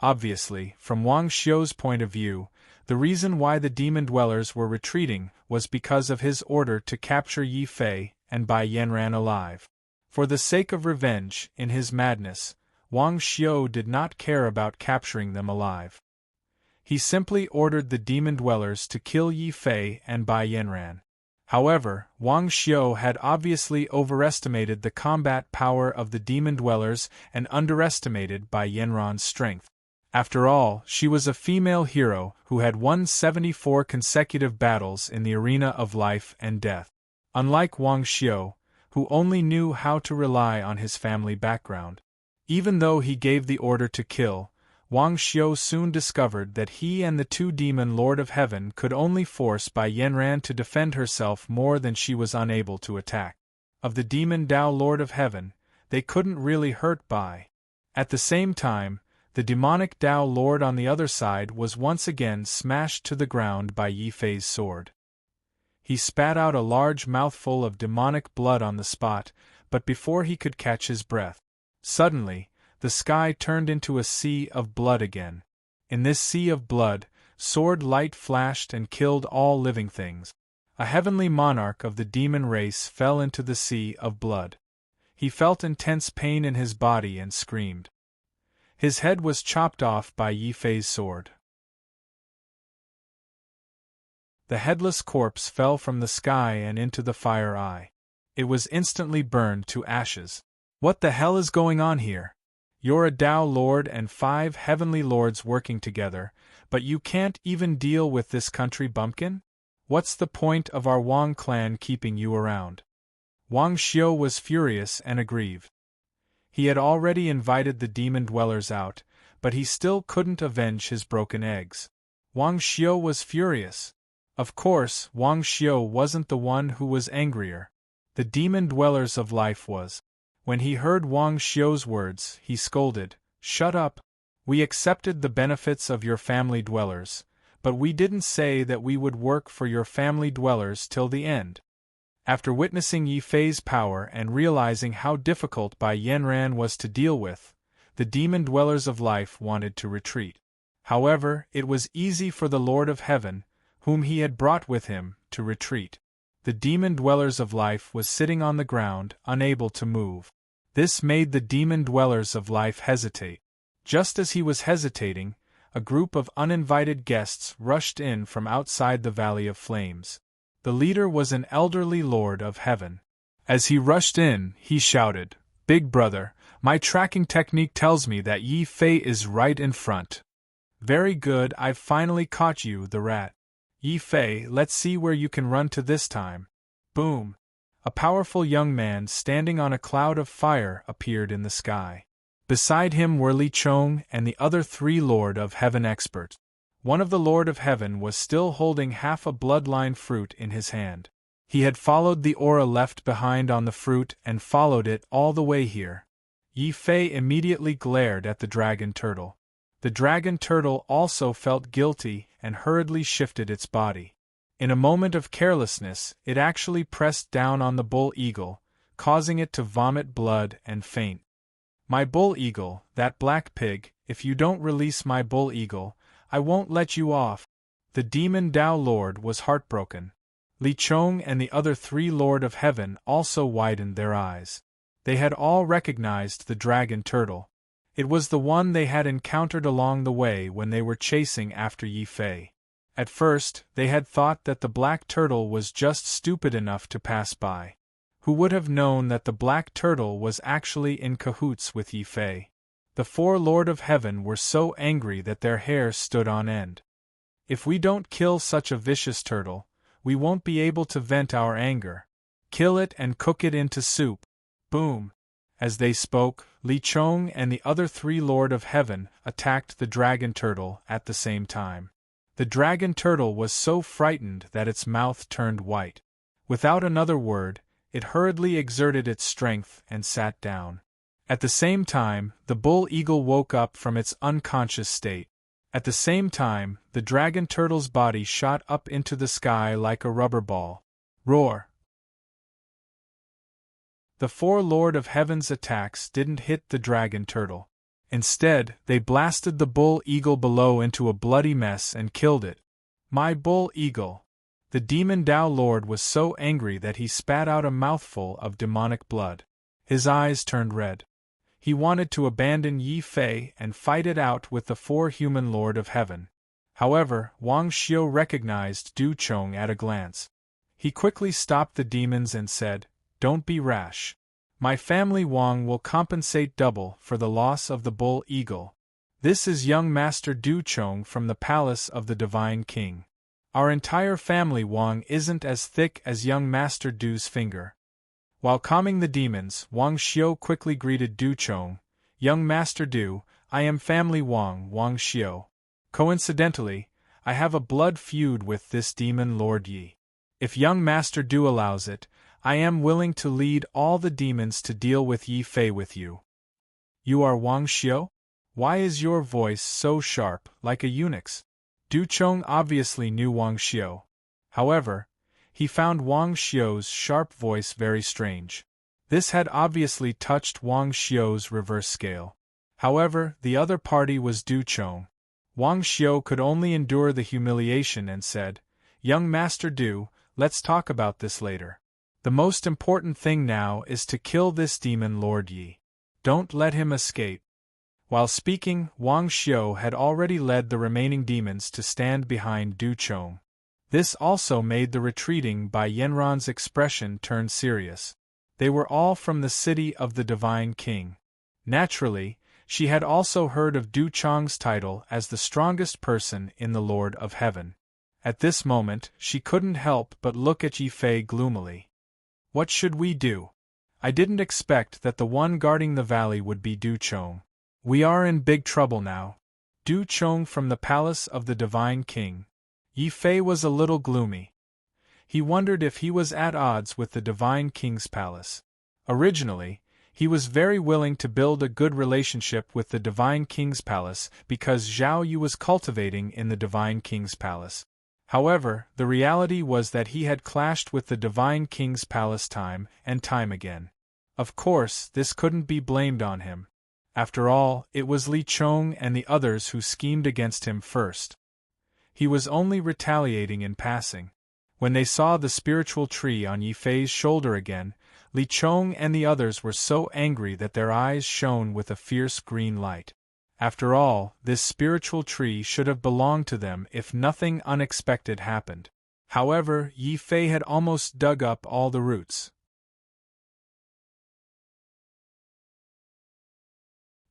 Obviously, from Wang Xiu's point of view, the reason why the demon dwellers were retreating was because of his order to capture Yi Fei and Bai Yanran alive. For the sake of revenge, in his madness, Wang Xiu did not care about capturing them alive. He simply ordered the demon dwellers to kill Yi Fei and Bai Yanran. However, Wang Xiu had obviously overestimated the combat power of the demon dwellers and underestimated Bai Yanran's strength. After all, she was a female hero who had won 74 consecutive battles in the arena of life and death. Unlike Wang Xiu, who only knew how to rely on his family background. Even though he gave the order to kill, Wang Xiu soon discovered that he and the two demon Lord of Heaven could only force Bai Yanran to defend herself more than she was unable to attack. Of the demon Dao Lord of Heaven, they couldn't really hurt Bai. At the same time, the demonic Dao Lord on the other side was once again smashed to the ground by Yi Fei's sword. He spat out a large mouthful of demonic blood on the spot, but before he could catch his breath, suddenly, the sky turned into a sea of blood again. In this sea of blood, sword light flashed and killed all living things. A heavenly monarch of the demon race fell into the sea of blood. He felt intense pain in his body and screamed. His head was chopped off by Yi Fei's sword. The headless corpse fell from the sky and into the fire eye. It was instantly burned to ashes. What the hell is going on here? You're a Dao Lord and 5 heavenly lords working together, but you can't even deal with this country bumpkin? What's the point of our Wang clan keeping you around? Wang Xiu was furious and aggrieved. He had already invited the demon dwellers out, but he still couldn't avenge his broken eggs. Wang Xiu was furious. Of course, Wang Xiu wasn't the one who was angrier. The demon dwellers of life was. When he heard Wang Xiu's words, he scolded, "Shut up! We accepted the benefits of your family dwellers, but we didn't say that we would work for your family dwellers till the end." After witnessing Yi Fei's power and realizing how difficult Bai Yanran was to deal with, the demon dwellers of life wanted to retreat. However, it was easy for the Lord of Heaven, whom he had brought with him, to retreat. The demon dwellers of life was sitting on the ground, unable to move. This made the demon dwellers of life hesitate. Just as he was hesitating, a group of uninvited guests rushed in from outside the Valley of Flames. The leader was an elderly Lord of Heaven. As he rushed in, he shouted, "Big brother, my tracking technique tells me that Yi Fei is right in front. Very good, I've finally caught you, the rat. Yi Fei, let's see where you can run to this time." Boom! A powerful young man standing on a cloud of fire appeared in the sky. Beside him were Li Chong and the other 3 Lord of Heaven experts. One of the Lord of Heaven was still holding half a bloodline fruit in his hand. He had followed the aura left behind on the fruit and followed it all the way here. Yi Fei immediately glared at the dragon turtle. The dragon turtle also felt guilty and hurriedly shifted its body. In a moment of carelessness, it actually pressed down on the bull eagle, causing it to vomit blood and faint. "My bull eagle, that black pig, if you don't release my bull eagle, I won't let you off." The demon Dao Lord was heartbroken. Li Chong and the other 3 Lord of Heaven also widened their eyes. They had all recognized the dragon turtle. It was the one they had encountered along the way when they were chasing after Yi Fei. At first, they had thought that the black turtle was just stupid enough to pass by. Who would have known that the black turtle was actually in cahoots with Yi Fei? The 4 Lord of Heaven were so angry that their hair stood on end. "If we don't kill such a vicious turtle, we won't be able to vent our anger. Kill it and cook it into soup." Boom! As they spoke, Li Chong and the other 3 Lord of Heaven attacked the dragon turtle at the same time. The dragon turtle was so frightened that its mouth turned white. Without another word, it hurriedly exerted its strength and sat down. At the same time, the bull eagle woke up from its unconscious state. At the same time, the dragon turtle's body shot up into the sky like a rubber ball. Roar! The 4 Lord of Heaven's attacks didn't hit the dragon turtle. Instead, they blasted the bull eagle below into a bloody mess and killed it. "My bull eagle!" The demon Dao Lord was so angry that he spat out a mouthful of demonic blood. His eyes turned red. He wanted to abandon Yi Fei and fight it out with the 4 human Lord of Heaven. However, Wang Xiu recognized Du Chong at a glance. He quickly stopped the demons and said, "Don't be rash. My family Wang will compensate double for the loss of the bull eagle. This is young Master Du Chong from the palace of the Divine King. Our entire family Wang isn't as thick as young Master Du's finger." While calming the demons, Wang Xiu quickly greeted Du Chong, Young Master Du, I am family Wang Xiu. Coincidentally, I have a blood feud with this demon Lord Yi. If young Master Du allows it, I am willing to lead all the demons to deal with Yi Fei with you. You are Wang Xiu? Why is your voice so sharp, like a eunuch's? Du Chong obviously knew Wang Xiu. However, he found Wang Xiu's sharp voice very strange. This had obviously touched Wang Xiu's reverse scale. However, the other party was Du Chong. Wang Xiu could only endure the humiliation and said, Young Master Du, let's talk about this later. The most important thing now is to kill this demon Lord Yi. Don't let him escape. While speaking, Wang Xiu had already led the remaining demons to stand behind Du Chong. This also made the retreating Bai Yanran's expression turn serious. They were all from the city of the Divine King. Naturally, she had also heard of Du Chong's title as the strongest person in the Lord of Heaven. At this moment, she couldn't help but look at Yi Fei gloomily. What should we do? I didn't expect that the one guarding the valley would be Du Chong. We are in big trouble now. Du Chong from the palace of the Divine King. Yi Fei was a little gloomy. He wondered if he was at odds with the Divine King's palace. Originally, he was very willing to build a good relationship with the Divine King's palace because Zhao Yu was cultivating in the Divine King's palace. However, the reality was that he had clashed with the Divine King's palace time and time again. Of course, this couldn't be blamed on him. After all, it was Li Chong and the others who schemed against him first. He was only retaliating in passing. When they saw the spiritual tree on Yi Fei's shoulder again, Li Chong and the others were so angry that their eyes shone with a fierce green light. After all, this spiritual tree should have belonged to them if nothing unexpected happened. However, Yi Fei had almost dug up all the roots.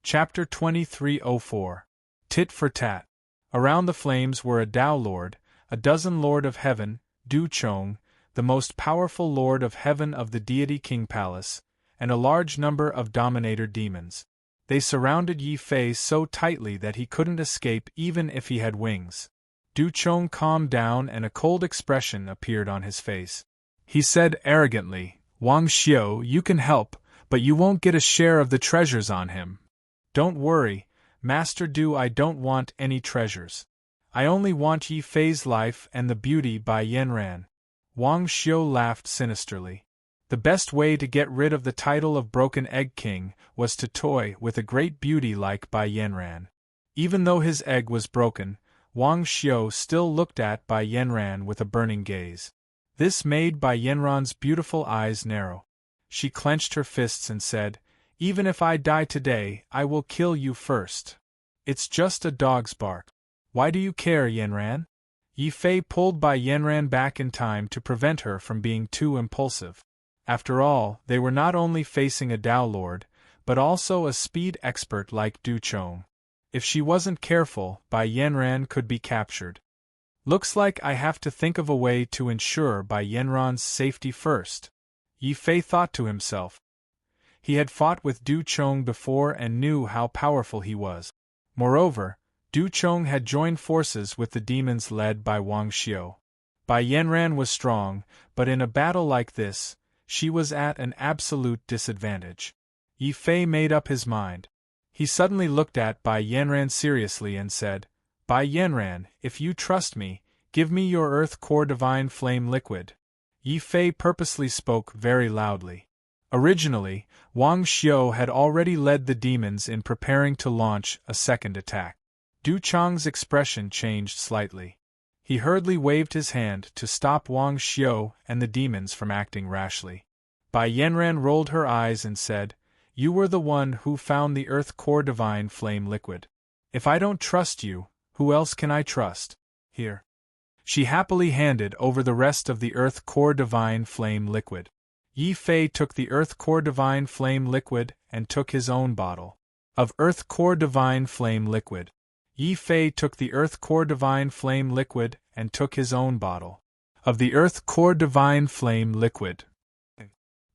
Chapter 2304. Tit for Tat. Around the flames were a Tao Lord, a dozen Lord of Heaven, Du Chong, the most powerful Lord of Heaven of the Deity King Palace, and a large number of Dominator demons. They surrounded Yi Fei so tightly that he couldn't escape even if he had wings. Du Chong calmed down and a cold expression appeared on his face. He said arrogantly, Wang Xiu, you can help, but you won't get a share of the treasures on him. Don't worry, Master Du, I don't want any treasures. I only want Yi Fei's life and the beauty Bai Yanran. Wang Xiu laughed sinisterly. The best way to get rid of the title of Broken Egg King was to toy with a great beauty like Bai Yanran. Even though his egg was broken, Wang Xiu still looked at Bai Yanran with a burning gaze. This made Bai Yanran's beautiful eyes narrow. She clenched her fists and said, Even if I die today, I will kill you first. It's just a dog's bark. Why do you care, Yanran? Yi Fei pulled Bai Yanran back in time to prevent her from being too impulsive. After all, they were not only facing a Tao Lord, but also a speed expert like Du Chong. If she wasn't careful, Bai Yanran could be captured. Looks like I have to think of a way to ensure Bai Yanran's safety first. Yi Fei thought to himself. He had fought with Du Chong before and knew how powerful he was. Moreover, Du Chong had joined forces with the demons led by Wang Xiu. Bai Yanran was strong, but in a battle like this, she was at an absolute disadvantage. Yi Fei made up his mind. He suddenly looked at Bai Yanran seriously and said, Bai Yanran, if you trust me, give me your Earth Core Divine Flame Liquid. Yi Fei purposely spoke very loudly. Originally, Wang Xiu had already led the demons in preparing to launch a second attack. Du Chong's expression changed slightly. He hurriedly waved his hand to stop Wang Xiu and the demons from acting rashly. Bai Yanran rolled her eyes and said, You were the one who found the Earth Core Divine Flame Liquid. If I don't trust you, who else can I trust? Here. She happily handed over the rest of the Earth Core Divine Flame Liquid. Yi Fei took the Earth Core Divine Flame Liquid and took his own bottle of Earth Core Divine Flame Liquid. Yi Fei took the Earth Core Divine Flame Liquid and took his own bottle of the Earth Core Divine Flame Liquid.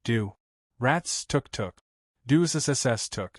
Do. Rats took. Do's SSS took.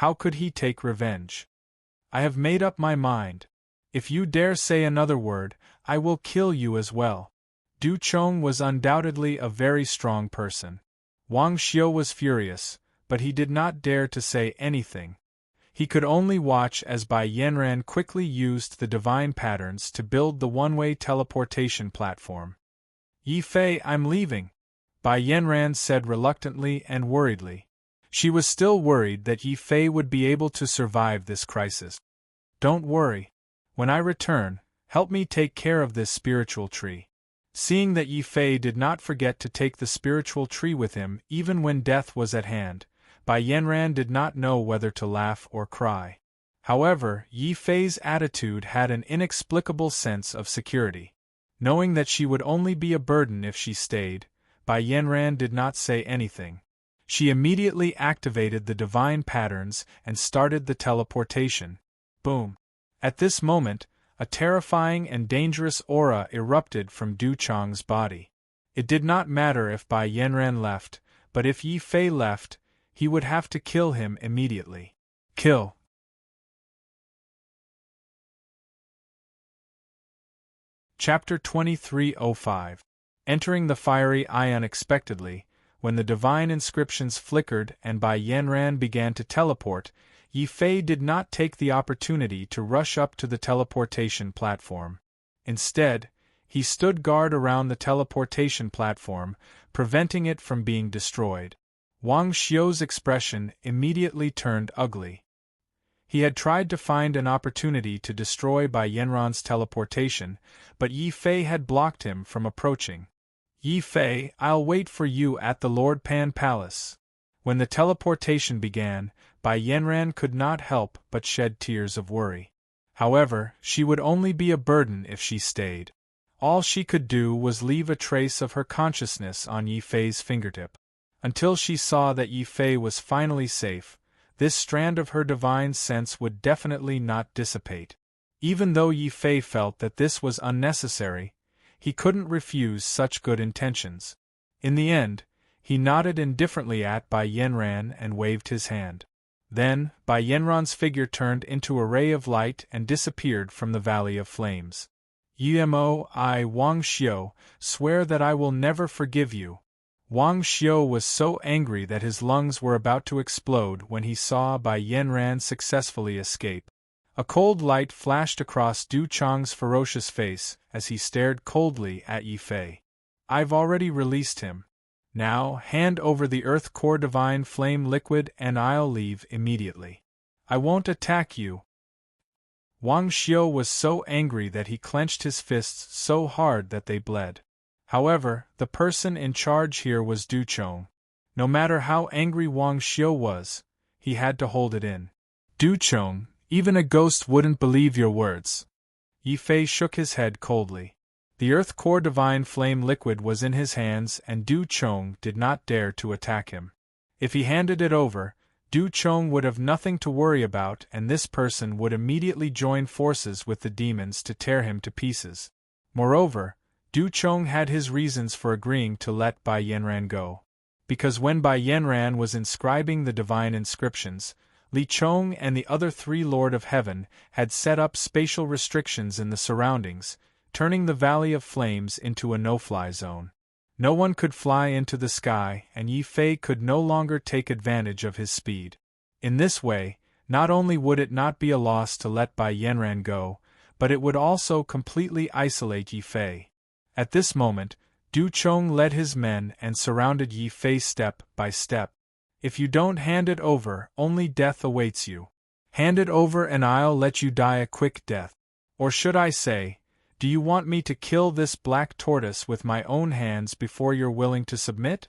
How could he take revenge? I have made up my mind. If you dare say another word, I will kill you as well. Du Chong was undoubtedly a very strong person. Wang Xiu was furious, but he did not dare to say anything. He could only watch as Bai Yanran quickly used the divine patterns to build the one-way teleportation platform. Yi Fei, I'm leaving, Bai Yanran said reluctantly and worriedly. She was still worried that Yi Fei would be able to survive this crisis. Don't worry. When I return, help me take care of this spiritual tree. Seeing that Yi Fei did not forget to take the spiritual tree with him even when death was at hand, Bai Yanran did not know whether to laugh or cry. However, Yi Fei's attitude had an inexplicable sense of security. Knowing that she would only be a burden if she stayed, Bai Yanran did not say anything. She immediately activated the divine patterns and started the teleportation. Boom! At this moment, a terrifying and dangerous aura erupted from Du Chong's body. It did not matter if Bai Yanran left, but if Yi Fei left, he would have to kill him immediately. Kill. Chapter 2305. Entering the fiery eye unexpectedly, when the divine inscriptions flickered and Bai Yanran began to teleport, Yi Fei did not take the opportunity to rush up to the teleportation platform. Instead, he stood guard around the teleportation platform, preventing it from being destroyed. Wang Xiu's expression immediately turned ugly. He had tried to find an opportunity to destroy Bai Yanran's teleportation, but Yi Fei had blocked him from approaching. Yi Fei, I'll wait for you at the Lord Pan Palace. When the teleportation began, Bai Yanran could not help but shed tears of worry. However, she would only be a burden if she stayed. All she could do was leave a trace of her consciousness on Yi Fei's fingertip. Until she saw that Yi Fei was finally safe, this strand of her divine sense would definitely not dissipate. Even though Yi Fei felt that this was unnecessary, he couldn't refuse such good intentions. In the end, he nodded indifferently at Bai Yanran and waved his hand. Then, Bai Yanran's figure turned into a ray of light and disappeared from the Valley of Flames. I, Wang Xiu, swear that I will never forgive you. Wang Xiu was so angry that his lungs were about to explode when he saw Bai Yanran successfully escape. A cold light flashed across Du Chong's ferocious face as he stared coldly at Yi Fei. I've already released him. Now, hand over the Earth Core Divine Flame Liquid and I'll leave immediately. I won't attack you. Wang Xiu was so angry that he clenched his fists so hard that they bled. However, the person in charge here was Du Chong. No matter how angry Wang Xiu was, he had to hold it in. Du Chong, even a ghost wouldn't believe your words. Yi Fei shook his head coldly. The Earth Core Divine Flame Liquid was in his hands and Du Chong did not dare to attack him. If he handed it over, Du Chong would have nothing to worry about and this person would immediately join forces with the demons to tear him to pieces. Moreover, Du Chong had his reasons for agreeing to let Bai Yanran go. Because when Bai Yanran was inscribing the divine inscriptions, Li Chong and the other three Lord of Heaven had set up spatial restrictions in the surroundings, turning the Valley of Flames into a no-fly zone. No one could fly into the sky and Yi Fei could no longer take advantage of his speed. In this way, not only would it not be a loss to let Bai Yanran go, but it would also completely isolate Yi Fei. At this moment, Du Chong led his men and surrounded Yi Fei step by step. If you don't hand it over, only death awaits you. Hand it over and I'll let you die a quick death. Or should I say, do you want me to kill this black tortoise with my own hands before you're willing to submit?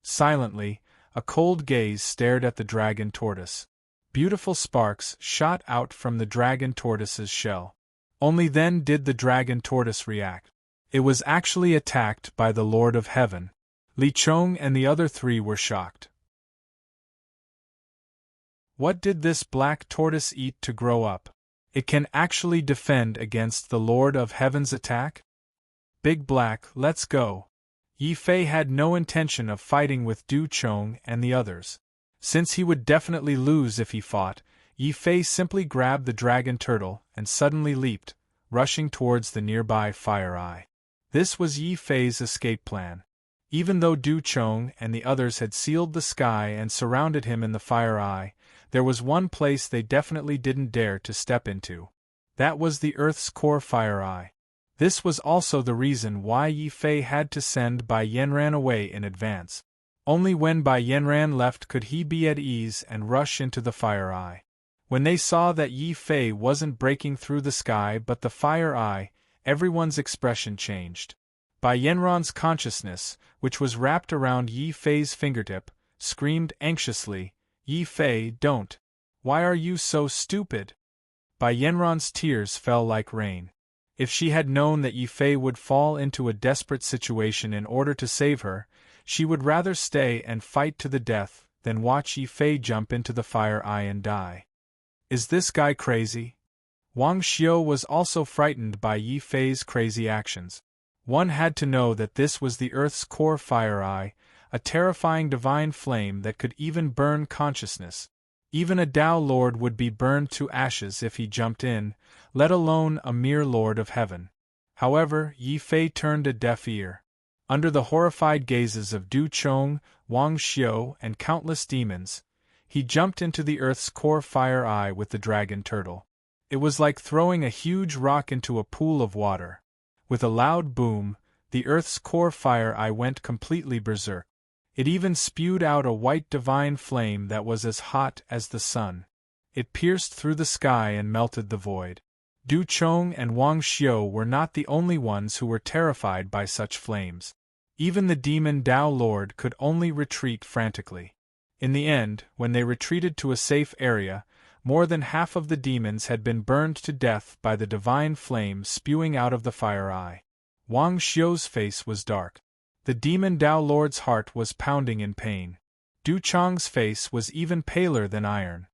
Silently, a cold gaze stared at the dragon tortoise. Beautiful sparks shot out from the dragon tortoise's shell. Only then did the dragon tortoise react. It was actually attacked by the Lord of Heaven. Li Chong and the other three were shocked. What did this black tortoise eat to grow up? It can actually defend against the Lord of Heaven's attack? Big Black, let's go. Yi Fei had no intention of fighting with Du Chong and the others. Since he would definitely lose if he fought, Yi Fei simply grabbed the dragon turtle and suddenly leaped, rushing towards the nearby fire eye. This was Yi Fei's escape plan. Even though Du Chong and the others had sealed the sky and surrounded him in the fire eye, there was one place they definitely didn't dare to step into. That was the Earth's core fire eye. This was also the reason why Yi Fei had to send Bai Yanran away in advance. Only when Bai Yanran left could he be at ease and rush into the fire eye. When they saw that Yi Fei wasn't breaking through the sky but the fire eye, everyone's expression changed. Bai Yanran's consciousness, which was wrapped around Yi Fei's fingertip, screamed anxiously, "Yi Fei, don't! Why are you so stupid?" Bai Yanran's tears fell like rain. If she had known that Yi Fei would fall into a desperate situation in order to save her, she would rather stay and fight to the death than watch Yi Fei jump into the fire eye and die. Is this guy crazy? Wang Xiu was also frightened by Yi Fei's crazy actions. One had to know that this was the Earth's core fire eye, a terrifying divine flame that could even burn consciousness. Even a Tao Lord would be burned to ashes if he jumped in, let alone a mere Lord of Heaven. However, Yi Fei turned a deaf ear. Under the horrified gazes of Du Chong, Wang Xiu, and countless demons, he jumped into the Earth's core fire eye with the dragon turtle. It was like throwing a huge rock into a pool of water. With a loud boom, the Earth's core fire eye went completely berserk. It even spewed out a white divine flame that was as hot as the sun. It pierced through the sky and melted the void. Du Chong and Wang Xiu were not the only ones who were terrified by such flames. Even the demon Tao Lord could only retreat frantically. In the end, when they retreated to a safe area, more than half of the demons had been burned to death by the divine flame spewing out of the fire eye. Wang Xiu's face was dark. The demon Tao Lord's heart was pounding in pain. Du Chong's face was even paler than iron.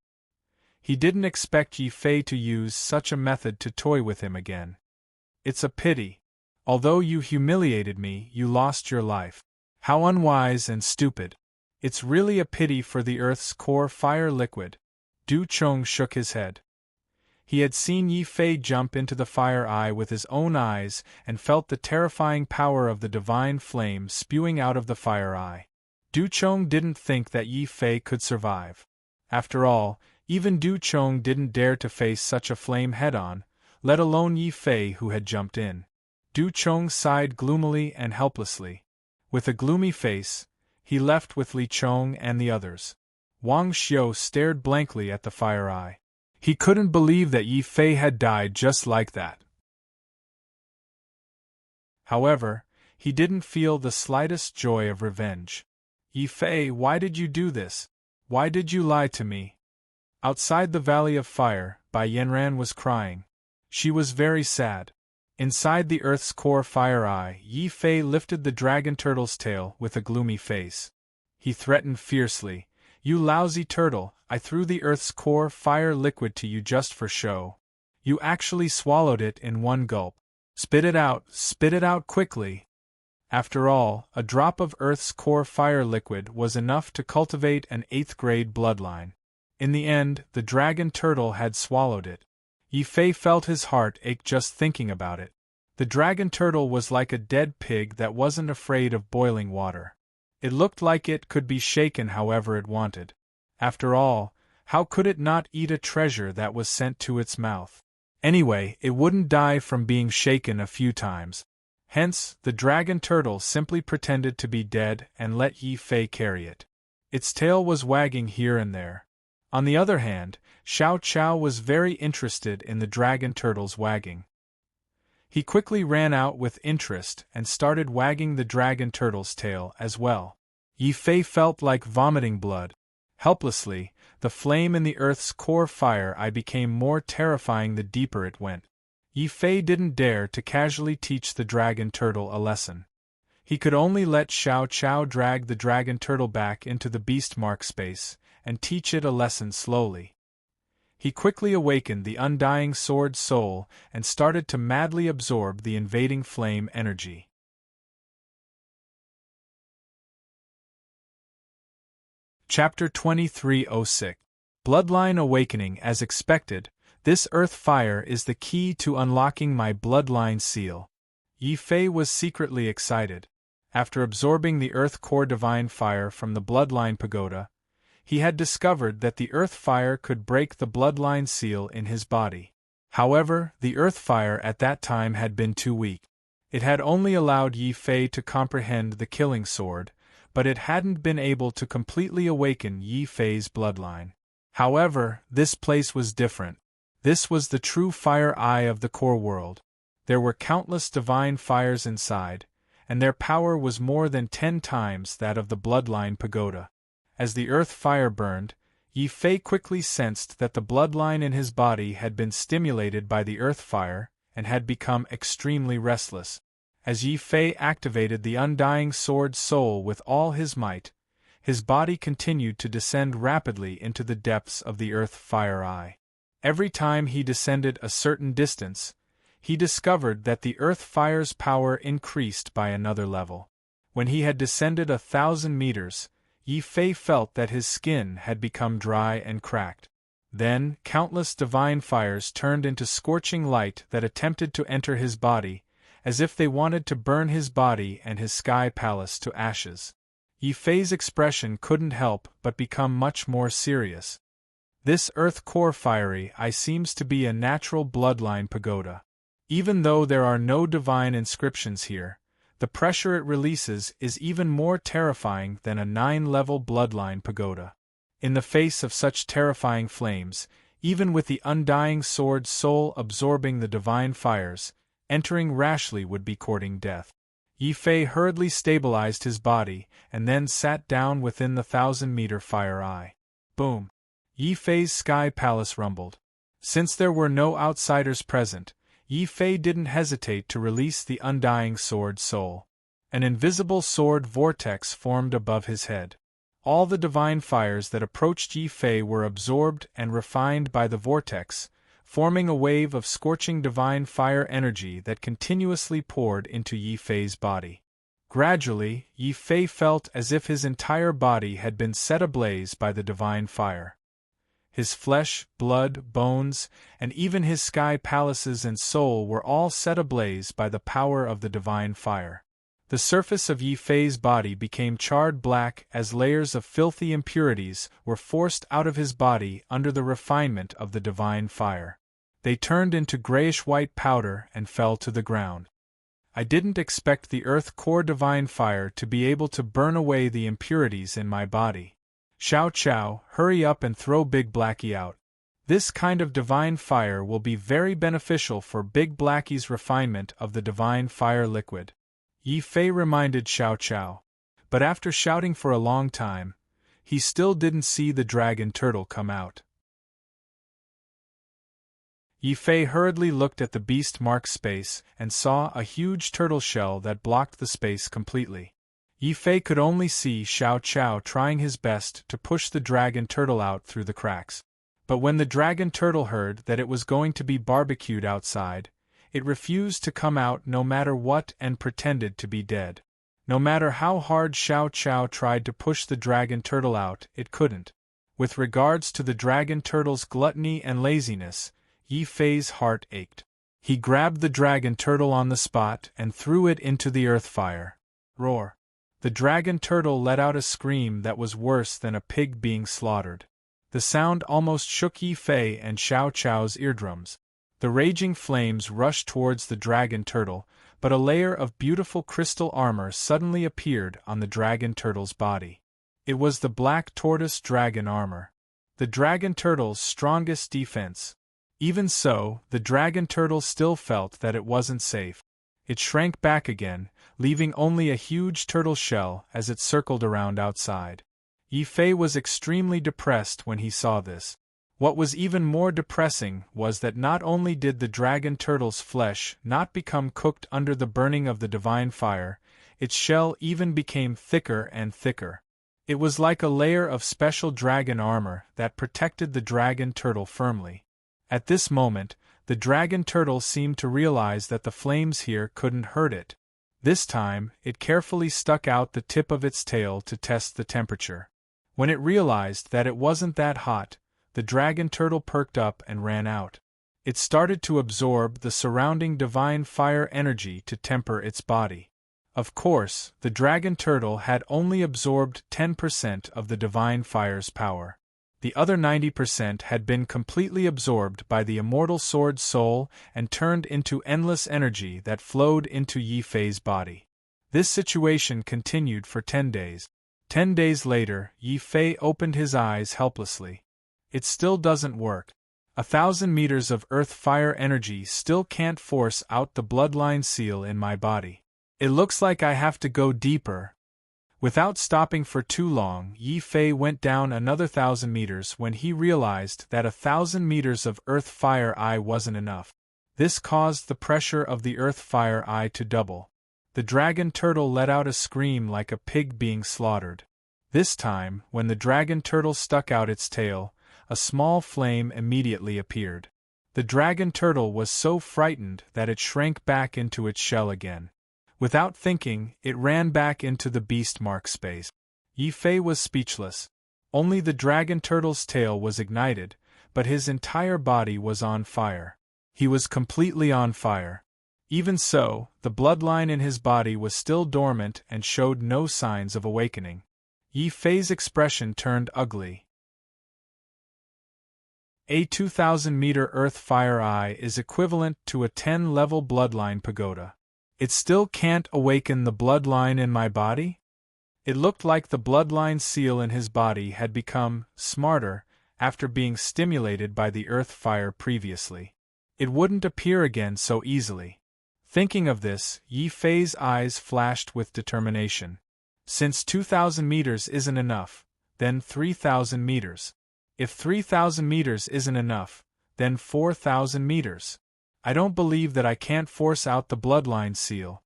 He didn't expect Yi Fei to use such a method to toy with him again. It's a pity. Although you humiliated me, you lost your life. How unwise and stupid. It's really a pity for the Earth's core fire liquid. Du Chong shook his head. He had seen Yi Fei jump into the fire eye with his own eyes and felt the terrifying power of the divine flame spewing out of the fire eye. Du Chong didn't think that Yi Fei could survive. After all, even Du Chong didn't dare to face such a flame head-on, let alone Yi Fei who had jumped in. Du Chong sighed gloomily and helplessly. With a gloomy face, he left with Li Chong and the others. Wang Xiu stared blankly at the fire eye. He couldn't believe that Yi Fei had died just like that. However, he didn't feel the slightest joy of revenge. Yi Fei, why did you do this? Why did you lie to me? Outside the Valley of Fire, Bai Yanran was crying. She was very sad. Inside the Earth's core fire eye, Yi Fei lifted the dragon turtle's tail with a gloomy face. He threatened fiercely, "You lousy turtle, I threw the Earth's core fire liquid to you just for show. You actually swallowed it in one gulp. Spit it out quickly." After all, a drop of Earth's core fire liquid was enough to cultivate an 8th-grade bloodline. In the end, the dragon turtle had swallowed it. Yi Fei felt his heart ache just thinking about it. The dragon turtle was like a dead pig that wasn't afraid of boiling water. It looked like it could be shaken however it wanted. After all, how could it not eat a treasure that was sent to its mouth? Anyway, it wouldn't die from being shaken a few times. Hence, the dragon turtle simply pretended to be dead and let Yi Fei carry it. Its tail was wagging here and there. On the other hand, Xiao Chao was very interested in the dragon turtle's wagging. He quickly ran out with interest and started wagging the dragon turtle's tail as well. Yi Fei felt like vomiting blood. Helplessly, the flame in the Earth's core fire eye became more terrifying the deeper it went. Yi Fei didn't dare to casually teach the dragon turtle a lesson. He could only let Xiao Chao drag the dragon turtle back into the beast mark space and teach it a lesson slowly. He quickly awakened the undying sword soul and started to madly absorb the invading flame energy. Chapter 2306. Bloodline Awakening. As expected, this earth fire is the key to unlocking my bloodline seal. Yi Fei was secretly excited. After absorbing the earth core divine fire from the bloodline pagoda, he had discovered that the earth fire could break the bloodline seal in his body. However, the earth fire at that time had been too weak. It had only allowed Yi Fei to comprehend the killing sword, but it hadn't been able to completely awaken Yi Fei's bloodline. However, this place was different. This was the true fire eye of the core world. There were countless divine fires inside, and their power was more than 10 times that of the bloodline pagoda. As the earth fire burned, Yi Fei quickly sensed that the bloodline in his body had been stimulated by the earth fire and had become extremely restless. As Yi Fei activated the undying sword soul with all his might, his body continued to descend rapidly into the depths of the earth fire eye. Every time he descended a certain distance, he discovered that the earth fire's power increased by another level. When he had descended 1,000 meters, Yi Fei felt that his skin had become dry and cracked. Then, countless divine fires turned into scorching light that attempted to enter his body, as if they wanted to burn his body and his sky palace to ashes. Yi Fei's expression couldn't help but become much more serious. This earth core fiery eye seems to be a natural bloodline pagoda. Even though there are no divine inscriptions here, the pressure it releases is even more terrifying than a 9-level bloodline pagoda. In the face of such terrifying flames, even with the undying sword soul absorbing the divine fires, entering rashly would be courting death. Yi Fei hurriedly stabilized his body and then sat down within the 1,000-meter fire eye. Boom! Yi Fei's sky palace rumbled. Since there were no outsiders present, Yi Fei didn't hesitate to release the undying sword soul. An invisible sword vortex formed above his head. All the divine fires that approached Yi Fei were absorbed and refined by the vortex, forming a wave of scorching divine fire energy that continuously poured into Yi Fei's body. Gradually, Yi Fei felt as if his entire body had been set ablaze by the divine fire. His flesh, blood, bones, and even his sky palaces and soul were all set ablaze by the power of the divine fire. The surface of Yi Fei's body became charred black as layers of filthy impurities were forced out of his body under the refinement of the divine fire. They turned into grayish-white powder and fell to the ground. I didn't expect the earth core divine fire to be able to burn away the impurities in my body. Xiao Qiao, hurry up and throw Big Blackie out. This kind of divine fire will be very beneficial for Big Blackie's refinement of the divine fire liquid. Yi Fei reminded Xiao Qiao. But after shouting for a long time, he still didn't see the dragon turtle come out. Yi Fei hurriedly looked at the beast-marked space and saw a huge turtle shell that blocked the space completely. Yi Fei could only see Xiao Qiao trying his best to push the dragon turtle out through the cracks. But when the dragon turtle heard that it was going to be barbecued outside, it refused to come out no matter what and pretended to be dead. No matter how hard Xiao Qiao tried to push the dragon turtle out, it couldn't. With regards to the dragon turtle's gluttony and laziness, Yi Fei's heart ached. He grabbed the dragon turtle on the spot and threw it into the earth fire. Roar! The dragon turtle let out a scream that was worse than a pig being slaughtered. The sound almost shook Yi Fei and Xiao Qiao's eardrums. The raging flames rushed towards the dragon turtle, but a layer of beautiful crystal armor suddenly appeared on the dragon turtle's body. It was the black tortoise dragon armor, the dragon turtle's strongest defense. Even so, the dragon turtle still felt that it wasn't safe. It shrank back again, leaving only a huge turtle shell as it circled around outside. Yi Fei was extremely depressed when he saw this. What was even more depressing was that not only did the dragon turtle's flesh not become cooked under the burning of the divine fire, its shell even became thicker and thicker. It was like a layer of special dragon armor that protected the dragon turtle firmly. At this moment, the dragon turtle seemed to realize that the flames here couldn't hurt it. This time, it carefully stuck out the tip of its tail to test the temperature. When it realized that it wasn't that hot, the dragon turtle perked up and ran out. It started to absorb the surrounding divine fire energy to temper its body. Of course, the dragon turtle had only absorbed 10% of the divine fire's power. The other 90% had been completely absorbed by the immortal sword soul and turned into endless energy that flowed into Yi Fei's body. This situation continued for 10 days. 10 days later, Yi Fei opened his eyes helplessly. It still doesn't work. 1,000 meters of earth fire energy still can't force out the bloodline seal in my body. It looks like I have to go deeper. Without stopping for too long, Yi Fei went down another 1,000 meters when he realized that 1,000 meters of earth fire eye wasn't enough. This caused the pressure of the earth fire eye to double. The dragon turtle let out a scream like a pig being slaughtered. This time, when the dragon turtle stuck out its tail, a small flame immediately appeared. The dragon turtle was so frightened that it shrank back into its shell again. Without thinking, it ran back into the beast mark space. Yi Fei was speechless. Only the dragon turtle's tail was ignited, but his entire body was on fire. He was completely on fire. Even so, the bloodline in his body was still dormant and showed no signs of awakening. Yi Fei's expression turned ugly. A 2,000-meter earth fire eye is equivalent to a 10-level bloodline pagoda. It still can't awaken the bloodline in my body? It looked like the bloodline seal in his body had become smarter after being stimulated by the earth fire previously. It wouldn't appear again so easily. Thinking of this, Yi Fei's eyes flashed with determination. Since 2,000 meters isn't enough, then 3,000 meters. If 3,000 meters isn't enough, then 4,000 meters. I don't believe that I can't force out the bloodline seal.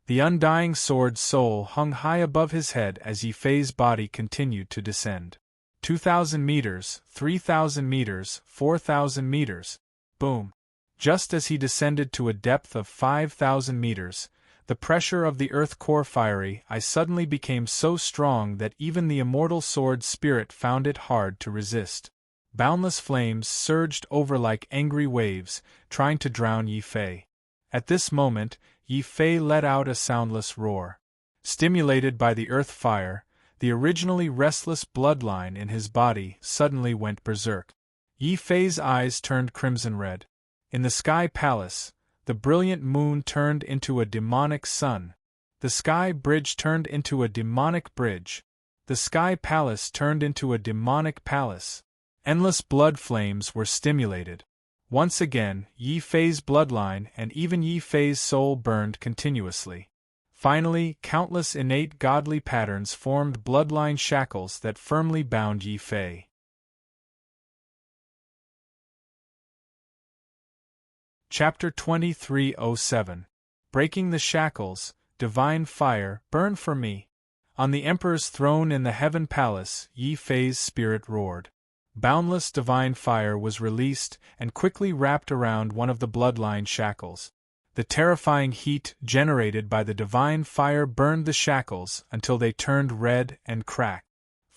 The undying sword soul hung high above his head as Yi Fei's body continued to descend. 2,000 meters, 3,000 meters, 4,000 meters. Boom. Just as he descended to a depth of 5,000 meters, the pressure of the earth core fiery eye suddenly became so strong that even the immortal sword spirit found it hard to resist. Boundless flames surged over like angry waves, trying to drown Yi Fei. At this moment, Yi Fei let out a soundless roar. Stimulated by the earth fire, the originally restless bloodline in his body suddenly went berserk. Yi Fei's eyes turned crimson red. In the sky palace, the brilliant moon turned into a demonic sun. The sky bridge turned into a demonic bridge. The sky palace turned into a demonic palace. Endless blood flames were stimulated. Once again, Yi Fei's bloodline and even Yi Fei's soul burned continuously. Finally, countless innate godly patterns formed bloodline shackles that firmly bound Yi Fei. Chapter 2307. Breaking the Shackles, Divine Fire, Burn for Me. On the Emperor's throne in the Heaven Palace, Yi Fei's spirit roared. Boundless divine fire was released and quickly wrapped around one of the bloodline shackles. The terrifying heat generated by the divine fire burned the shackles until they turned red and cracked.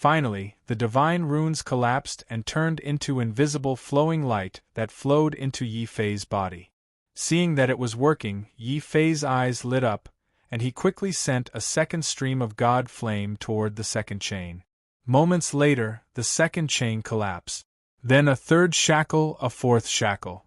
Finally, the divine runes collapsed and turned into invisible flowing light that flowed into Yi Fei's body. Seeing that it was working, Yi Fei's eyes lit up, and he quickly sent a second stream of God flame toward the second chain. Moments later, the second chain collapsed. Then a third shackle, a fourth shackle.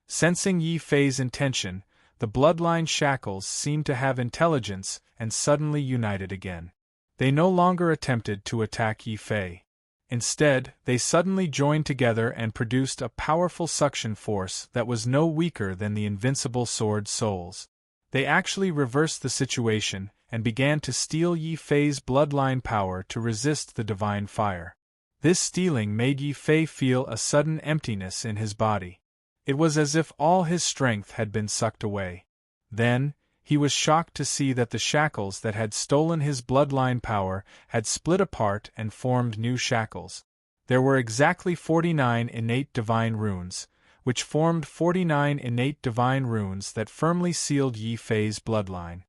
Sensing Yi Fei's intention, the bloodline shackles seemed to have intelligence and suddenly united again. They no longer attempted to attack Yi Fei. Instead, they suddenly joined together and produced a powerful suction force that was no weaker than the invincible sword souls. They actually reversed the situation and began to steal Yi Fei's bloodline power to resist the divine fire. This stealing made Yi Fei feel a sudden emptiness in his body. It was as if all his strength had been sucked away. Then, he was shocked to see that the shackles that had stolen his bloodline power had split apart and formed new shackles. There were exactly 49 innate divine runes, which formed 49 innate divine runes that firmly sealed Yi Fei's bloodline.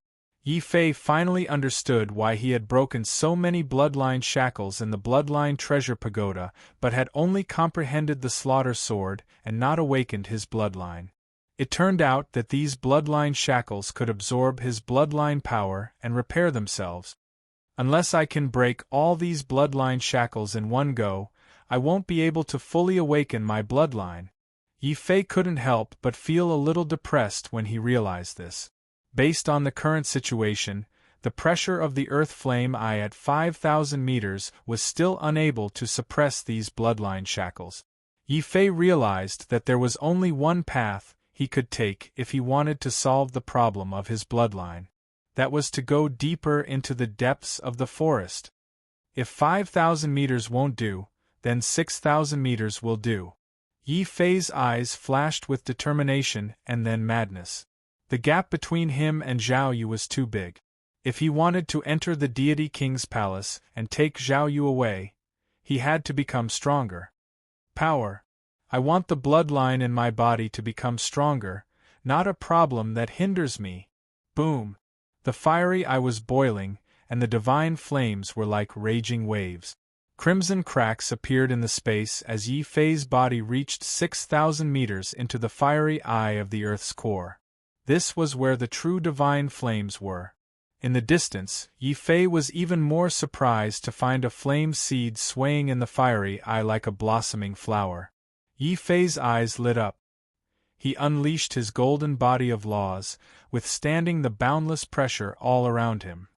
Yi Fei finally understood why he had broken so many bloodline shackles in the bloodline treasure pagoda, but had only comprehended the slaughter sword and not awakened his bloodline. It turned out that these bloodline shackles could absorb his bloodline power and repair themselves. Unless I can break all these bloodline shackles in one go, I won't be able to fully awaken my bloodline. Yi Fei couldn't help but feel a little depressed when he realized this. Based on the current situation, the pressure of the earth flame eye at 5,000 meters was still unable to suppress these bloodline shackles. Yi Fei realized that there was only one path he could take if he wanted to solve the problem of his bloodline. That was to go deeper into the depths of the forest. If 5,000 meters won't do, then 6,000 meters will do. Yi Fei's eyes flashed with determination and then madness. The gap between him and Zhao Yu was too big. If he wanted to enter the deity king's palace and take Zhao Yu away, he had to become stronger. Power. I want the bloodline in my body to become stronger, not a problem that hinders me. Boom. The fiery eye was boiling, and the divine flames were like raging waves. Crimson cracks appeared in the space as Yi Fei's body reached 6,000 meters into the fiery eye of the Earth's core. This was where the true divine flames were. In the distance, Yi Fei was even more surprised to find a flame seed swaying in the fiery eye like a blossoming flower. Yi Fei's eyes lit up. He unleashed his golden body of laws, withstanding the boundless pressure all around him.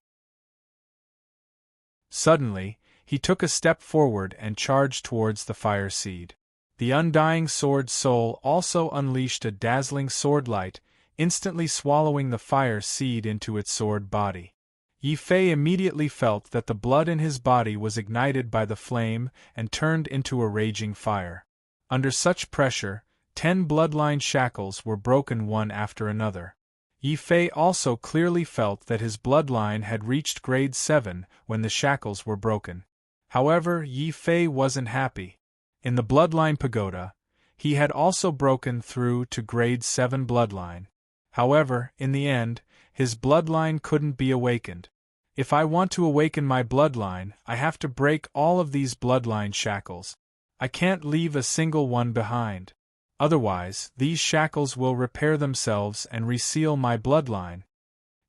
Suddenly, he took a step forward and charged towards the fire seed. The undying sword soul also unleashed a dazzling sword light, instantly swallowing the fire seed into its sword body. Yi Fei immediately felt that the blood in his body was ignited by the flame and turned into a raging fire. Under such pressure, 10 bloodline shackles were broken one after another. Yi Fei also clearly felt that his bloodline had reached grade 7 when the shackles were broken. However, Yi Fei wasn't happy. In the bloodline pagoda, he had also broken through to grade 7 bloodline. However, in the end, his bloodline couldn't be awakened. If I want to awaken my bloodline, I have to break all of these bloodline shackles. I can't leave a single one behind. Otherwise, these shackles will repair themselves and reseal my bloodline.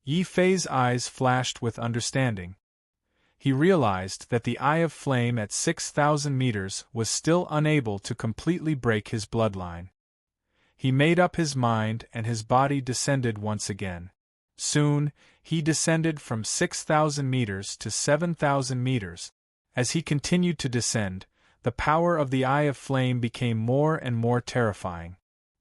Yi Fei's eyes flashed with understanding. He realized that the Eye of Flame at 6,000 meters was still unable to completely break his bloodline. He made up his mind and his body descended once again. Soon, he descended from 6,000 meters to 7,000 meters. As he continued to descend, the power of the Eye of Flame became more and more terrifying.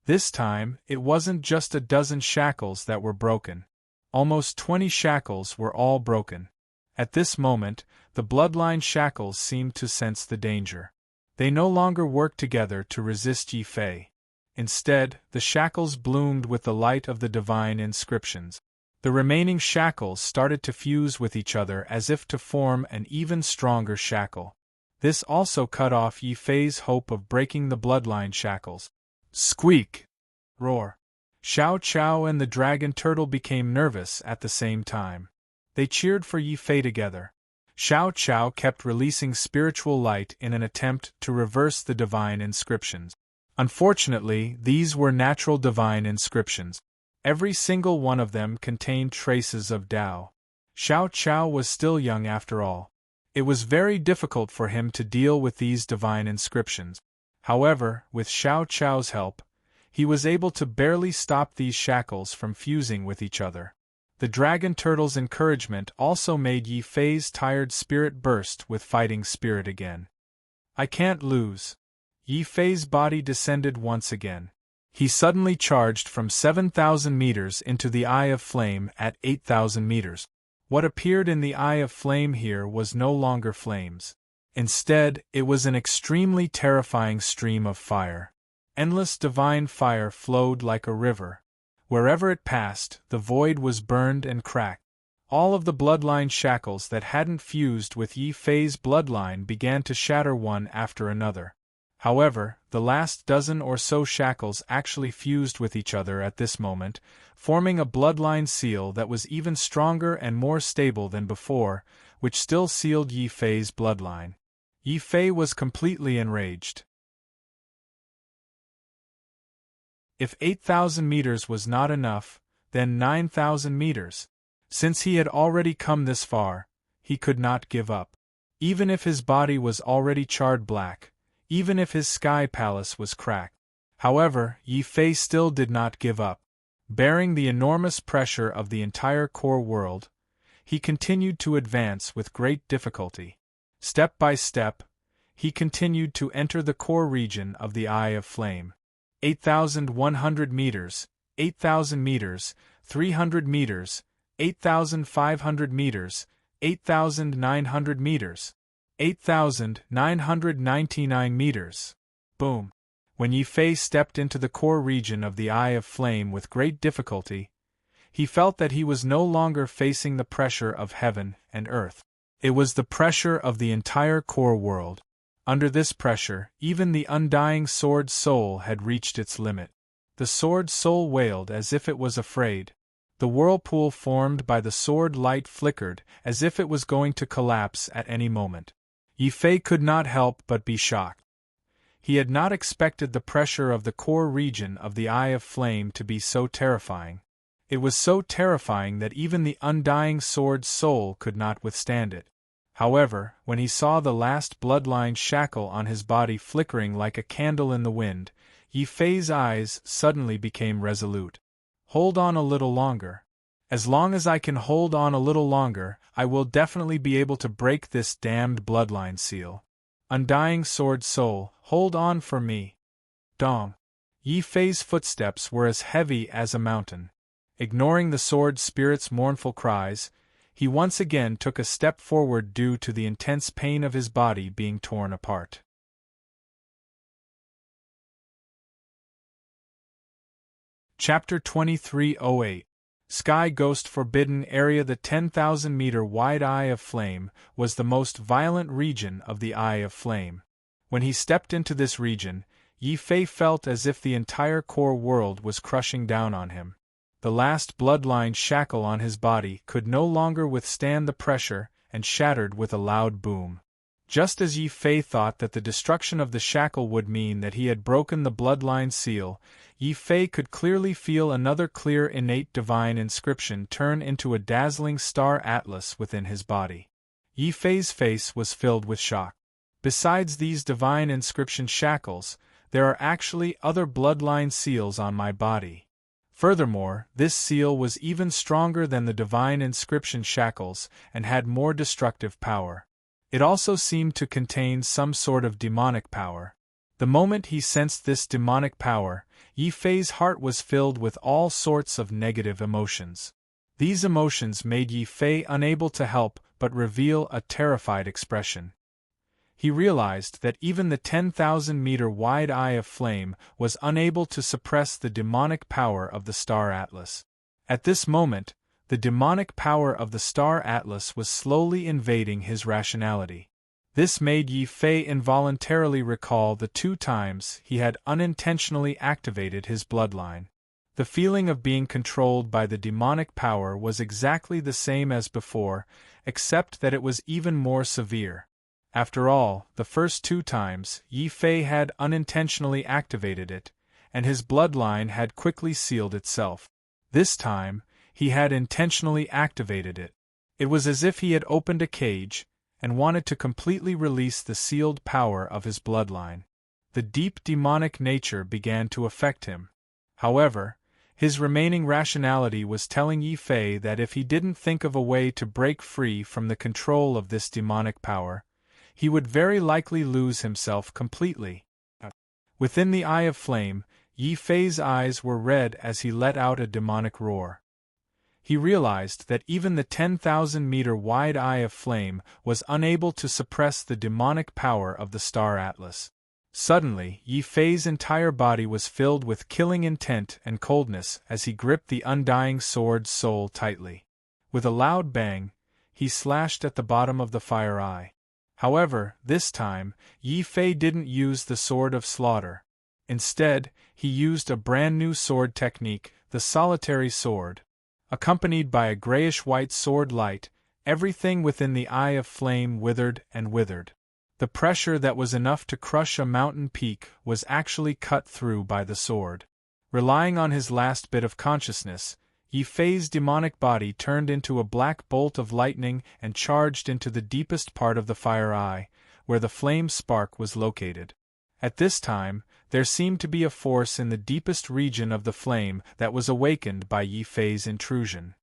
This time, it wasn't just a dozen shackles that were broken. Almost 20 shackles were all broken. At this moment, the bloodline shackles seemed to sense the danger. They no longer worked together to resist Yi Fei. Instead, the shackles bloomed with the light of the divine inscriptions. The remaining shackles started to fuse with each other as if to form an even stronger shackle. This also cut off Yi Fei's hope of breaking the bloodline shackles. Squeak! Roar! Xiao Qiao and the dragon turtle became nervous at the same time. They cheered for Yi Fei together. Xiao Qiao kept releasing spiritual light in an attempt to reverse the divine inscriptions. Unfortunately, these were natural divine inscriptions. Every single one of them contained traces of Tao. Xiao Qiao was still young after all. It was very difficult for him to deal with these divine inscriptions. However, with Xiao Qiao's help, he was able to barely stop these shackles from fusing with each other. The dragon turtle's encouragement also made Yi Fei's tired spirit burst with fighting spirit again. I can't lose. Yi Fei's body descended once again. He suddenly charged from 7,000 meters into the Eye of Flame at 8,000 meters. What appeared in the Eye of Flame here was no longer flames. Instead, it was an extremely terrifying stream of fire. Endless divine fire flowed like a river. Wherever it passed, the void was burned and cracked. All of the bloodline shackles that hadn't fused with Yi Fei's bloodline began to shatter one after another. However, the last dozen or so shackles actually fused with each other at this moment, forming a bloodline seal that was even stronger and more stable than before, which still sealed Yi Fei's bloodline. Yi Fei was completely enraged. If 8,000 meters was not enough, then 9,000 meters. Since he had already come this far, he could not give up. Even if his body was already charred black, even if his sky palace was cracked. However, Yi Fei still did not give up. Bearing the enormous pressure of the entire core world, he continued to advance with great difficulty. Step by step, he continued to enter the core region of the Eye of Flame. 8,100 meters, 8,000 meters, 300 meters, 8,500 meters, 8,900 meters, 8,999 meters. Boom! When Yi Fei stepped into the core region of the Eye of Flame with great difficulty, he felt that he was no longer facing the pressure of heaven and earth. It was the pressure of the entire core world. Under this pressure, even the undying sword soul had reached its limit. The sword soul wailed as if it was afraid. The whirlpool formed by the sword light flickered as if it was going to collapse at any moment. Yi Fei could not help but be shocked. He had not expected the pressure of the core region of the Eye of Flame to be so terrifying. It was so terrifying that even the undying sword soul could not withstand it. However, when he saw the last bloodline shackle on his body flickering like a candle in the wind, Yi Fei's eyes suddenly became resolute. Hold on a little longer. As long as I can hold on a little longer, I will definitely be able to break this damned bloodline seal. Undying sword soul, hold on for me. Dong. Yi Fei's footsteps were as heavy as a mountain. Ignoring the sword spirit's mournful cries, he once again took a step forward due to the intense pain of his body being torn apart. Chapter 2308 Sky Ghost Forbidden Area. The 10,000-meter wide Eye of Flame was the most violent region of the Eye of Flame. When he stepped into this region, Yi Fei felt as if the entire core world was crushing down on him. The last bloodline shackle on his body could no longer withstand the pressure and shattered with a loud boom. Just as Yi Fei thought that the destruction of the shackle would mean that he had broken the bloodline seal, Yi Fei could clearly feel another clear innate divine inscription turn into a dazzling star atlas within his body. Yi Fei's face was filled with shock. Besides these divine inscription shackles, there are actually other bloodline seals on my body. Furthermore, this seal was even stronger than the divine inscription shackles and had more destructive power. It also seemed to contain some sort of demonic power. The moment he sensed this demonic power, Yi Fei's heart was filled with all sorts of negative emotions. These emotions made Yi Fei unable to help but reveal a terrified expression. He realized that even the 10,000-meter wide Eye of Flame was unable to suppress the demonic power of the Star Atlas. At this moment, the demonic power of the Star Atlas was slowly invading his rationality. This made Yi Fei involuntarily recall the 2 times he had unintentionally activated his bloodline. The feeling of being controlled by the demonic power was exactly the same as before, except that it was even more severe. After all, the first 2 times, Yi Fei had unintentionally activated it, and his bloodline had quickly sealed itself. This time, he had intentionally activated it. It was as if he had opened a cage and wanted to completely release the sealed power of his bloodline. The deep demonic nature began to affect him. However, his remaining rationality was telling Yi Fei that if he didn't think of a way to break free from the control of this demonic power, he would very likely lose himself completely. Within the Eye of Flame, Yi Fei's eyes were red as he let out a demonic roar. He realized that even the 10,000-meter wide Eye of Flame was unable to suppress the demonic power of the Star Atlas. Suddenly, Yi Fei's entire body was filled with killing intent and coldness as he gripped the undying sword soul tightly. With a loud bang, he slashed at the bottom of the fire eye. However, this time, Yi Fei didn't use the Sword of Slaughter. Instead, he used a brand new sword technique, the solitary sword. Accompanied by a grayish-white sword light, everything within the eye of flame withered and withered. The pressure that was enough to crush a mountain peak was actually cut through by the sword. Relying on his last bit of consciousness, Yi Fei's demonic body turned into a black bolt of lightning and charged into the deepest part of the fire eye, where the flame spark was located. At this time, there seemed to be a force in the deepest region of the flame that was awakened by Yi Fei's intrusion.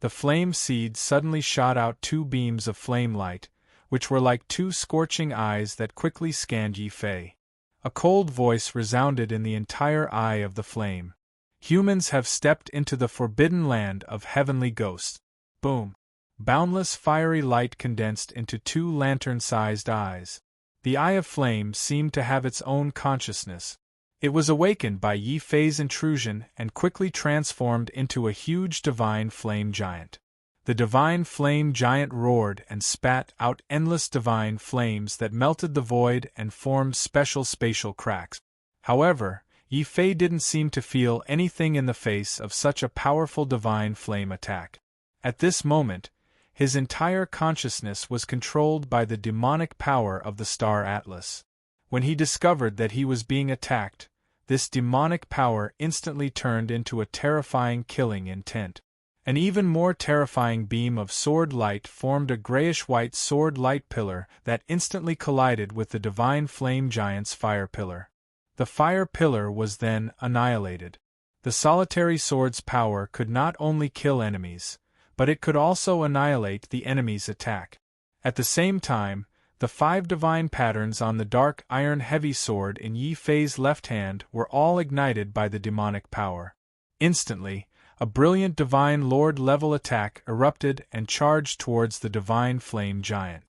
The flame seed suddenly shot out two beams of flame light, which were like two scorching eyes that quickly scanned Yi Fei. A cold voice resounded in the entire eye of the flame. Humans have stepped into the forbidden land of heavenly ghosts. Boom! Boundless fiery light condensed into two lantern-sized eyes. The eye of flame seemed to have its own consciousness. It was awakened by Yi Fei's intrusion and quickly transformed into a huge divine flame giant. The divine flame giant roared and spat out endless divine flames that melted the void and formed special spatial cracks. However, Yi Fei didn't seem to feel anything in the face of such a powerful divine flame attack. At this moment, his entire consciousness was controlled by the demonic power of the Star Atlas. When he discovered that he was being attacked, this demonic power instantly turned into a terrifying killing intent. An even more terrifying beam of sword light formed a grayish-white sword light pillar that instantly collided with the divine flame giant's fire pillar. The fire pillar was then annihilated. The solitary sword's power could not only kill enemies, but it could also annihilate the enemy's attack. At the same time, the 5 divine patterns on the dark iron heavy sword in Yi Fei's left hand were all ignited by the demonic power. Instantly, a brilliant divine lord-level attack erupted and charged towards the divine flame giant.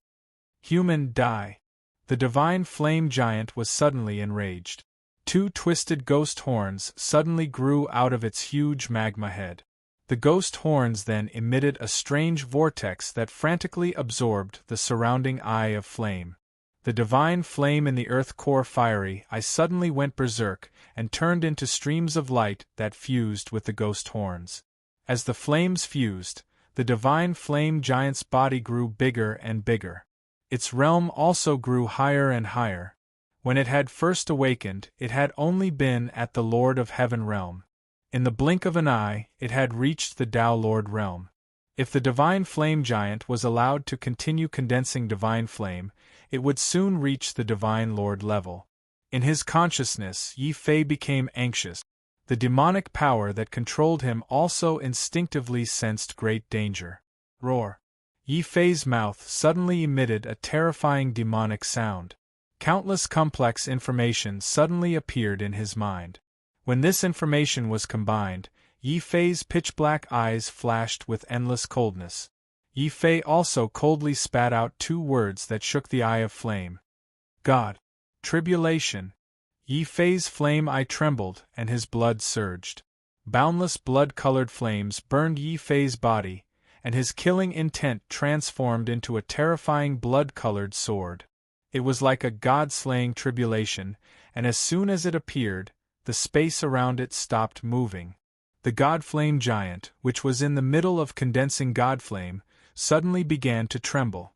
Human die. The divine flame giant was suddenly enraged. 2 twisted ghost horns suddenly grew out of its huge magma head. The ghost horns then emitted a strange vortex that frantically absorbed the surrounding eye of flame. The divine flame in the earth core fiery eye suddenly went berserk and turned into streams of light that fused with the ghost horns. As the flames fused, the divine flame giant's body grew bigger and bigger. Its realm also grew higher and higher. When it had first awakened, it had only been at the Lord of Heaven realm. In the blink of an eye, it had reached the Tao Lord realm. If the divine flame giant was allowed to continue condensing divine flame, it would soon reach the divine lord level. In his consciousness, Yi Fei became anxious. The demonic power that controlled him also instinctively sensed great danger. Roar! Yi Fei's mouth suddenly emitted a terrifying demonic sound. Countless complex information suddenly appeared in his mind. When this information was combined, Yi Fei's pitch-black eyes flashed with endless coldness. Yi Fei also coldly spat out 2 words that shook the eye of flame. God. Tribulation. Yi Fei's flame eye trembled and his blood surged. Boundless blood-colored flames burned Yi Fei's body, and his killing intent transformed into a terrifying blood-colored sword. It was like a god-slaying tribulation, and as soon as it appeared, the space around it stopped moving. The God Flame giant, which was in the middle of condensing God Flame, suddenly began to tremble.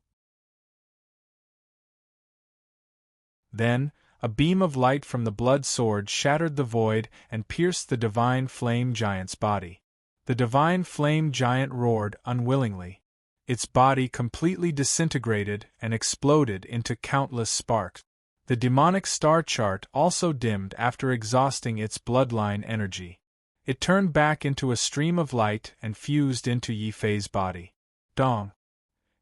Then, a beam of light from the blood sword shattered the void and pierced the divine flame giant's body. The divine flame giant roared unwillingly. Its body completely disintegrated and exploded into countless sparks. The demonic star chart also dimmed after exhausting its bloodline energy. It turned back into a stream of light and fused into Yi Fei's body. Dong!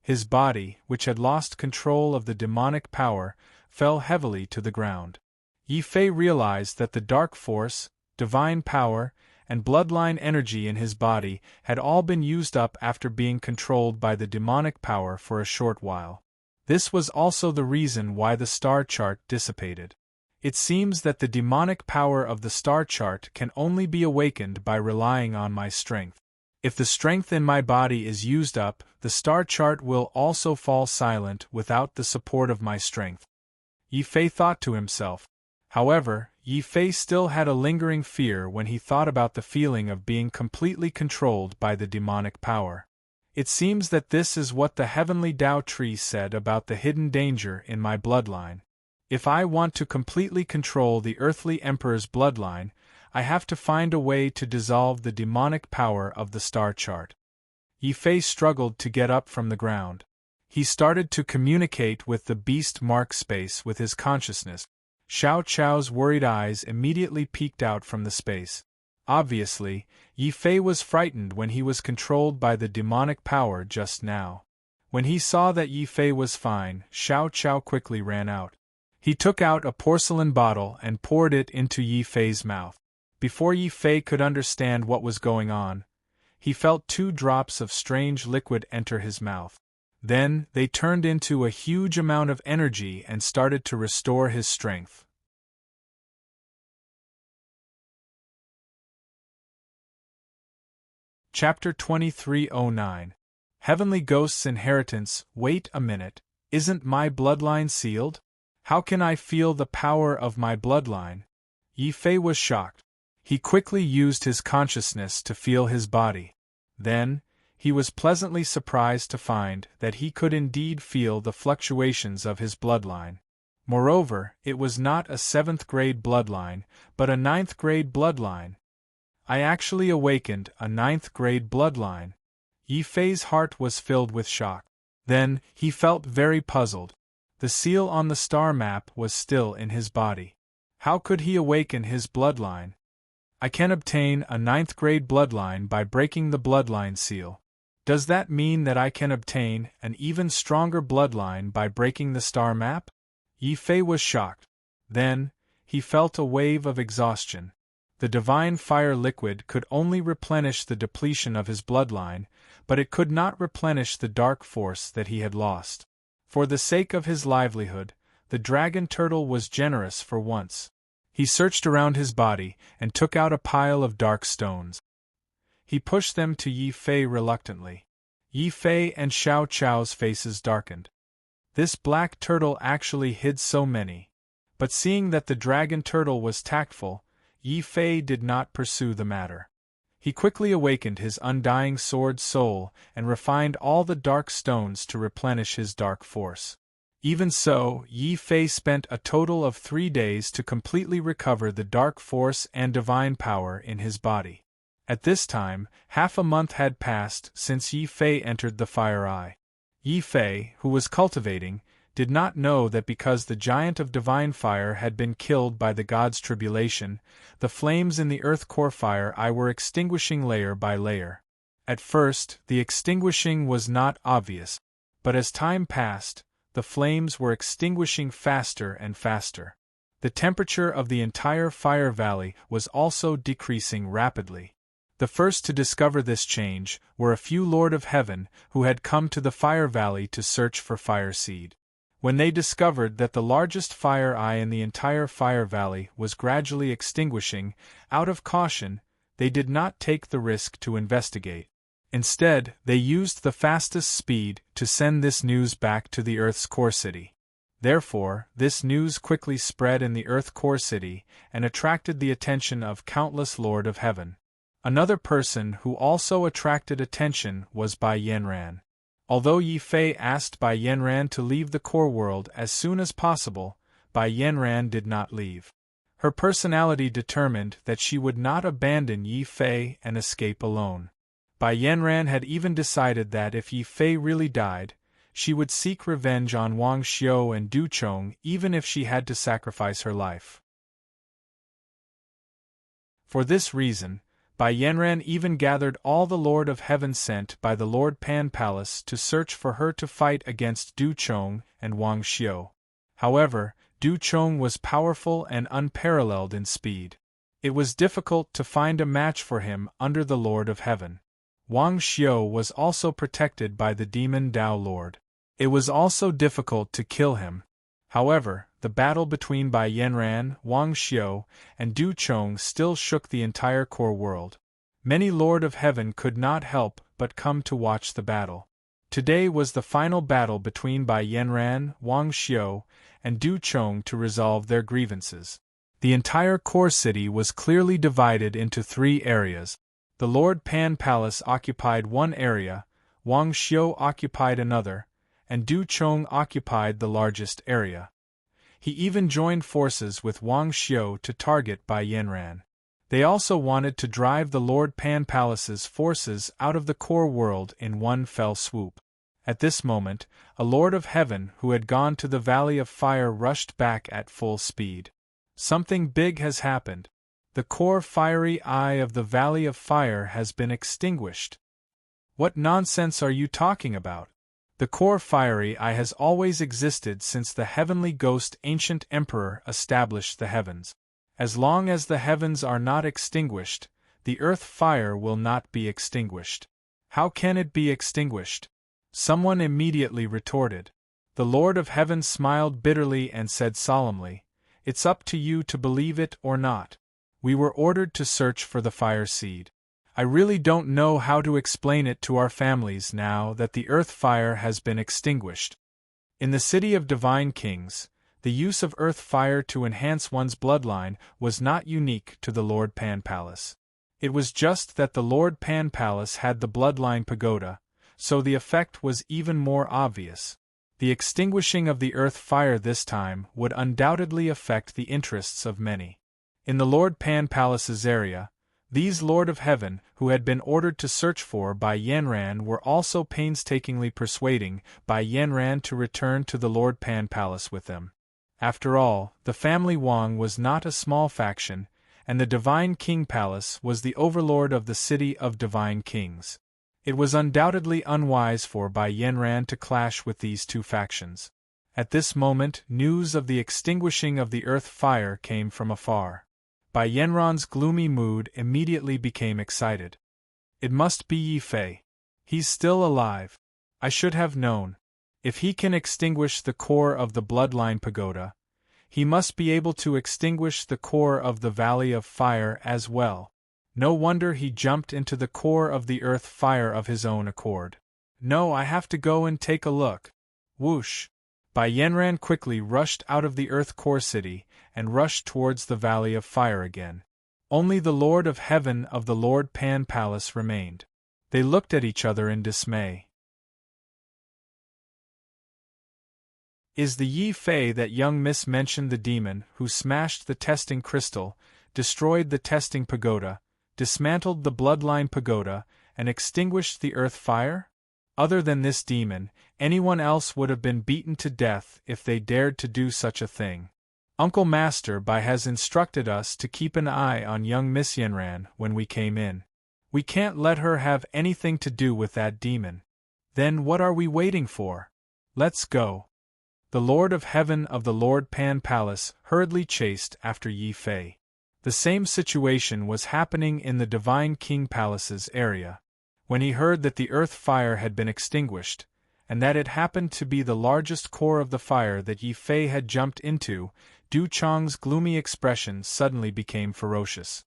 His body, which had lost control of the demonic power, fell heavily to the ground. Yi Fei realized that the dark force, divine power, and bloodline energy in his body had all been used up after being controlled by the demonic power for a short while. This was also the reason why the star chart dissipated. It seems that the demonic power of the star chart can only be awakened by relying on my strength. If the strength in my body is used up, the star chart will also fall silent without the support of my strength. Yi Fei thought to himself. However, Yi Fei still had a lingering fear when he thought about the feeling of being completely controlled by the demonic power. It seems that this is what the heavenly Tao tree said about the hidden danger in my bloodline. If I want to completely control the earthly emperor's bloodline, I have to find a way to dissolve the demonic power of the star chart. Yi Fei struggled to get up from the ground. He started to communicate with the beast mark space with his consciousness. Xiao Chao's worried eyes immediately peeked out from the space. Obviously, Yi Fei was frightened when he was controlled by the demonic power just now. When he saw that Yi Fei was fine, Xiao Chao quickly ran out. He took out a porcelain bottle and poured it into Yi Fei's mouth. Before Yi Fei could understand what was going on, he felt 2 drops of strange liquid enter his mouth. Then, they turned into a huge amount of energy and started to restore his strength. Chapter 2309. Heavenly Ghost's Inheritance. Wait a minute, isn't my bloodline sealed? How can I feel the power of my bloodline? Yi Fei was shocked. He quickly used his consciousness to feel his body. Then, he was pleasantly surprised to find that he could indeed feel the fluctuations of his bloodline. Moreover, it was not a 7th-grade bloodline, but a 9th-grade bloodline. I actually awakened a 9th-grade bloodline. Yi Fei's heart was filled with shock. Then, he felt very puzzled. The seal on the star map was still in his body. How could he awaken his bloodline? I can obtain a 9th-grade bloodline by breaking the bloodline seal. Does that mean that I can obtain an even stronger bloodline by breaking the star map? Yi Fei was shocked. Then, he felt a wave of exhaustion. The divine fire liquid could only replenish the depletion of his bloodline, but it could not replenish the dark force that he had lost. For the sake of his livelihood, the dragon turtle was generous for once. He searched around his body and took out a pile of dark stones. He pushed them to Yi Fei reluctantly. Yi Fei and Xiao Chao's faces darkened. This black turtle actually hid so many. But seeing that the dragon turtle was tactful, Yi Fei did not pursue the matter. He quickly awakened his undying sword soul and refined all the dark stones to replenish his dark force. Even so, Yi Fei spent a total of 3 days to completely recover the dark force and divine power in his body. At this time, half a month had passed since Yi Fei entered the Fire Eye. Yi Fei, who was cultivating, did not know that because the giant of divine fire had been killed by the god's tribulation, the flames in the earth core fire eye were extinguishing layer by layer. At first, the extinguishing was not obvious, but as time passed, the flames were extinguishing faster and faster. The temperature of the entire fire valley was also decreasing rapidly. The first to discover this change were a few Lord of Heaven who had come to the fire valley to search for fire seed. When they discovered that the largest fire eye in the entire fire valley was gradually extinguishing, out of caution, they did not take the risk to investigate. Instead, they used the fastest speed to send this news back to the Earth's core city. Therefore, this news quickly spread in the Earth core city and attracted the attention of countless Lord of Heaven. Another person who also attracted attention was Bai Yanran. Although Yi Fei asked Bai Yanran to leave the core world as soon as possible, Bai Yanran did not leave. Her personality determined that she would not abandon Yi Fei and escape alone. Bai Yanran had even decided that if Yi Fei really died, she would seek revenge on Wang Xiu and Du Chong even if she had to sacrifice her life. For this reason, Bai Yanran even gathered all the Lord of Heaven sent by the Lord Pan Palace to search for her to fight against Du Chong and Wang Xiu. However, Du Chong was powerful and unparalleled in speed. It was difficult to find a match for him under the Lord of Heaven. Wang Xiu was also protected by the demon Tao Lord. It was also difficult to kill him. However, the battle between Bai Yanran, Wang Xiu, and Du Chong still shook the entire core world. Many Lord of Heaven could not help but come to watch the battle. Today was the final battle between Bai Yanran, Wang Xiu, and Du Chong to resolve their grievances. The entire core city was clearly divided into 3 areas. The Lord Pan Palace occupied one area, Wang Xiu occupied another, and Du Chong occupied the largest area. He even joined forces with Wang Xiu to target Bai Yanran. They also wanted to drive the Lord Pan Palace's forces out of the core world in one fell swoop. At this moment, a Lord of Heaven who had gone to the Valley of Fire rushed back at full speed. Something big has happened. The core fiery eye of the Valley of Fire has been extinguished. What nonsense are you talking about? The core fiery eye has always existed since the heavenly ghost ancient emperor established the heavens. As long as the heavens are not extinguished, the earth fire will not be extinguished. How can it be extinguished? Someone immediately retorted. The Lord of Heaven smiled bitterly and said solemnly, "It's up to you to believe it or not. We were ordered to search for the fire seed. I really don't know how to explain it to our families now that the earth fire has been extinguished." In the city of divine kings, the use of earth fire to enhance one's bloodline was not unique to the Lord Pan Palace. It was just that the Lord Pan Palace had the bloodline pagoda, so the effect was even more obvious. The extinguishing of the earth fire this time would undoubtedly affect the interests of many. In the Lord Pan Palace's area, these Lord of Heaven who had been ordered to search for Bai Yanran were also painstakingly persuading Bai Yanran to return to the Lord Pan Palace with them. After all, the family Wang was not a small faction, and the Divine King Palace was the overlord of the City of Divine Kings. It was undoubtedly unwise for Bai Yanran to clash with these 2 factions. At this moment, news of the extinguishing of the earth fire came from afar. Bai Yanran's gloomy mood immediately became excited. It must be Yi Fei. He's still alive. I should have known. If he can extinguish the core of the bloodline pagoda, he must be able to extinguish the core of the Valley of Fire as well. No wonder he jumped into the core of the earth fire of his own accord. No, I have to go and take a look. Whoosh! Bai Yanran quickly rushed out of the earth core city and rushed towards the Valley of Fire again. Only the Lord of Heaven of the Lord Pan Palace remained. They looked at each other in dismay. Is the Yi Fei that young miss mentioned the demon who smashed the testing crystal, destroyed the testing pagoda, dismantled the bloodline pagoda, and extinguished the earth fire? Other than this demon, anyone else would have been beaten to death if they dared to do such a thing. Uncle Master Bai has instructed us to keep an eye on young Miss Yanran when we came in. We can't let her have anything to do with that demon. Then what are we waiting for? Let's go. The Lord of Heaven of the Lord Pan Palace hurriedly chased after Yi Fei. The same situation was happening in the Divine King Palace's area. When he heard that the earth fire had been extinguished, and that it happened to be the largest core of the fire that Yi Fei had jumped into, Du Chong's gloomy expression suddenly became ferocious.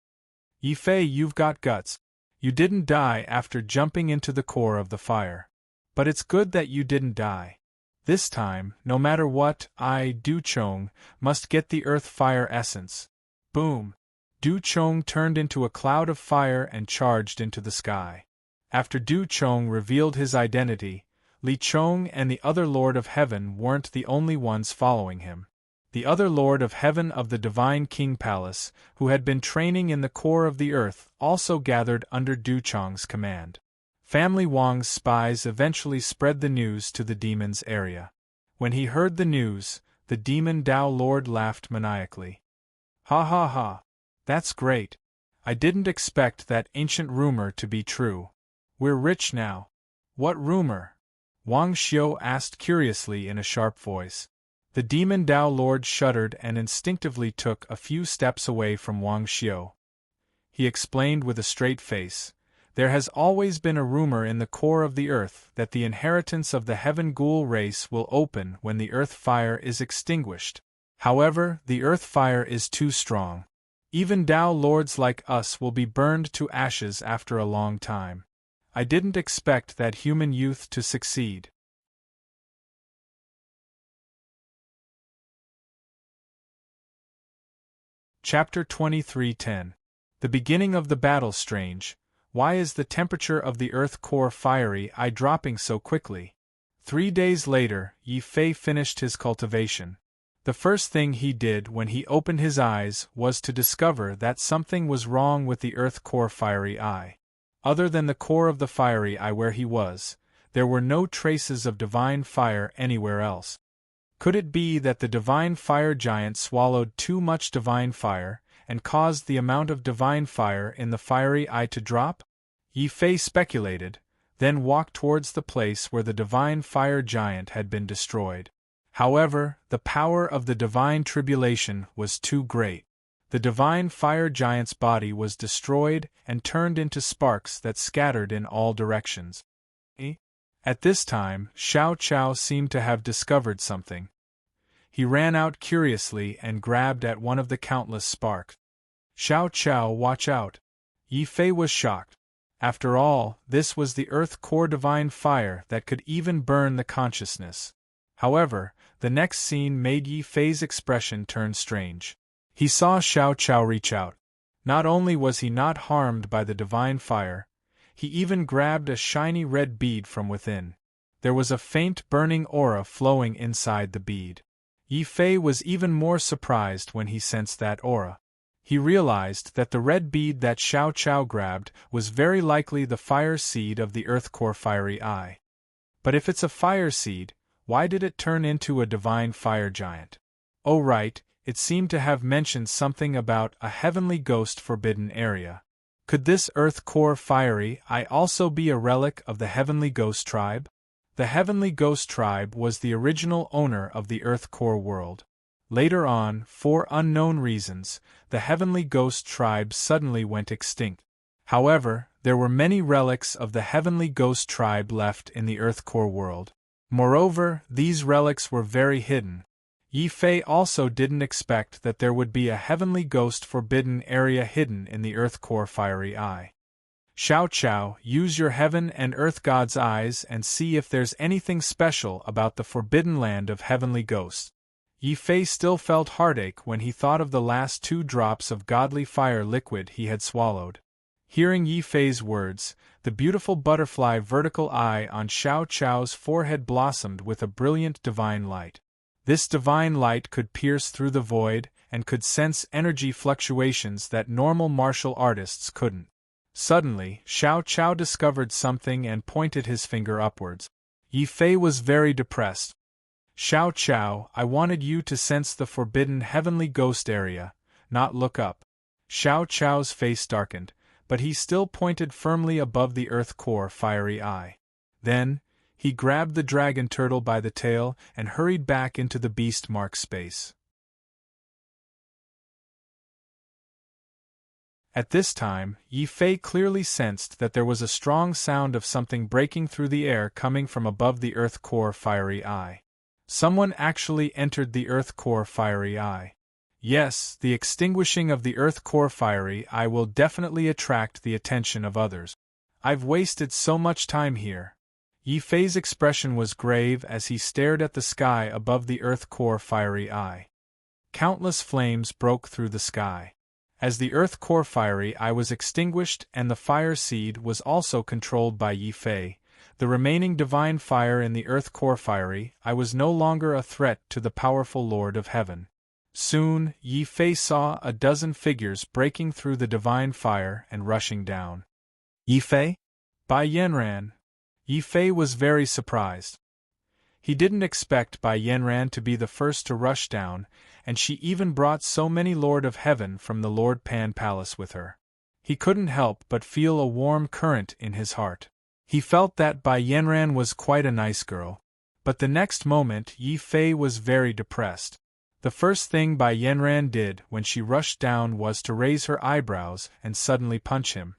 Yi Fei, you've got guts. You didn't die after jumping into the core of the fire. But it's good that you didn't die. This time, no matter what, I, Du Chong, must get the earth fire essence. Boom! Du Chong turned into a cloud of fire and charged into the sky. After Du Chong revealed his identity, Li Chong and the other Lord of Heaven weren't the only ones following him. The other Lord of Heaven of the Divine King Palace, who had been training in the core of the earth, also gathered under Du Chong's command. Family Wang's spies eventually spread the news to the demon's area. When he heard the news, the demon Dao Lord laughed maniacally. Ha ha ha! That's great! I didn't expect that ancient rumor to be true. We're rich now. What rumor? Wang Xiu asked curiously in a sharp voice. The demon Dao Lord shuddered and instinctively took a few steps away from Wang Xiu. He explained with a straight face, "There has always been a rumor in the core of the earth that the inheritance of the Heaven Ghoul race will open when the earth fire is extinguished. However, the earth fire is too strong. Even Tao lords like us will be burned to ashes after a long time. I didn't expect that human youth to succeed. Chapter 23:10. The beginning of the battle strange. Why is the temperature of the earth core fiery dropping so quickly? 3 days later, Yi Fei finished his cultivation. The first thing he did when he opened his eyes was to discover that something was wrong with the earth core fiery eye. Other than the core of the fiery eye where he was, there were no traces of divine fire anywhere else. Could it be that the divine fire giant swallowed too much divine fire, and caused the amount of divine fire in the fiery eye to drop? Yi Fei speculated, then walked towards the place where the divine fire giant had been destroyed. However, the power of the divine tribulation was too great. The divine fire giant's body was destroyed and turned into sparks that scattered in all directions. At this time, Xiao Chao seemed to have discovered something. He ran out curiously and grabbed at one of the countless sparks. Xiao Chao, watch out! Yi Fei was shocked. After all, this was the earth core divine fire that could even burn the consciousness. However, the next scene made Yi Fei's expression turn strange. He saw Xiao Chao reach out. Not only was he not harmed by the divine fire, he even grabbed a shiny red bead from within. There was a faint burning aura flowing inside the bead. Yi Fei was even more surprised when he sensed that aura. He realized that the red bead that Xiao Chao grabbed was very likely the fire seed of the earth core fiery eye. But if it's a fire seed, why did it turn into a divine fire giant? Oh right, it seemed to have mentioned something about a heavenly ghost forbidden area. Could this earth core fiery eye also be a relic of the heavenly ghost tribe? The heavenly ghost tribe was the original owner of the earth core world. Later on, for unknown reasons, the heavenly ghost tribe suddenly went extinct. However, there were many relics of the heavenly ghost tribe left in the earth core world. Moreover, these relics were very hidden. Yi Fei also didn't expect that there would be a heavenly ghost forbidden area hidden in the earth core fiery eye. Xiao Chao, use your heaven and earth god's eyes and see if there's anything special about the forbidden land of heavenly ghosts. Yi Fei still felt heartache when he thought of the last 2 drops of godly fire liquid he had swallowed. Hearing Yi Fei's words, the beautiful butterfly vertical eye on Xiao Chao's forehead blossomed with a brilliant divine light. This divine light could pierce through the void and could sense energy fluctuations that normal martial artists couldn't. Suddenly, Xiao Chao discovered something and pointed his finger upwards. Yi Fei was very depressed. Xiao Chao, I wanted you to sense the forbidden heavenly ghost area, not look up. Xiao Chao's face darkened, but he still pointed firmly above the earth core fiery eye. Then, he grabbed the dragon turtle by the tail and hurried back into the beast mark space. At this time, Yi Fei clearly sensed that there was a strong sound of something breaking through the air coming from above the earth core fiery eye. Someone actually entered the earth core fiery eye. Yes, the extinguishing of the earth core fiery eye will definitely attract the attention of others. I've wasted so much time here. Yi Fei's expression was grave as he stared at the sky above the earth core fiery eye. Countless flames broke through the sky. As the earth core fiery eye was extinguished and the fire seed was also controlled by Yi Fei, the remaining divine fire in the earth core fiery eye was no longer a threat to the powerful Lord of Heaven. Soon, Yi Fei saw a dozen figures breaking through the divine fire and rushing down. Yi Fei? Bai Yanran. Yi Fei was very surprised. He didn't expect Bai Yanran to be the first to rush down, and she even brought so many Lord of Heaven from the Lord Pan Palace with her. He couldn't help but feel a warm current in his heart. He felt that Bai Yanran was quite a nice girl. But the next moment Yi Fei was very depressed. The first thing Bai Yanran did when she rushed down was to raise her eyebrows and suddenly punch him.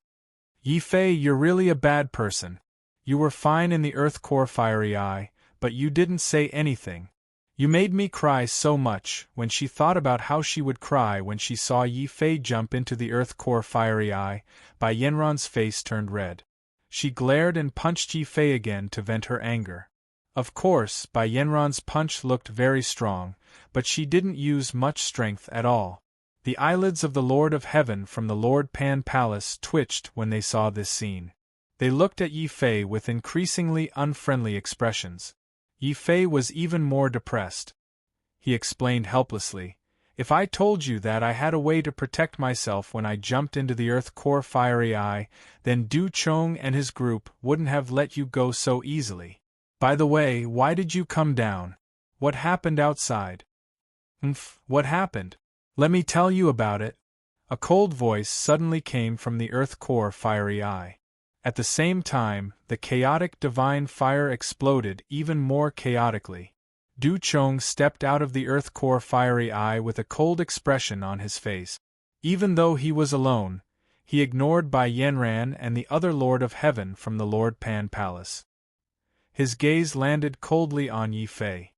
Yi Fei, you're really a bad person. You were fine in the earth core fiery eye, but you didn't say anything. You made me cry so much. When she thought about how she would cry when she saw Yi Fei jump into the earth core fiery eye, Bai Yanran's face turned red. She glared and punched Yi Fei again to vent her anger. Of course, Bai Yanran's punch looked very strong, but she didn't use much strength at all. The eyelids of the Lord of Heaven from the Lord Pan Palace twitched when they saw this scene. They looked at Yi Fei with increasingly unfriendly expressions. Yi Fei was even more depressed. He explained helplessly, "If I told you that I had a way to protect myself when I jumped into the earth core fiery eye, then Du Chong and his group wouldn't have let you go so easily. By the way, why did you come down? What happened outside?" What happened? Let me tell you about it." A cold voice suddenly came from the earth core fiery eye. At the same time, the chaotic divine fire exploded even more chaotically. Du Chong stepped out of the earth core fiery eye with a cold expression on his face. Even though he was alone, he ignored Bai Yanran and the other Lord of Heaven from the Lord Pan Palace. His gaze landed coldly on Yi Fei.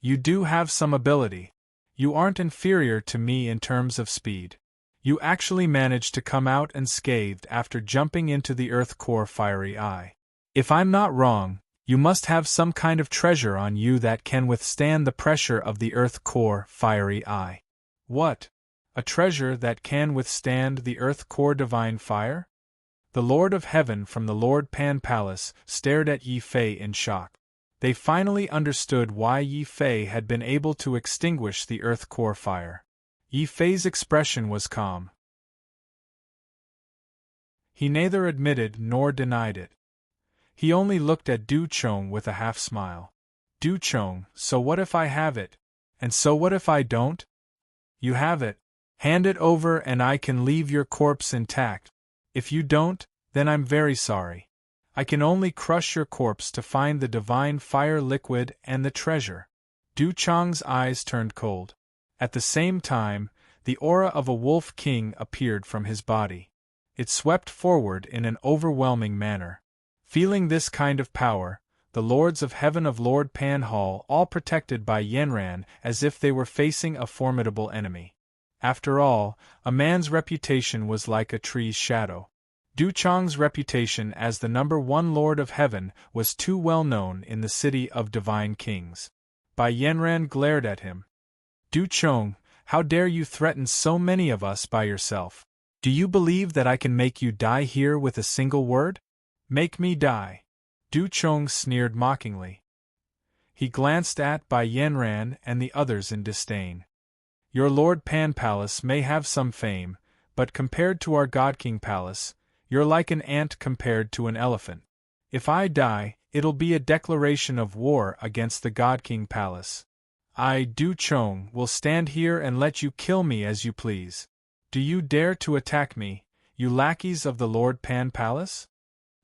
"You do have some ability. You aren't inferior to me in terms of speed. You actually managed to come out unscathed after jumping into the earth core fiery eye. If I'm not wrong, you must have some kind of treasure on you that can withstand the pressure of the earth core fiery eye." "What? A treasure that can withstand the earth core divine fire?" The Lord of Heaven from the Lord Pan Palace stared at Yi Fei in shock. They finally understood why Yi Fei had been able to extinguish the earth core fire. Yi Fei's expression was calm. He neither admitted nor denied it. He only looked at Du Chong with a half-smile. "Du Chong, so what if I have it? And so what if I don't?" "You have it. Hand it over and I can leave your corpse intact. If you don't, then I'm very sorry. I can only crush your corpse to find the divine fire liquid and the treasure." Du Chong's eyes turned cold. At the same time, the aura of a wolf king appeared from his body. It swept forward in an overwhelming manner. Feeling this kind of power, the Lords of Heaven of Lord Pan Hall all protected by Yanran as if they were facing a formidable enemy. After all, a man's reputation was like a tree's shadow. Du Chong's reputation as the #1 Lord of Heaven was too well known in the city of divine kings. Bai Yanran glared at him. "Du Chong, how dare you threaten so many of us by yourself? Do you believe that I can make you die here with a single word? Make me die." Du Chong sneered mockingly. He glanced at Bai Yanran and the others in disdain. "Your Lord Pan Palace may have some fame, but compared to our God King Palace, you're like an ant compared to an elephant. If I die, it'll be a declaration of war against the God King Palace. I, Du Chong, will stand here and let you kill me as you please. Do you dare to attack me, you lackeys of the Lord Pan Palace?"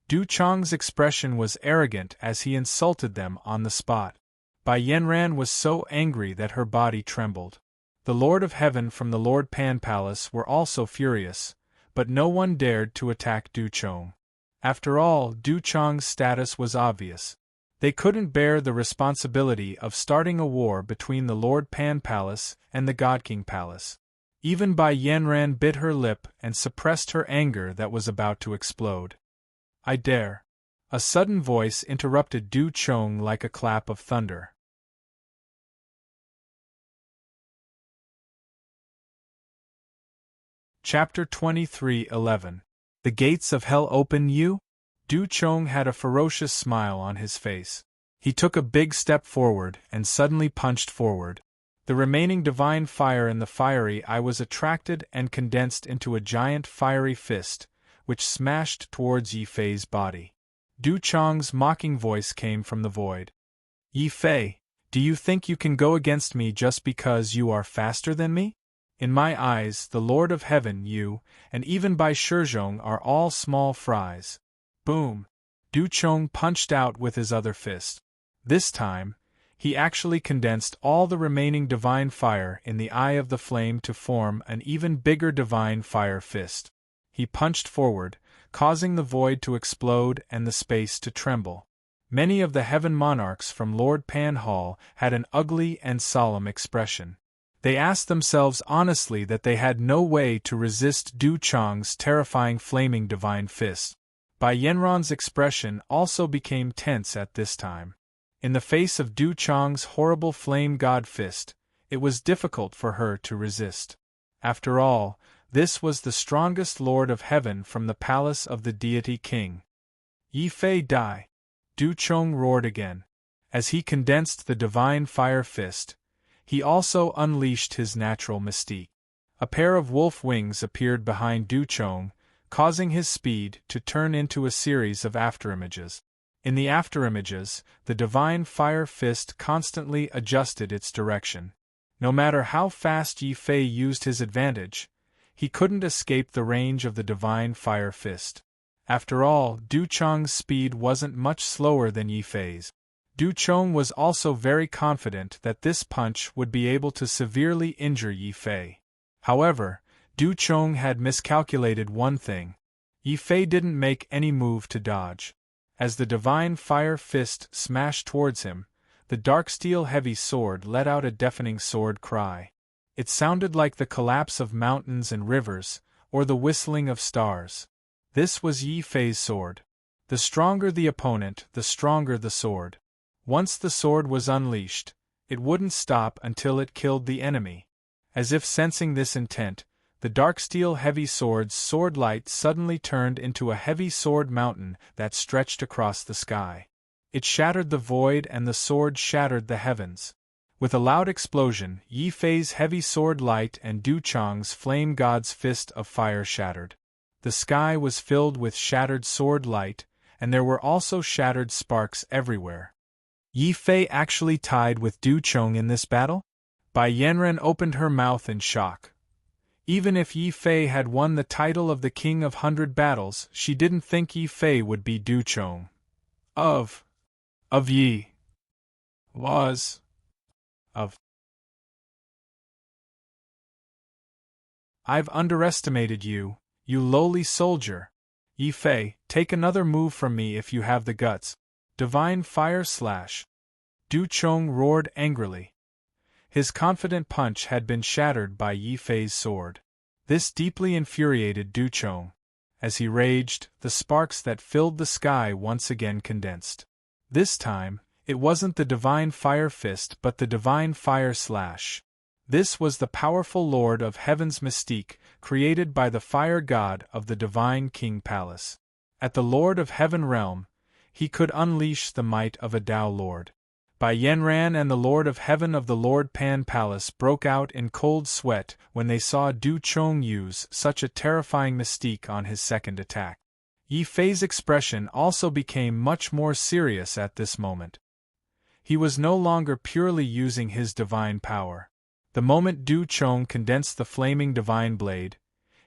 Du Chong's expression was arrogant as he insulted them on the spot. Bai Yanran was so angry that her body trembled. The Lord of Heaven from the Lord Pan Palace were also furious, but no one dared to attack Du Chong. After all, Du Chong's status was obvious. They couldn't bear the responsibility of starting a war between the Lord Pan Palace and the God King Palace. Even Bai Yanran bit her lip and suppressed her anger that was about to explode. "I dare." A sudden voice interrupted Du Chong like a clap of thunder. Chapter 23:11. The Gates of Hell Open You? Du Chong had a ferocious smile on his face. He took a big step forward and suddenly punched forward. The remaining divine fire in the fiery eye was attracted and condensed into a giant fiery fist, which smashed towards Yi Fei's body. Du Chong's mocking voice came from the void. "Yi Fei, do you think you can go against me just because you are faster than me? In my eyes, the Lord of Heaven, you, and even Bai Shizhong are all small fries." Boom! Du Chong punched out with his other fist. This time, he actually condensed all the remaining divine fire in the eye of the flame to form an even bigger divine fire fist. He punched forward, causing the void to explode and the space to tremble. Many of the heaven monarchs from Lord Pan Hall had an ugly and solemn expression. They asked themselves honestly that they had no way to resist Du Chong's terrifying flaming divine fist. Bai Yanran's expression also became tense at this time. In the face of Du Chong's horrible flame god fist, it was difficult for her to resist. After all, this was the strongest Lord of Heaven from the palace of the deity king. Yi Fei die! Du Chong roared again. As he condensed the divine fire fist, he also unleashed his natural mystique. A pair of wolf wings appeared behind Du Chong, causing his speed to turn into a series of afterimages. In the afterimages, the divine fire fist constantly adjusted its direction. No matter how fast Yi Fei used his advantage, he couldn't escape the range of the divine fire fist. After all, Du Chong's speed wasn't much slower than Yi Fei's. Du Chong was also very confident that this punch would be able to severely injure Yi Fei. However, Du Chong had miscalculated one thing. Yi Fei didn't make any move to dodge. As the divine fire fist smashed towards him, the dark steel heavy sword let out a deafening sword cry. It sounded like the collapse of mountains and rivers, or the whistling of stars. This was Yi Fei's sword. The stronger the opponent, the stronger the sword. Once the sword was unleashed, it wouldn't stop until it killed the enemy. As if sensing this intent, the dark steel heavy sword's sword light suddenly turned into a heavy sword mountain that stretched across the sky. It shattered the void and the sword shattered the heavens. With a loud explosion, Yi Fei's heavy sword light and Du Chong's flame god's fist of fire shattered. The sky was filled with shattered sword light, and there were also shattered sparks everywhere. Yi Fei actually tied with Du Chong in this battle? Bai Yanran opened her mouth in shock. Even if Yi Fei had won the title of the King of 100 Battles, she didn't think Yi Fei would be Du Chong. Of Yi. Was. Of. I've underestimated you, you lowly soldier. Yi Fei, take another move from me if you have the guts. Divine fire slash. Du Chong roared angrily. His confident punch had been shattered by Yi Fei's sword. This deeply infuriated Du Chong. As he raged, the sparks that filled the sky once again condensed. This time, it wasn't the divine fire fist but the divine fire slash. This was the powerful Lord of Heaven's mystique, created by the fire god of the divine King Palace. At the Lord of Heaven realm, he could unleash the might of a Tao Lord. Bai Yanran and the Lord of Heaven of the Lord Pan Palace broke out in cold sweat when they saw Du Chong use such a terrifying mystique on his second attack. Yi Fei's expression also became much more serious at this moment. He was no longer purely using his divine power. The moment Du Chong condensed the flaming divine blade,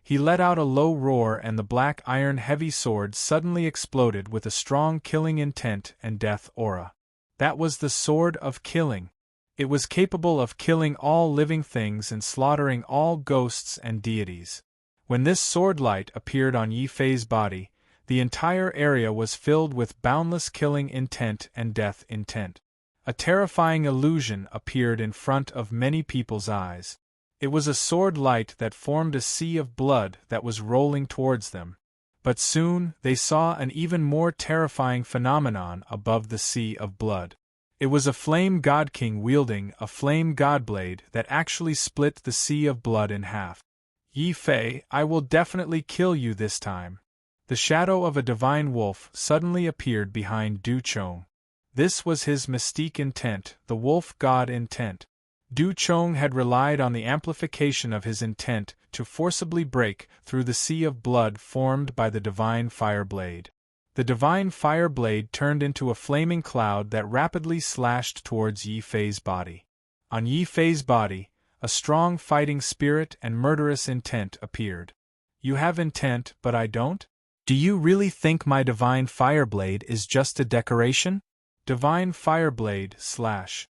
he let out a low roar and the black iron heavy sword suddenly exploded with a strong killing intent and death aura. That was the sword of killing. It was capable of killing all living things and slaughtering all ghosts and deities. When this sword light appeared on Yi Fei's body, the entire area was filled with boundless killing intent and death intent. A terrifying illusion appeared in front of many people's eyes. It was a sword light that formed a sea of blood that was rolling towards them. But soon, they saw an even more terrifying phenomenon above the sea of blood. It was a flame god king wielding a flame god blade that actually split the sea of blood in half. Yi Fei, I will definitely kill you this time. The shadow of a divine wolf suddenly appeared behind Du Chong. This was his mystique intent, the wolf god intent. Du Chong had relied on the amplification of his intent to forcibly break through the sea of blood formed by the divine fire blade. The divine fire blade turned into a flaming cloud that rapidly slashed towards Yi Fei's body. On Yi Fei's body, a strong fighting spirit and murderous intent appeared. You have intent, but I don't? Do you really think my divine fire blade is just a decoration? Divine fire blade slash.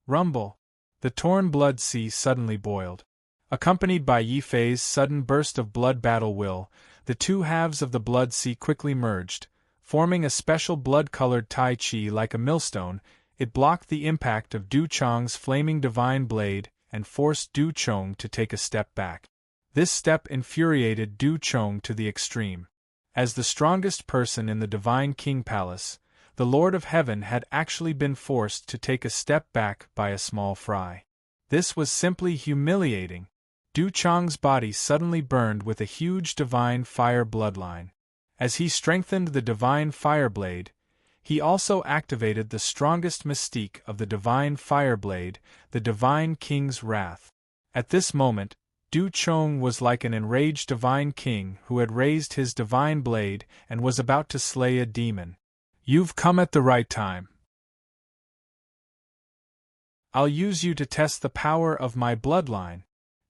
Rumble. The torn blood sea suddenly boiled. Accompanied by Yi Fei's sudden burst of blood battle will, the two halves of the blood sea quickly merged, Forming a special blood-colored Tai Chi like a millstone, it blocked the impact of Du Chong's flaming divine blade and forced Du Chong to take a step back. This step infuriated Du Chong to the extreme. As the strongest person in the Divine King Palace, the Lord of Heaven had actually been forced to take a step back by a small fry. This was simply humiliating. Du Chong's body suddenly burned with a huge divine fire bloodline. As he strengthened the divine fire blade, he also activated the strongest mystique of the divine fire blade, the Divine King's wrath. At this moment, Du Chong was like an enraged divine king who had raised his divine blade and was about to slay a demon. You've come at the right time. I'll use you to test the power of my bloodline.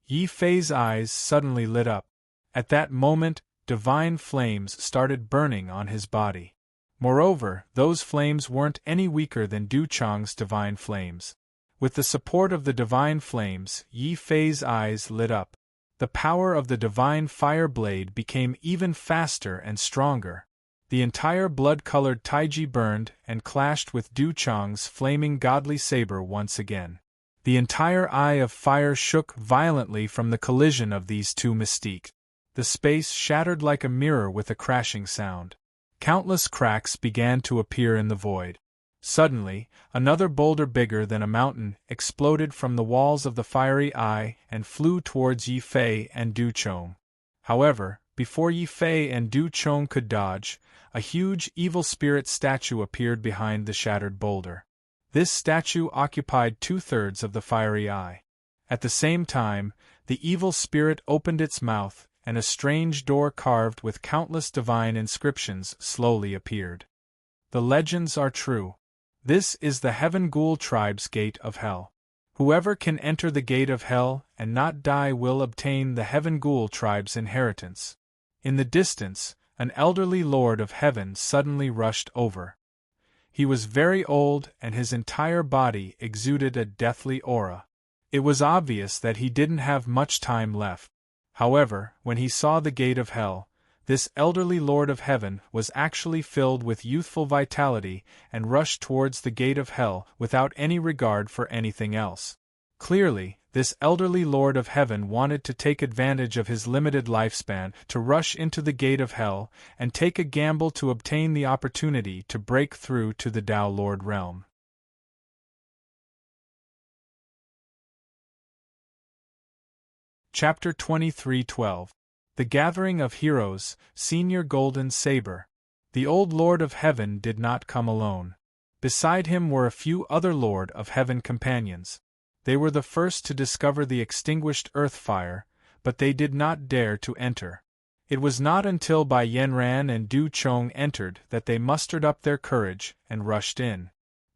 Yi Fei's eyes suddenly lit up. At that moment, divine flames started burning on his body. Moreover, those flames weren't any weaker than Du Chong's divine flames. With the support of the divine flames, Yi Fei's eyes lit up. The power of the divine fire blade became even faster and stronger. The entire blood-colored Taiji burned and clashed with Du Chong's flaming godly saber once again. The entire eye of fire shook violently from the collision of these two mystiques. The space shattered like a mirror with a crashing sound. Countless cracks began to appear in the void. Suddenly, another boulder bigger than a mountain exploded from the walls of the fiery eye and flew towards Yi Fei and Du Chong. However, before Yi Fei and Du Chong could dodge, a huge evil spirit statue appeared behind the shattered boulder. This statue occupied 2/3 of the fiery eye. At the same time, the evil spirit opened its mouth, and a strange door carved with countless divine inscriptions slowly appeared. The legends are true. This is the Heaven Ghoul Tribe's gate of hell. Whoever can enter the gate of hell and not die will obtain the Heaven Ghoul Tribe's inheritance. In the distance, an elderly Lord of Heaven suddenly rushed over. He was very old and his entire body exuded a deathly aura. It was obvious that he didn't have much time left. However, when he saw the gate of hell, this elderly Lord of Heaven was actually filled with youthful vitality and rushed towards the gate of hell without any regard for anything else. Clearly, this elderly Lord of Heaven wanted to take advantage of his limited lifespan to rush into the gate of hell and take a gamble to obtain the opportunity to break through to the Tao Lord realm. Chapter 23:12 The Gathering of Heroes, Senior Golden Saber. The old Lord of Heaven did not come alone. Beside him were a few other Lord of Heaven companions. They were the first to discover the extinguished earth fire, but they did not dare to enter. It was not until Bai Yanran and Du Chong entered that they mustered up their courage and rushed in.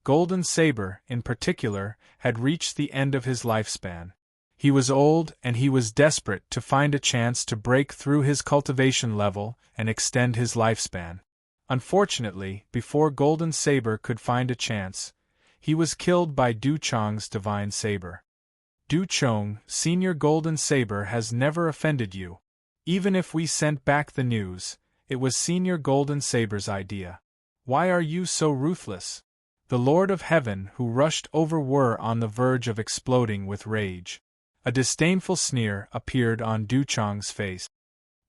Golden Saber, in particular, had reached the end of his lifespan. He was old and he was desperate to find a chance to break through his cultivation level and extend his lifespan. Unfortunately, before Golden Saber could find a chance, he was killed by Du Chong's divine saber. Du Chong, Senior Golden Saber has never offended you. Even if we sent back the news, it was Senior Golden Saber's idea. Why are you so ruthless? The Lord of Heaven who rushed over were on the verge of exploding with rage. A disdainful sneer appeared on Du Chong's face.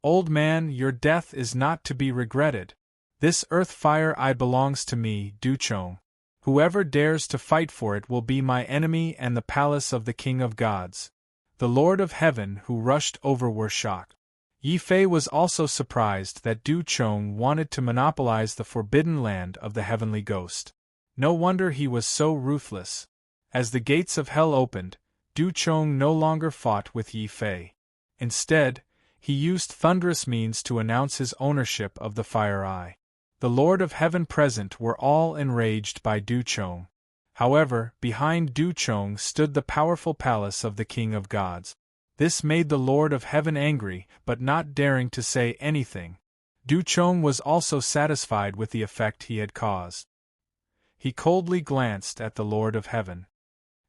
Old man, your death is not to be regretted. This earth fire eye belongs to me, Du Chong. Whoever dares to fight for it will be my enemy and the palace of the King of Gods. The Lord of Heaven who rushed over were shocked. Yi Fei was also surprised that Du Chong wanted to monopolize the forbidden land of the heavenly ghost. No wonder he was so ruthless. As the gates of hell opened, Du Chong no longer fought with Yi Fei. Instead, he used thunderous means to announce his ownership of the Fire Eye. The Lord of Heaven present were all enraged by Du Chong. However, behind Du Chong stood the powerful palace of the King of Gods. This made the Lord of Heaven angry, but not daring to say anything. Du Chong was also satisfied with the effect he had caused. He coldly glanced at the Lord of Heaven.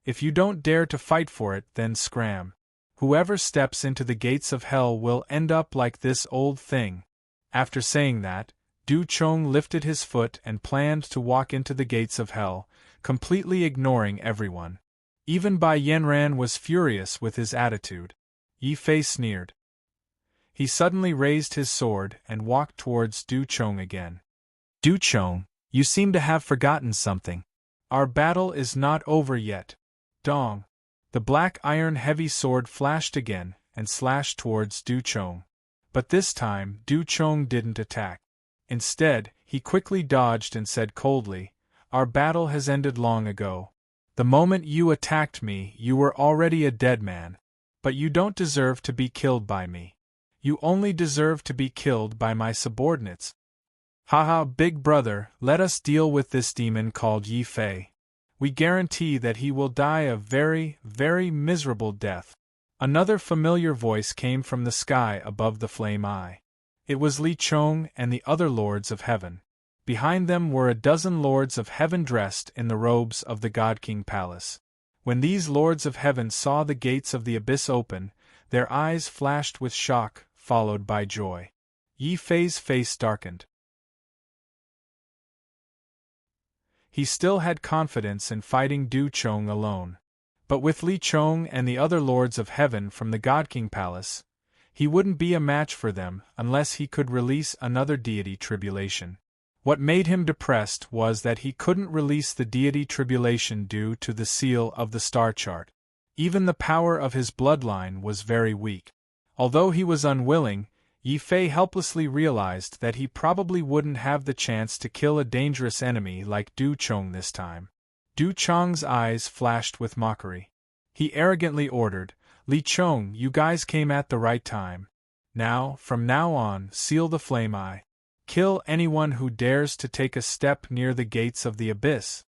If you don't dare to fight for it, then scram. Whoever steps into the gates of hell will end up like this old thing. After saying that, Du Chong lifted his foot and planned to walk into the gates of hell, completely ignoring everyone. Even Bai Yanran was furious with his attitude. Yi Fei sneered. He suddenly raised his sword and walked towards Du Chong again. Du Chong, you seem to have forgotten something. Our battle is not over yet. Dong. The black iron heavy sword flashed again and slashed towards Du Chong. But this time, Du Chong didn't attack. Instead, he quickly dodged and said coldly, "Our battle has ended long ago. The moment you attacked me, you were already a dead man. But you don't deserve to be killed by me. You only deserve to be killed by my subordinates. Haha, big brother, let us deal with this demon called Yi Fei. We guarantee that he will die a very, very miserable death." Another familiar voice came from the sky above the flame eye. It was Li Chong and the other lords of heaven. Behind them were a dozen lords of heaven dressed in the robes of the God King Palace. When these lords of heaven saw the gates of the abyss open, their eyes flashed with shock, followed by joy. Yi Fei's face darkened. He still had confidence in fighting Du Chong alone. But with Li Chong and the other lords of heaven from the God King Palace, he wouldn't be a match for them unless he could release another deity tribulation. What made him depressed was that he couldn't release the deity tribulation due to the seal of the star chart. Even the power of his bloodline was very weak. Although he was unwilling, Yi Fei helplessly realized that he probably wouldn't have the chance to kill a dangerous enemy like Du Chong this time. Du Chong's eyes flashed with mockery. He arrogantly ordered, "Li Chong, you guys came at the right time. Now, from now on, seal the flame eye. Kill anyone who dares to take a step near the gates of the abyss."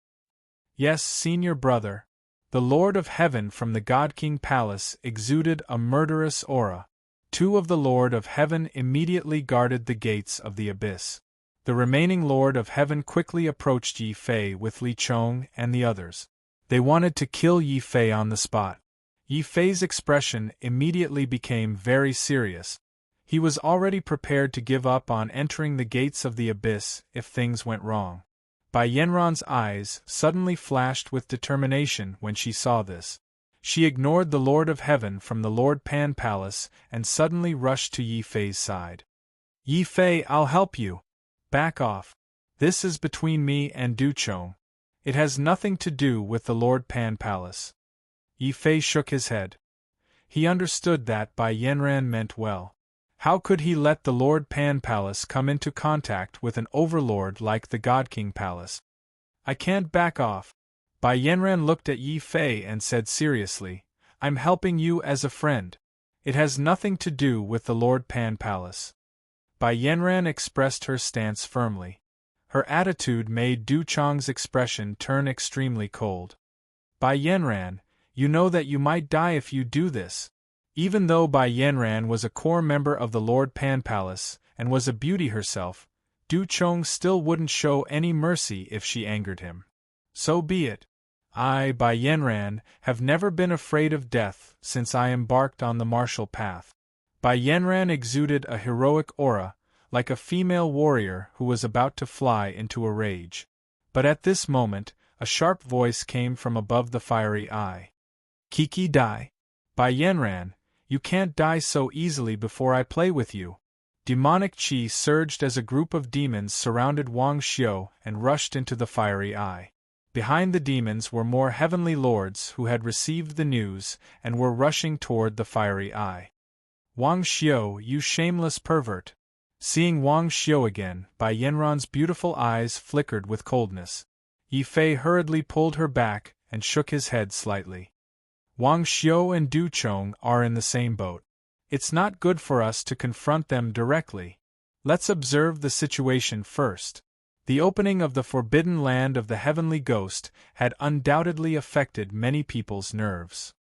Yes, senior brother. The Lord of Heaven from the God King Palace exuded a murderous aura. Two of the Lord of Heaven immediately guarded the gates of the abyss. The remaining Lord of Heaven quickly approached Yi Fei with Li Chong and the others. They wanted to kill Yi Fei on the spot. Yi Fei's expression immediately became very serious. He was already prepared to give up on entering the gates of the abyss if things went wrong. Bai Yanran's eyes suddenly flashed with determination when she saw this. She ignored the Lord of Heaven from the Lord Pan Palace and suddenly rushed to Yi Fei's side. "Yi Fei, I'll help you. Back off. This is between me and Du Chong. It has nothing to do with the Lord Pan Palace." Yi Fei shook his head. He understood that Bai Yanran meant well. How could he let the Lord Pan Palace come into contact with an overlord like the God King Palace? "I can't back off." Bai Yanran looked at Yi Fei and said seriously, "I'm helping you as a friend. It has nothing to do with the Lord Pan Palace." Bai Yanran expressed her stance firmly. Her attitude made Du Chong's expression turn extremely cold. "Bai Yanran, you know that you might die if you do this." Even though Bai Yanran was a core member of the Lord Pan Palace and was a beauty herself, Du Chong still wouldn't show any mercy if she angered him. "So be it. I, Bai Yanran, have never been afraid of death since I embarked on the martial path." Bai Yanran exuded a heroic aura, like a female warrior who was about to fly into a rage. But at this moment, a sharp voice came from above the fiery eye. "Kiki die. Bai Yanran, you can't die so easily before I play with you." Demonic chi surged as a group of demons surrounded Wang Xiu and rushed into the fiery eye. Behind the demons were more heavenly lords who had received the news and were rushing toward the fiery eye. "Wang Xiu, you shameless pervert!" Seeing Wang Xiu again, Bai Yanran's beautiful eyes flickered with coldness. Yi Fei hurriedly pulled her back and shook his head slightly. "Wang Xiu and Du Chong are in the same boat. It's not good for us to confront them directly. Let's observe the situation first." The opening of the forbidden land of the heavenly ghost had undoubtedly affected many people's nerves.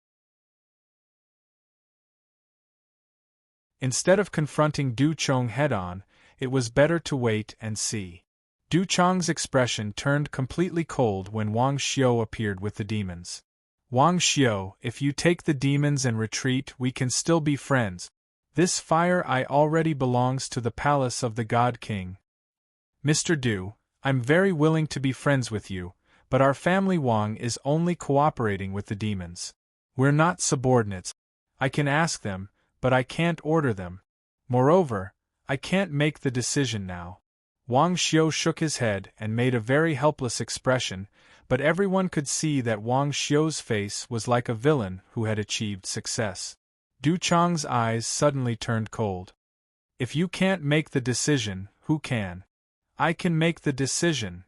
Instead of confronting Du Chong head-on, it was better to wait and see. Du Chong's expression turned completely cold when Wang Xiu appeared with the demons. "Wang Xiu, if you take the demons and retreat, we can still be friends. This fire eye already belongs to the palace of the God King." Mr. Du, I'm very willing to be friends with you, but our family Wang is only cooperating with the demons. We're not subordinates. I can ask them, but I can't order them. Moreover, I can't make the decision now. Wang Xiu shook his head and made a very helpless expression, but everyone could see that Wang Xiu's face was like a villain who had achieved success. Du Chong's eyes suddenly turned cold. If you can't make the decision, who can? I can make the decision.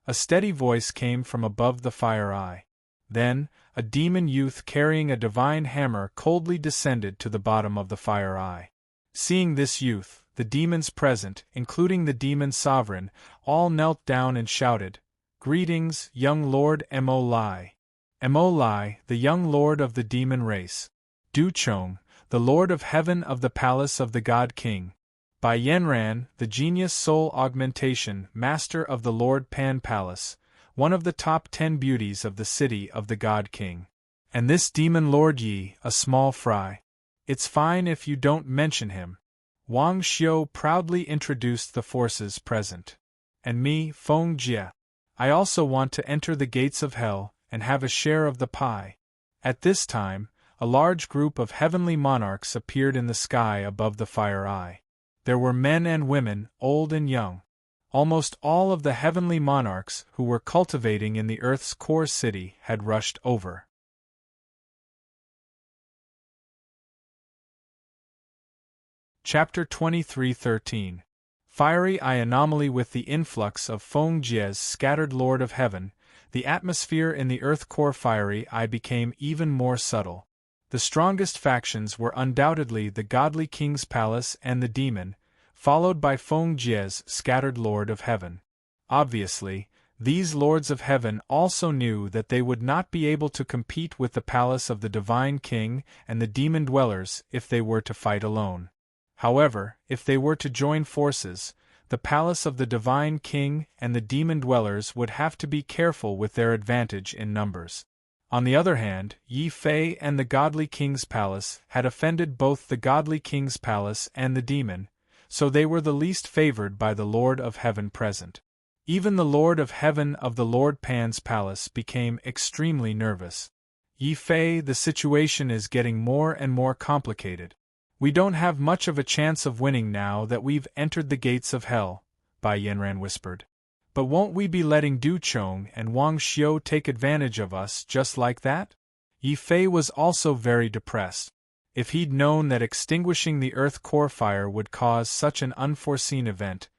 A steady voice came from above the fire eye. Then, a demon youth carrying a divine hammer coldly descended to the bottom of the fire eye. Seeing this youth, the demons present, including the demon sovereign, all knelt down and shouted, "Greetings, young Lord Mo Lai. Mo Lai, the young lord of the demon race. Du Chong, the lord of heaven of the palace of the God King. Bai Yanran, the genius soul augmentation master of the Lord Pan Palace, one of the top 10 beauties of the city of the God King. And this demon Lord Yi, a small fry. It's fine if you don't mention him." Wang Xiu proudly introduced the forces present. "And me, Feng Jie. I also want to enter the gates of hell and have a share of the pie." At this time, a large group of heavenly monarchs appeared in the sky above the fire eye. There were men and women, old and young. Almost all of the heavenly monarchs who were cultivating in the Earth's core city had rushed over. Chapter 23:13. Fiery Eye Anomaly. With the influx of Feng Jie's scattered Lord of Heaven, the atmosphere in the Earth core Fiery Eye became even more subtle. The strongest factions were undoubtedly the Godly King's Palace and the Demon, followed by Feng Jie's scattered Lord of Heaven. Obviously, these Lords of Heaven also knew that they would not be able to compete with the Palace of the Divine King and the Demon Dwellers if they were to fight alone. However, if they were to join forces, the Palace of the Divine King and the Demon Dwellers would have to be careful with their advantage in numbers. On the other hand, Yi Fei and the Godly King's Palace had offended both the Godly King's Palace and the Demon, so they were the least favored by the Lord of Heaven present. Even the Lord of Heaven of the Lord Pan's Palace became extremely nervous. "Yi Fei, the situation is getting more and more complicated. We don't have much of a chance of winning now that we've entered the gates of hell," Bai Yanran whispered. "But won't we be letting Du Chong and Wang Xiu take advantage of us just like that?" Yi Fei was also very depressed. If he'd known that extinguishing the Earth core fire would cause such an unforeseen event,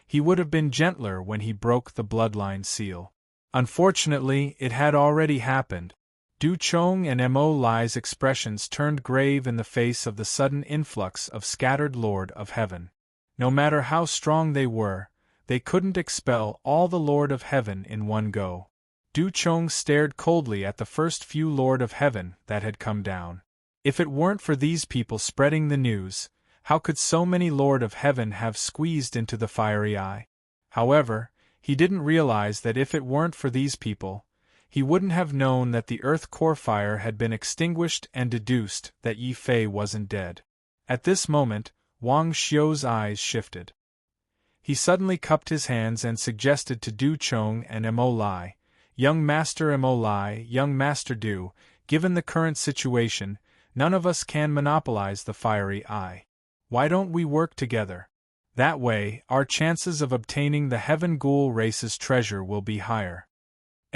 he would have been gentler when he broke the bloodline seal. Unfortunately, it had already happened. Du Chong and Mo Lai's expressions turned grave in the face of the sudden influx of scattered Lord of Heaven. No matter how strong they were, they couldn't expel all the Lord of Heaven in one go. Du Chong stared coldly at the first few Lord of Heaven that had come down. If it weren't for these people spreading the news, how could so many Lord of Heaven have squeezed into the Fiery Eye? However, he didn't realize that if it weren't for these people, he wouldn't have known that the Earth core fire had been extinguished and deduced that Yi Fei wasn't dead. At this moment, Wang Xiu's eyes shifted. He suddenly cupped his hands and suggested to Du Chong and Mo Lai, "Young Master Mo Lai, young Master Du, given the current situation, none of us can monopolize the Fiery Eye. Why don't we work together? That way, our chances of obtaining the Heaven Ghoul race's treasure will be higher."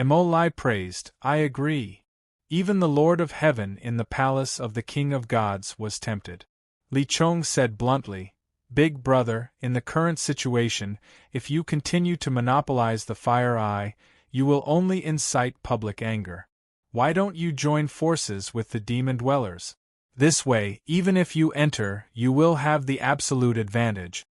Mo Lai praised, "I agree." Even the Lord of Heaven in the palace of the King of Gods was tempted. Li Chong said bluntly, "Big brother, in the current situation, if you continue to monopolize the Fire Eye, you will only incite public anger. Why don't you join forces with the Demon Dwellers? This way, even if you enter, you will have the absolute advantage."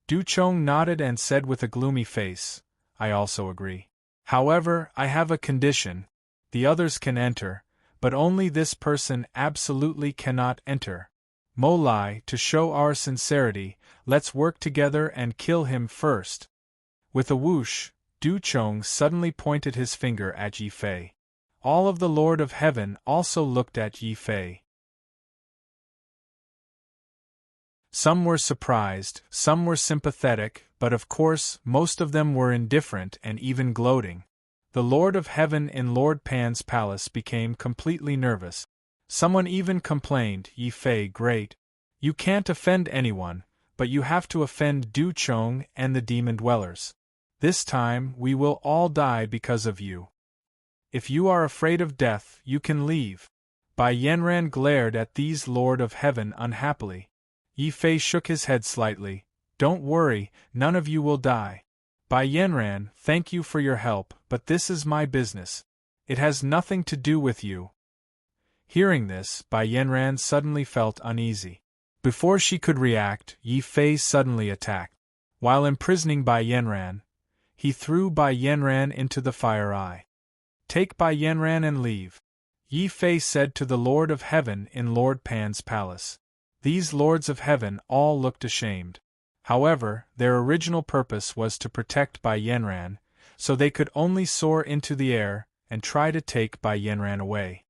Du Chong nodded and said with a gloomy face, "I also agree. However, I have a condition. The others can enter, but only this person absolutely cannot enter. Mo Lai, to show our sincerity, let's work together and kill him first." With a whoosh, Du Chong suddenly pointed his finger at Yi Fei. All of the Lord of Heaven also looked at Yi Fei. Some were surprised, some were sympathetic, but of course, most of them were indifferent and even gloating. The Lord of Heaven in Lord Pan's palace became completely nervous. Someone even complained, "Yi Fei, great. You can't offend anyone, but you have to offend Du Chong and the demon dwellers. This time we will all die because of you. If you are afraid of death, you can leave." Bai Yanran glared at these Lord of Heaven unhappily. Yi Fei shook his head slightly. "Don't worry, none of you will die. Bai Yanran, thank you for your help, but this is my business. It has nothing to do with you." Hearing this, Bai Yanran suddenly felt uneasy. Before she could react, Yi Fei suddenly attacked. While imprisoning Bai Yanran, he threw Bai Yanran into the fire eye. "Take Bai Yanran and leave," Yi Fei said to the Lord of Heaven in Lord Pan's palace. These Lords of Heaven all looked ashamed. However, their original purpose was to protect Bai Yanran, so they could only soar into the air and try to take Bai Yanran away.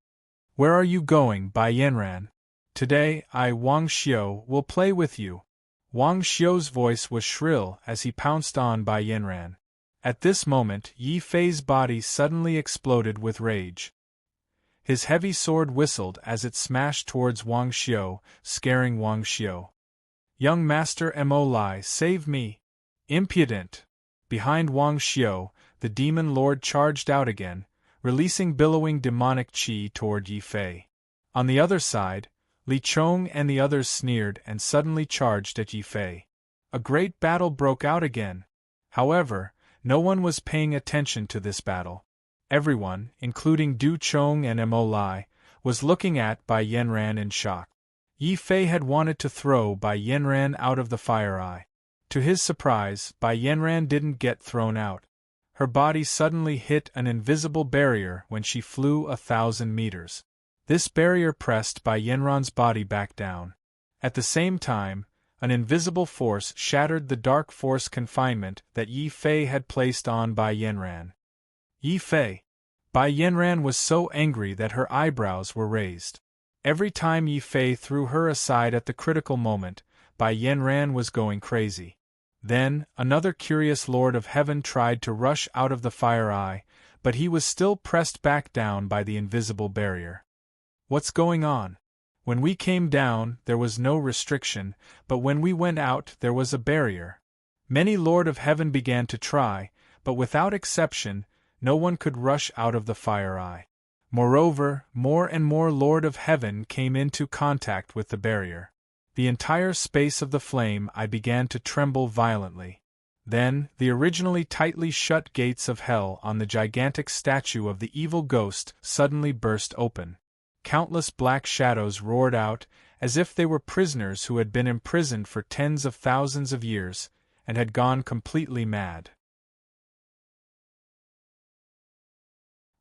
"Where are you going, Bai Yanran? Today, I, Wang Xiu, will play with you." Wang Xiu's voice was shrill as he pounced on Bai Yanran. At this moment, Yi Fei's body suddenly exploded with rage. His heavy sword whistled as it smashed towards Wang Xiu, scaring Wang Xiu. "Young Master Mo Lai, save me! Impudent!" Behind Wang Xiu, the demon lord charged out again, releasing billowing demonic qi toward Yi Fei. On the other side, Li Chong and the others sneered and suddenly charged at Yi Fei. A great battle broke out again. However, no one was paying attention to this battle. Everyone, including Du Chong and Mo Lai, was looking at Bai Yanran in shock. Yi Fei had wanted to throw Bai Yanran out of the fire eye. To his surprise, Bai Yanran didn't get thrown out. Her body suddenly hit an invisible barrier when she flew 1,000 meters. This barrier pressed Bai Yanran's body back down. At the same time, an invisible force shattered the dark force confinement that Yi Fei had placed on Bai Yanran. "Yi Fei!" Bai Yanran was so angry that her eyebrows were raised. Every time Yi Fei threw her aside at the critical moment, Bai Yanran was going crazy. Then, another curious Lord of Heaven tried to rush out of the fire eye, but he was still pressed back down by the invisible barrier. "What's going on? When we came down, there was no restriction, but when we went out, there was a barrier." Many Lord of Heaven began to try, but without exception, no one could rush out of the fire eye. Moreover, more and more Lord of Heaven came into contact with the barrier. The entire space of the flame eye began to tremble violently. Then, the originally tightly shut gates of hell on the gigantic statue of the evil ghost suddenly burst open. Countless black shadows roared out, as if they were prisoners who had been imprisoned for tens of thousands of years, and had gone completely mad.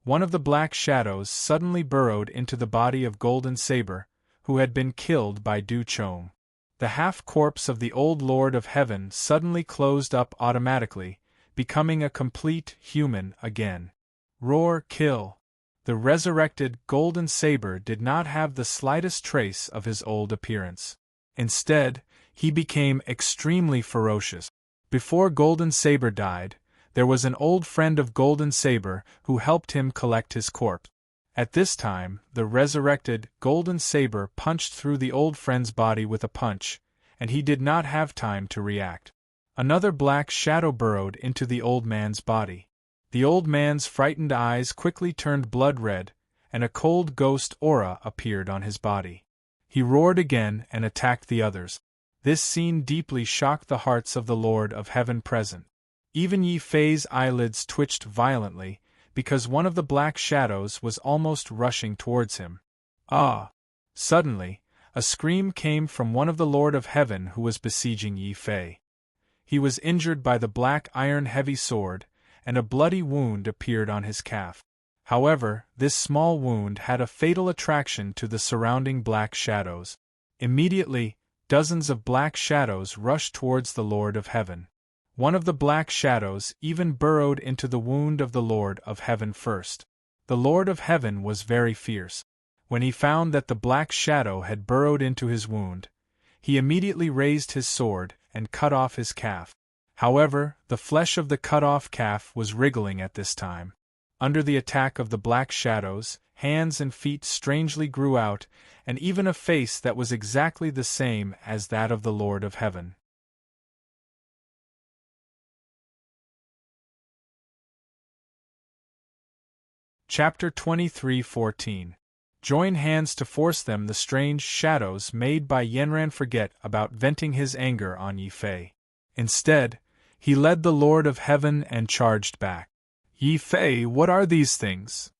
One of the black shadows suddenly burrowed into the body of Golden Saber, who had been killed by Du Chong. The half-corpse of the old Lord of Heaven suddenly closed up automatically, becoming a complete human again. Roar, kill! The resurrected Golden Saber did not have the slightest trace of his old appearance. Instead, he became extremely ferocious. Before Golden Saber died, there was an old friend of Golden Saber who helped him collect his corpse. At this time, the resurrected Golden Saber punched through the old friend's body with a punch, and he did not have time to react. Another black shadow burrowed into the old man's body. The old man's frightened eyes quickly turned blood red, and a cold ghost aura appeared on his body. He roared again and attacked the others. This scene deeply shocked the hearts of the Lord of Heaven present. Even Yi Fei's eyelids twitched violently, because one of the black shadows was almost rushing towards him. Ah! Suddenly, a scream came from one of the Lord of Heaven who was besieging Yi Fei. He was injured by the black iron heavy sword, and a bloody wound appeared on his calf. However, this small wound had a fatal attraction to the surrounding black shadows. Immediately, dozens of black shadows rushed towards the Lord of Heaven. One of the black shadows even burrowed into the wound of the Lord of Heaven first. The Lord of Heaven was very fierce. When he found that the black shadow had burrowed into his wound, he immediately raised his sword and cut off his calf. However, the flesh of the cut-off calf was wriggling at this time. Under the attack of the black shadows, hands and feet strangely grew out, and even a face that was exactly the same as that of the Lord of Heaven. Chapter 23:14. Join hands to force them. The strange shadows made by Yanran forget about venting his anger on Yi Fei. Instead, he led the Lord of Heaven and charged back. Yi Fei, what are these things?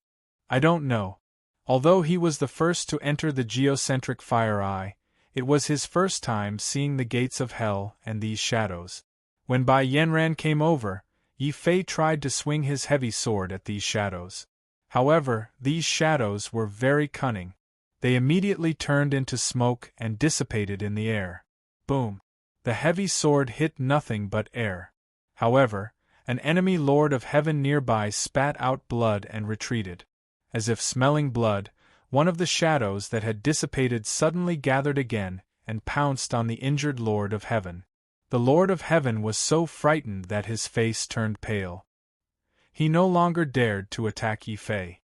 I don't know. Although he was the first to enter the geocentric fire eye, it was his first time seeing the gates of hell and these shadows. When Bai Yanran came over, Yi Fei tried to swing his heavy sword at these shadows. However, these shadows were very cunning. They immediately turned into smoke and dissipated in the air. Boom! The heavy sword hit nothing but air. However, an enemy Lord of Heaven nearby spat out blood and retreated. As if smelling blood, one of the shadows that had dissipated suddenly gathered again and pounced on the injured Lord of Heaven. The Lord of Heaven was so frightened that his face turned pale. He no longer dared to attack Yi Fei.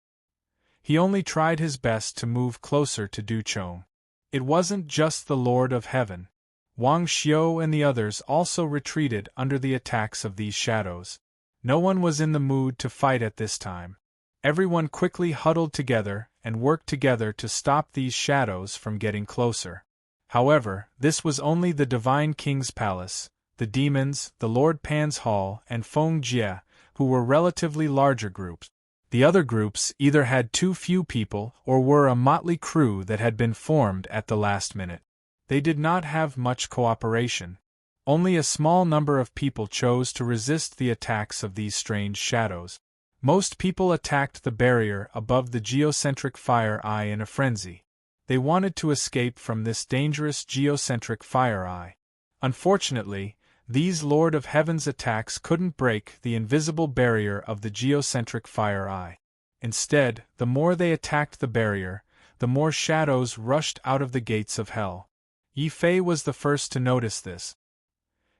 He only tried his best to move closer to Du Chong. It wasn't just the Lord of Heaven. Wang Xiu and the others also retreated under the attacks of these shadows. No one was in the mood to fight at this time. Everyone quickly huddled together and worked together to stop these shadows from getting closer. However, this was only the Divine King's palace, the demons, the Lord Pan's hall, and Feng Jie, who were relatively larger groups. The other groups either had too few people or were a motley crew that had been formed at the last minute. They did not have much cooperation. Only a small number of people chose to resist the attacks of these strange shadows. Most people attacked the barrier above the geocentric fire eye in a frenzy. They wanted to escape from this dangerous geocentric fire eye. Unfortunately, these Lord of Heaven's attacks couldn't break the invisible barrier of the geocentric fire eye. Instead, the more they attacked the barrier, the more shadows rushed out of the gates of hell. Yi Fei was the first to notice this.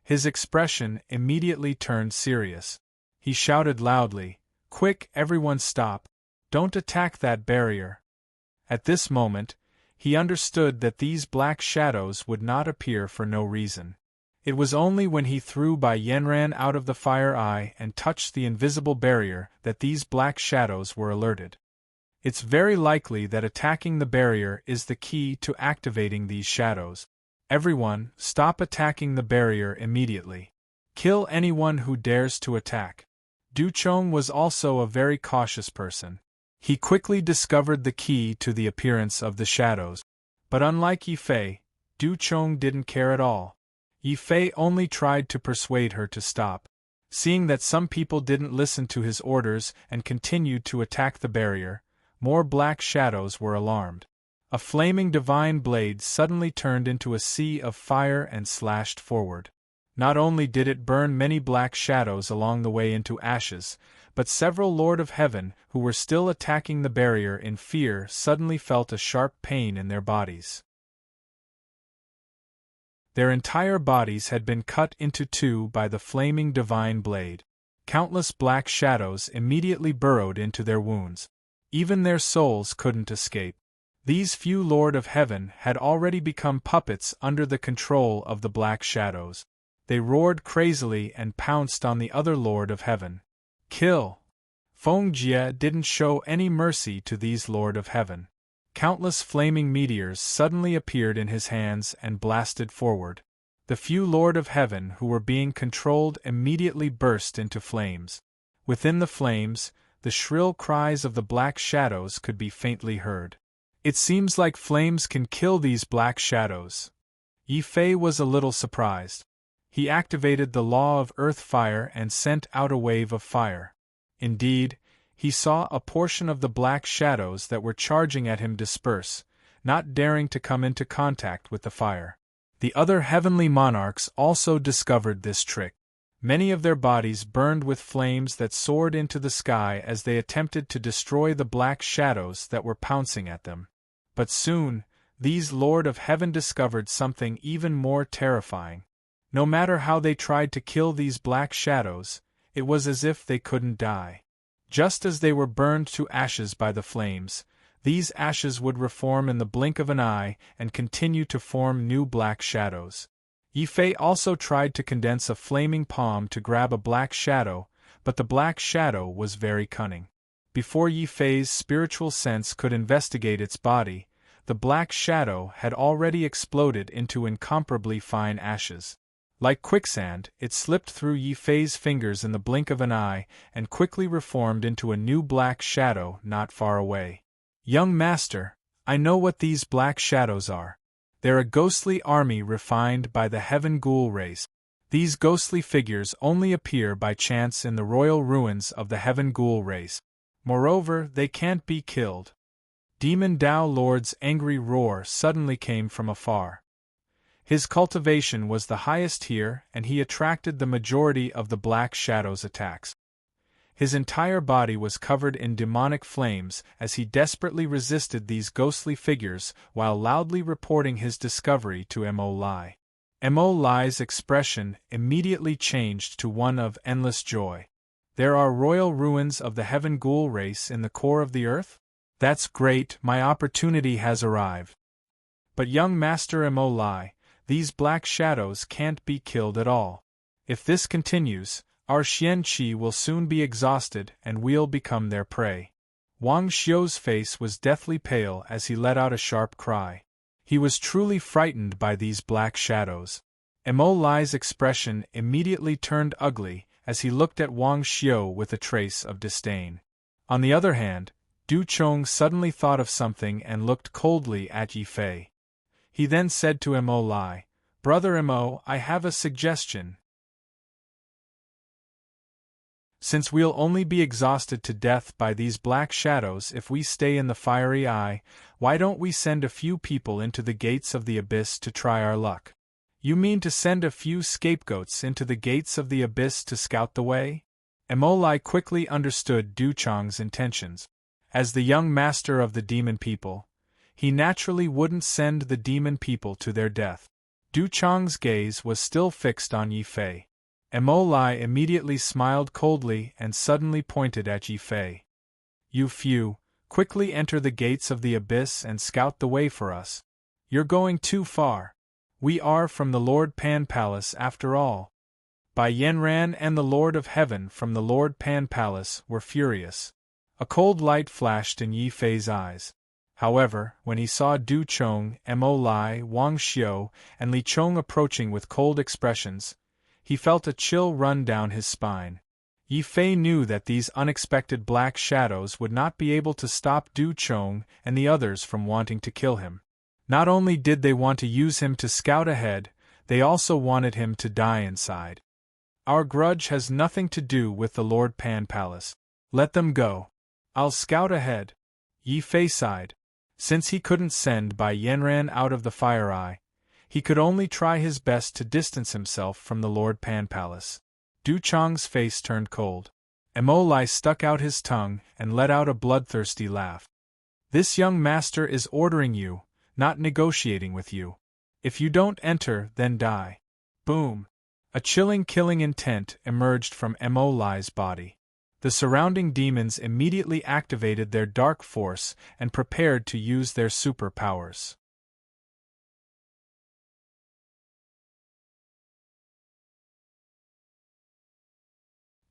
His expression immediately turned serious. He shouted loudly, "Quick, everyone stop! Don't attack that barrier!" At this moment, he understood that these black shadows would not appear for no reason. It was only when he threw Bai Yanran out of the fire eye and touched the invisible barrier that these black shadows were alerted. It's very likely that attacking the barrier is the key to activating these shadows. Everyone, stop attacking the barrier immediately. Kill anyone who dares to attack. Du Chong was also a very cautious person. He quickly discovered the key to the appearance of the shadows. But unlike Yi Fei, Du Chong didn't care at all. Yi Fei only tried to persuade her to stop. Seeing that some people didn't listen to his orders and continued to attack the barrier, more black shadows were alarmed. A flaming divine blade suddenly turned into a sea of fire and slashed forward. Not only did it burn many black shadows along the way into ashes, but several Lord of Heaven who were still attacking the barrier in fear suddenly felt a sharp pain in their bodies. Their entire bodies had been cut into two by the flaming divine blade. Countless black shadows immediately burrowed into their wounds. Even their souls couldn't escape. These few Lord of Heaven had already become puppets under the control of the black shadows. They roared crazily and pounced on the other Lord of Heaven. Kill! Feng Jie didn't show any mercy to these Lord of Heaven. Countless flaming meteors suddenly appeared in his hands and blasted forward. The few Lord of Heaven who were being controlled immediately burst into flames. Within the flames, the shrill cries of the black shadows could be faintly heard. It seems like flames can kill these black shadows. Yi Fei was a little surprised. He activated the law of earth fire and sent out a wave of fire. Indeed, he saw a portion of the black shadows that were charging at him disperse, not daring to come into contact with the fire. The other heavenly monarchs also discovered this trick. Many of their bodies burned with flames that soared into the sky as they attempted to destroy the black shadows that were pouncing at them. But soon, these Lord of Heaven discovered something even more terrifying. No matter how they tried to kill these black shadows, it was as if they couldn't die. Just as they were burned to ashes by the flames, these ashes would reform in the blink of an eye and continue to form new black shadows. Yifei also tried to condense a flaming palm to grab a black shadow, but the black shadow was very cunning. Before Yifei's spiritual sense could investigate its body, the black shadow had already exploded into incomparably fine ashes. Like quicksand, it slipped through Yifei's fingers in the blink of an eye and quickly reformed into a new black shadow not far away. Young master, I know what these black shadows are. They're a ghostly army refined by the heaven ghoul race. These ghostly figures only appear by chance in the royal ruins of the heaven ghoul race. Moreover, they can't be killed. Demon Dao Lord's angry roar suddenly came from afar. His cultivation was the highest here, and he attracted the majority of the black shadow's attacks. His entire body was covered in demonic flames as he desperately resisted these ghostly figures while loudly reporting his discovery to Mo Lai. Mo Lai's expression immediately changed to one of endless joy. There are royal ruins of the heaven ghoul race in the core of the earth? That's great, my opportunity has arrived. But young Master Mo Lai, these black shadows can't be killed at all. If this continues, our Xian Qi will soon be exhausted and we'll become their prey. Wang Xiu's face was deathly pale as he let out a sharp cry. He was truly frightened by these black shadows. Mo Lai's expression immediately turned ugly as he looked at Wang Xiu with a trace of disdain. On the other hand, Du Chong suddenly thought of something and looked coldly at Yifei. He then said to Mo Lai, "Brother Mo, I have a suggestion. Since we'll only be exhausted to death by these black shadows if we stay in the fiery eye, why don't we send a few people into the gates of the abyss to try our luck?" "You mean to send a few scapegoats into the gates of the abyss to scout the way?" Mo Lai quickly understood Du Chong's intentions. As the young master of the demon people, he naturally wouldn't send the demon people to their death. Du Chong's gaze was still fixed on Yifei. Mo Lai immediately smiled coldly and suddenly pointed at Yifei. "You few, quickly enter the gates of the abyss and scout the way for us. You're going too far. We are from the Lord Pan Palace after all." Bai Yanran and the Lord of Heaven from the Lord Pan Palace were furious. A cold light flashed in Yifei's eyes. However, when he saw Du Chong, Mo Lai, Wang Xiu, and Li Chong approaching with cold expressions, he felt a chill run down his spine. Yifei knew that these unexpected black shadows would not be able to stop Du Chong and the others from wanting to kill him. Not only did they want to use him to scout ahead, they also wanted him to die inside. "Our grudge has nothing to do with the Lord Pan Palace. Let them go. I'll scout ahead." Yifei sighed. Since he couldn't send Bai Yanran out of the Fire Eye, he could only try his best to distance himself from the Lord Pan Palace. Du Chong's face turned cold. Mo Lai stuck out his tongue and let out a bloodthirsty laugh. "This young master is ordering you, not negotiating with you. If you don't enter, then die." Boom! A chilling killing intent emerged from Mo Lai's body. The surrounding demons immediately activated their dark force and prepared to use their superpowers.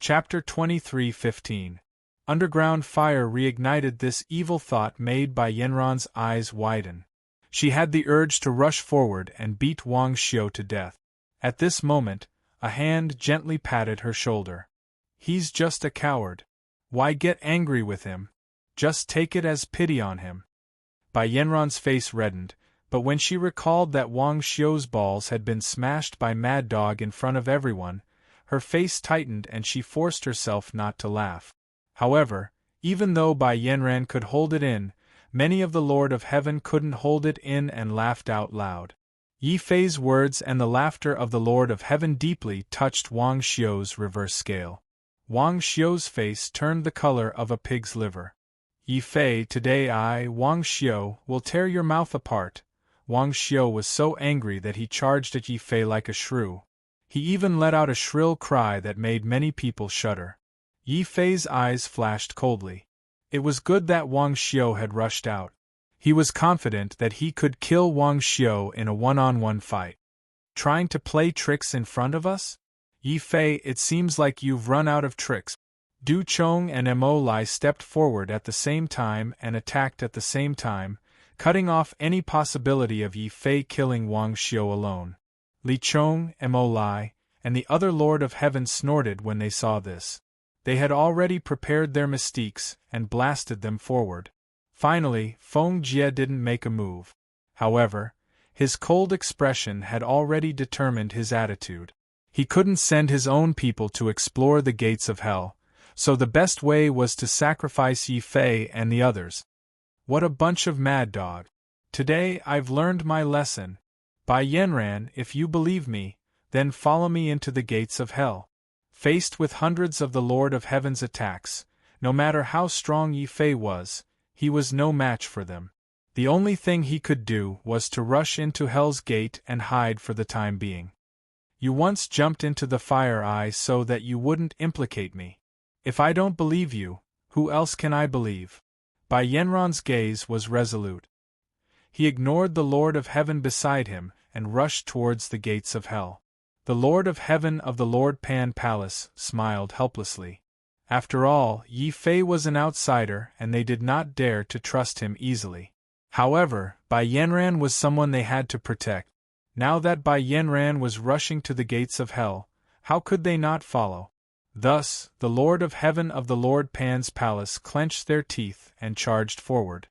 Chapter 23:15. Underground fire reignited. This evil thought made Bai Yanran's eyes widen. She had the urge to rush forward and beat Wang Xiu to death. At this moment, a hand gently patted her shoulder. "He's just a coward. Why get angry with him? Just take it as pity on him." Bai Yanran's face reddened, but when she recalled that Wang Xiu's balls had been smashed by Mad Dog in front of everyone, her face tightened and she forced herself not to laugh. However, even though Bai Yanran could hold it in, many of the Lord of Heaven couldn't hold it in and laughed out loud. Yifei's words and the laughter of the Lord of Heaven deeply touched Wang Xiu's reverse scale. Wang Xiu's face turned the color of a pig's liver. "Yifei, today I, Wang Xiu, will tear your mouth apart." Wang Xiu was so angry that he charged at Yifei like a shrew. He even let out a shrill cry that made many people shudder. Yi Fei's eyes flashed coldly. It was good that Wang Xiu had rushed out. He was confident that he could kill Wang Xiu in a one-on-one fight. Trying to play tricks in front of us? Yi Fei, it seems like you've run out of tricks. Du Chong and Mo Lai stepped forward at the same time and attacked at the same time, cutting off any possibility of Yi Fei killing Wang Xiu alone. Li Chong, Mo Lai, and the other Lord of Heaven snorted when they saw this. They had already prepared their mystiques and blasted them forward. Finally, Feng Jie didn't make a move. However, his cold expression had already determined his attitude. He couldn't send his own people to explore the gates of hell, so the best way was to sacrifice Yi Fei and the others. What a bunch of mad dog. Today I've learned my lesson. Bai Yanran, if you believe me, then follow me into the gates of hell. Faced with hundreds of the Lord of Heaven's attacks, no matter how strong Yi Fei was, he was no match for them. The only thing he could do was to rush into Hell's Gate and hide for the time being. You once jumped into the fire eye so that you wouldn't implicate me. If I don't believe you, who else can I believe? Bai Yanran's gaze was resolute. He ignored the Lord of Heaven beside him and rushed towards the gates of hell. The Lord of Heaven of the Lord Pan Palace smiled helplessly. After all, Yi Fei was an outsider and they did not dare to trust him easily. However, Bai Yanran was someone they had to protect. Now that Bai Yanran was rushing to the gates of hell, how could they not follow? Thus, the Lord of Heaven of the Lord Pan's palace clenched their teeth and charged forward.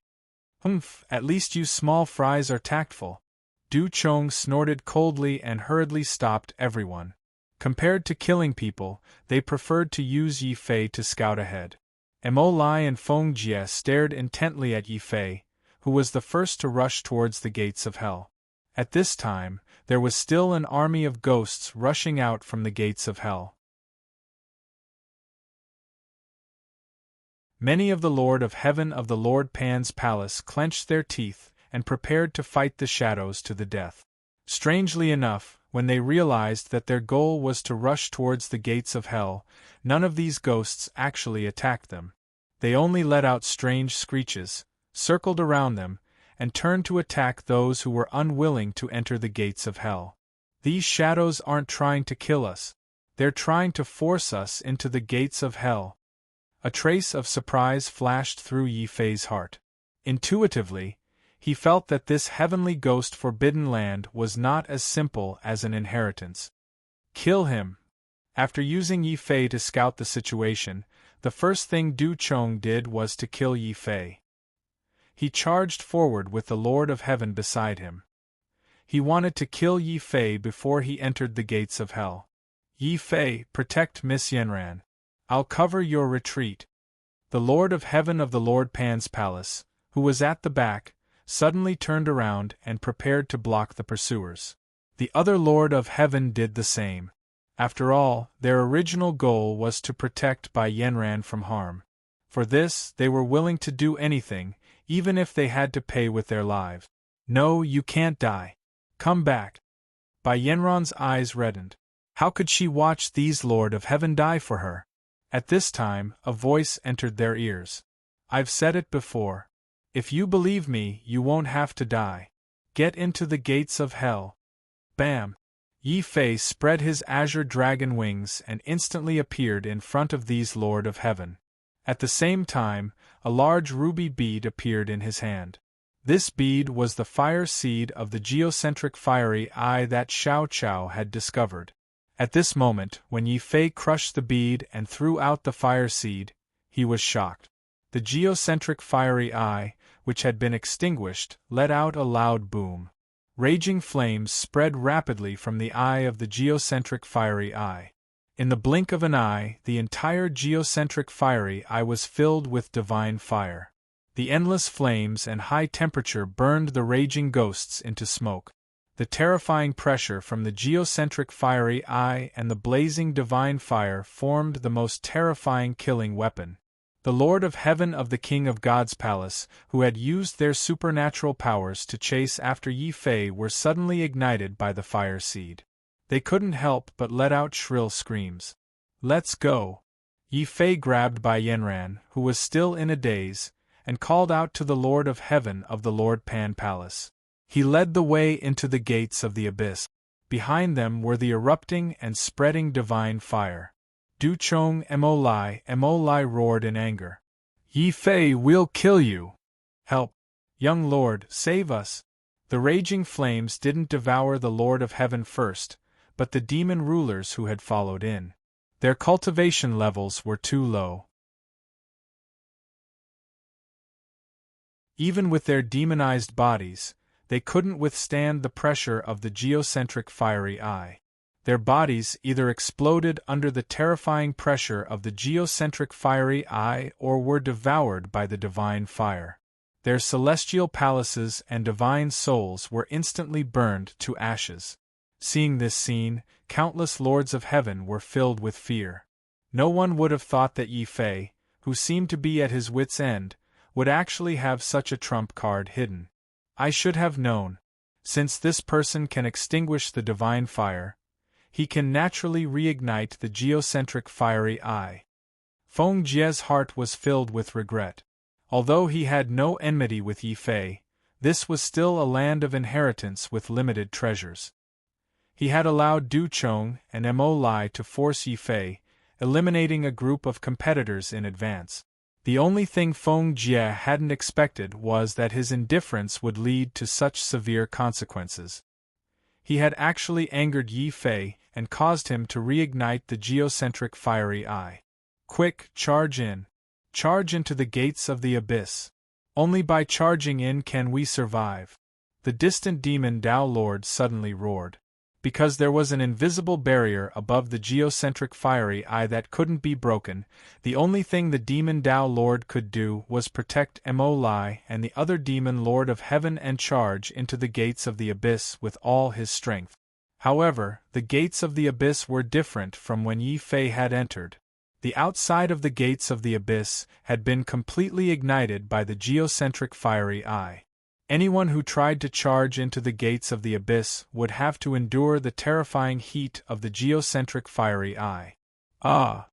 Humph, at least you small fries are tactful. Du Chong snorted coldly and hurriedly stopped everyone. Compared to killing people, they preferred to use Yi Fei to scout ahead. Mo Lai and Feng Jie stared intently at Yi Fei, who was the first to rush towards the gates of hell. At this time, there was still an army of ghosts rushing out from the gates of hell. Many of the Lord of Heaven of the Lord Pan's palace clenched their teeth and prepared to fight the shadows to the death. Strangely enough, when they realized that their goal was to rush towards the gates of hell, none of these ghosts actually attacked them. They only let out strange screeches, circled around them, and turned to attack those who were unwilling to enter the gates of hell. These shadows aren't trying to kill us. They're trying to force us into the gates of hell. A trace of surprise flashed through Yi Fei's heart. Intuitively, he felt that this heavenly ghost forbidden land was not as simple as an inheritance. Kill him. After using Yi Fei to scout the situation, the first thing Du Chong did was to kill Yi Fei. He charged forward with the Lord of Heaven beside him. He wanted to kill Yi Fei before he entered the gates of hell. Yi Fei, protect Miss Yanran. I'll cover your retreat. The Lord of Heaven of the Lord Pan's palace, who was at the back, suddenly turned around and prepared to block the pursuers. The other Lord of Heaven did the same. After all, their original goal was to protect Bai Yanran from harm. For this, they were willing to do anything, even if they had to pay with their lives. No, you can't die. Come back. Bai Yanran's eyes reddened. How could she watch these Lord of Heaven die for her? At this time, a voice entered their ears. I've said it before. If you believe me, you won't have to die. Get into the gates of hell. Bam! Yi Fei spread his azure dragon wings and instantly appeared in front of these Lord of Heaven. At the same time, a large ruby bead appeared in his hand. This bead was the fire seed of the geocentric fiery eye that Xiao Chao had discovered. At this moment, when Yi Fei crushed the bead and threw out the fire seed, he was shocked. The geocentric fiery eye, which had been extinguished, let out a loud boom. Raging flames spread rapidly from the eye of the geocentric fiery eye. In the blink of an eye, the entire geocentric fiery eye was filled with divine fire. The endless flames and high temperature burned the raging ghosts into smoke. The terrifying pressure from the geocentric fiery eye and the blazing divine fire formed the most terrifying killing weapon. The Lord of Heaven of the King of God's palace, who had used their supernatural powers to chase after Yi Fei, were suddenly ignited by the fire seed. They couldn't help but let out shrill screams. "Let's go!" Yi Fei grabbed by Yanran, who was still in a daze, and called out to the Lord of Heaven of the Lord Pan Palace. He led the way into the gates of the abyss. Behind them were the erupting and spreading divine fire. Du Chong Mo Lai roared in anger. "Yi Fei, we'll kill you! Help! Young Lord, save us!" The raging flames didn't devour the Lord of Heaven first, but the demon rulers who had followed in. Their cultivation levels were too low. Even with their demonized bodies, they couldn't withstand the pressure of the geocentric fiery eye. Their bodies either exploded under the terrifying pressure of the geocentric fiery eye or were devoured by the divine fire. Their celestial palaces and divine souls were instantly burned to ashes. Seeing this scene, countless lords of heaven were filled with fear. No one would have thought that Yi Fei, who seemed to be at his wits' end, would actually have such a trump card hidden. I should have known. Since this person can extinguish the divine fire, he can naturally reignite the geocentric fiery eye. Feng Jie's heart was filled with regret. Although he had no enmity with Yi Fei, this was still a land of inheritance with limited treasures. He had allowed Du Chong and Mo Lai to force Yi Fei, eliminating a group of competitors in advance. The only thing Feng Jie hadn't expected was that his indifference would lead to such severe consequences. He had actually angered Yi Fei and caused him to reignite the geocentric fiery eye. "Quick, charge in! Charge into the gates of the abyss! Only by charging in can we survive!" The distant demon Tao Lord suddenly roared. Because there was an invisible barrier above the geocentric fiery eye that couldn't be broken, the only thing the demon Tao Lord could do was protect Mo Lai and the other demon Lord of Heaven and charge into the gates of the abyss with all his strength. However, the gates of the abyss were different from when Yi Fei had entered. The outside of the gates of the abyss had been completely ignited by the geocentric fiery eye. Anyone who tried to charge into the gates of the abyss would have to endure the terrifying heat of the geocentric fiery eye. "Ah!"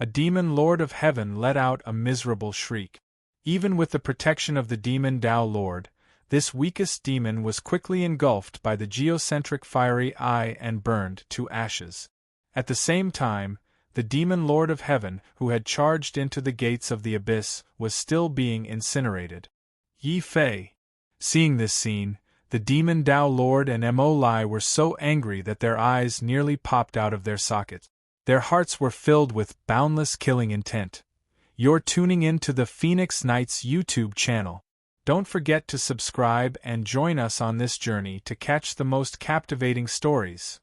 A demon Lord of Heaven let out a miserable shriek. Even with the protection of the demon Tao Lord, this weakest demon was quickly engulfed by the geocentric fiery eye and burned to ashes. At the same time, the demon Lord of Heaven, who had charged into the gates of the abyss, was still being incinerated. Yi Fei. Seeing this scene, the demon Tao Lord and Mo Lai were so angry that their eyes nearly popped out of their sockets. Their hearts were filled with boundless killing intent. You're tuning in to the Phoenix Knights YouTube channel. Don't forget to subscribe and join us on this journey to catch the most captivating stories.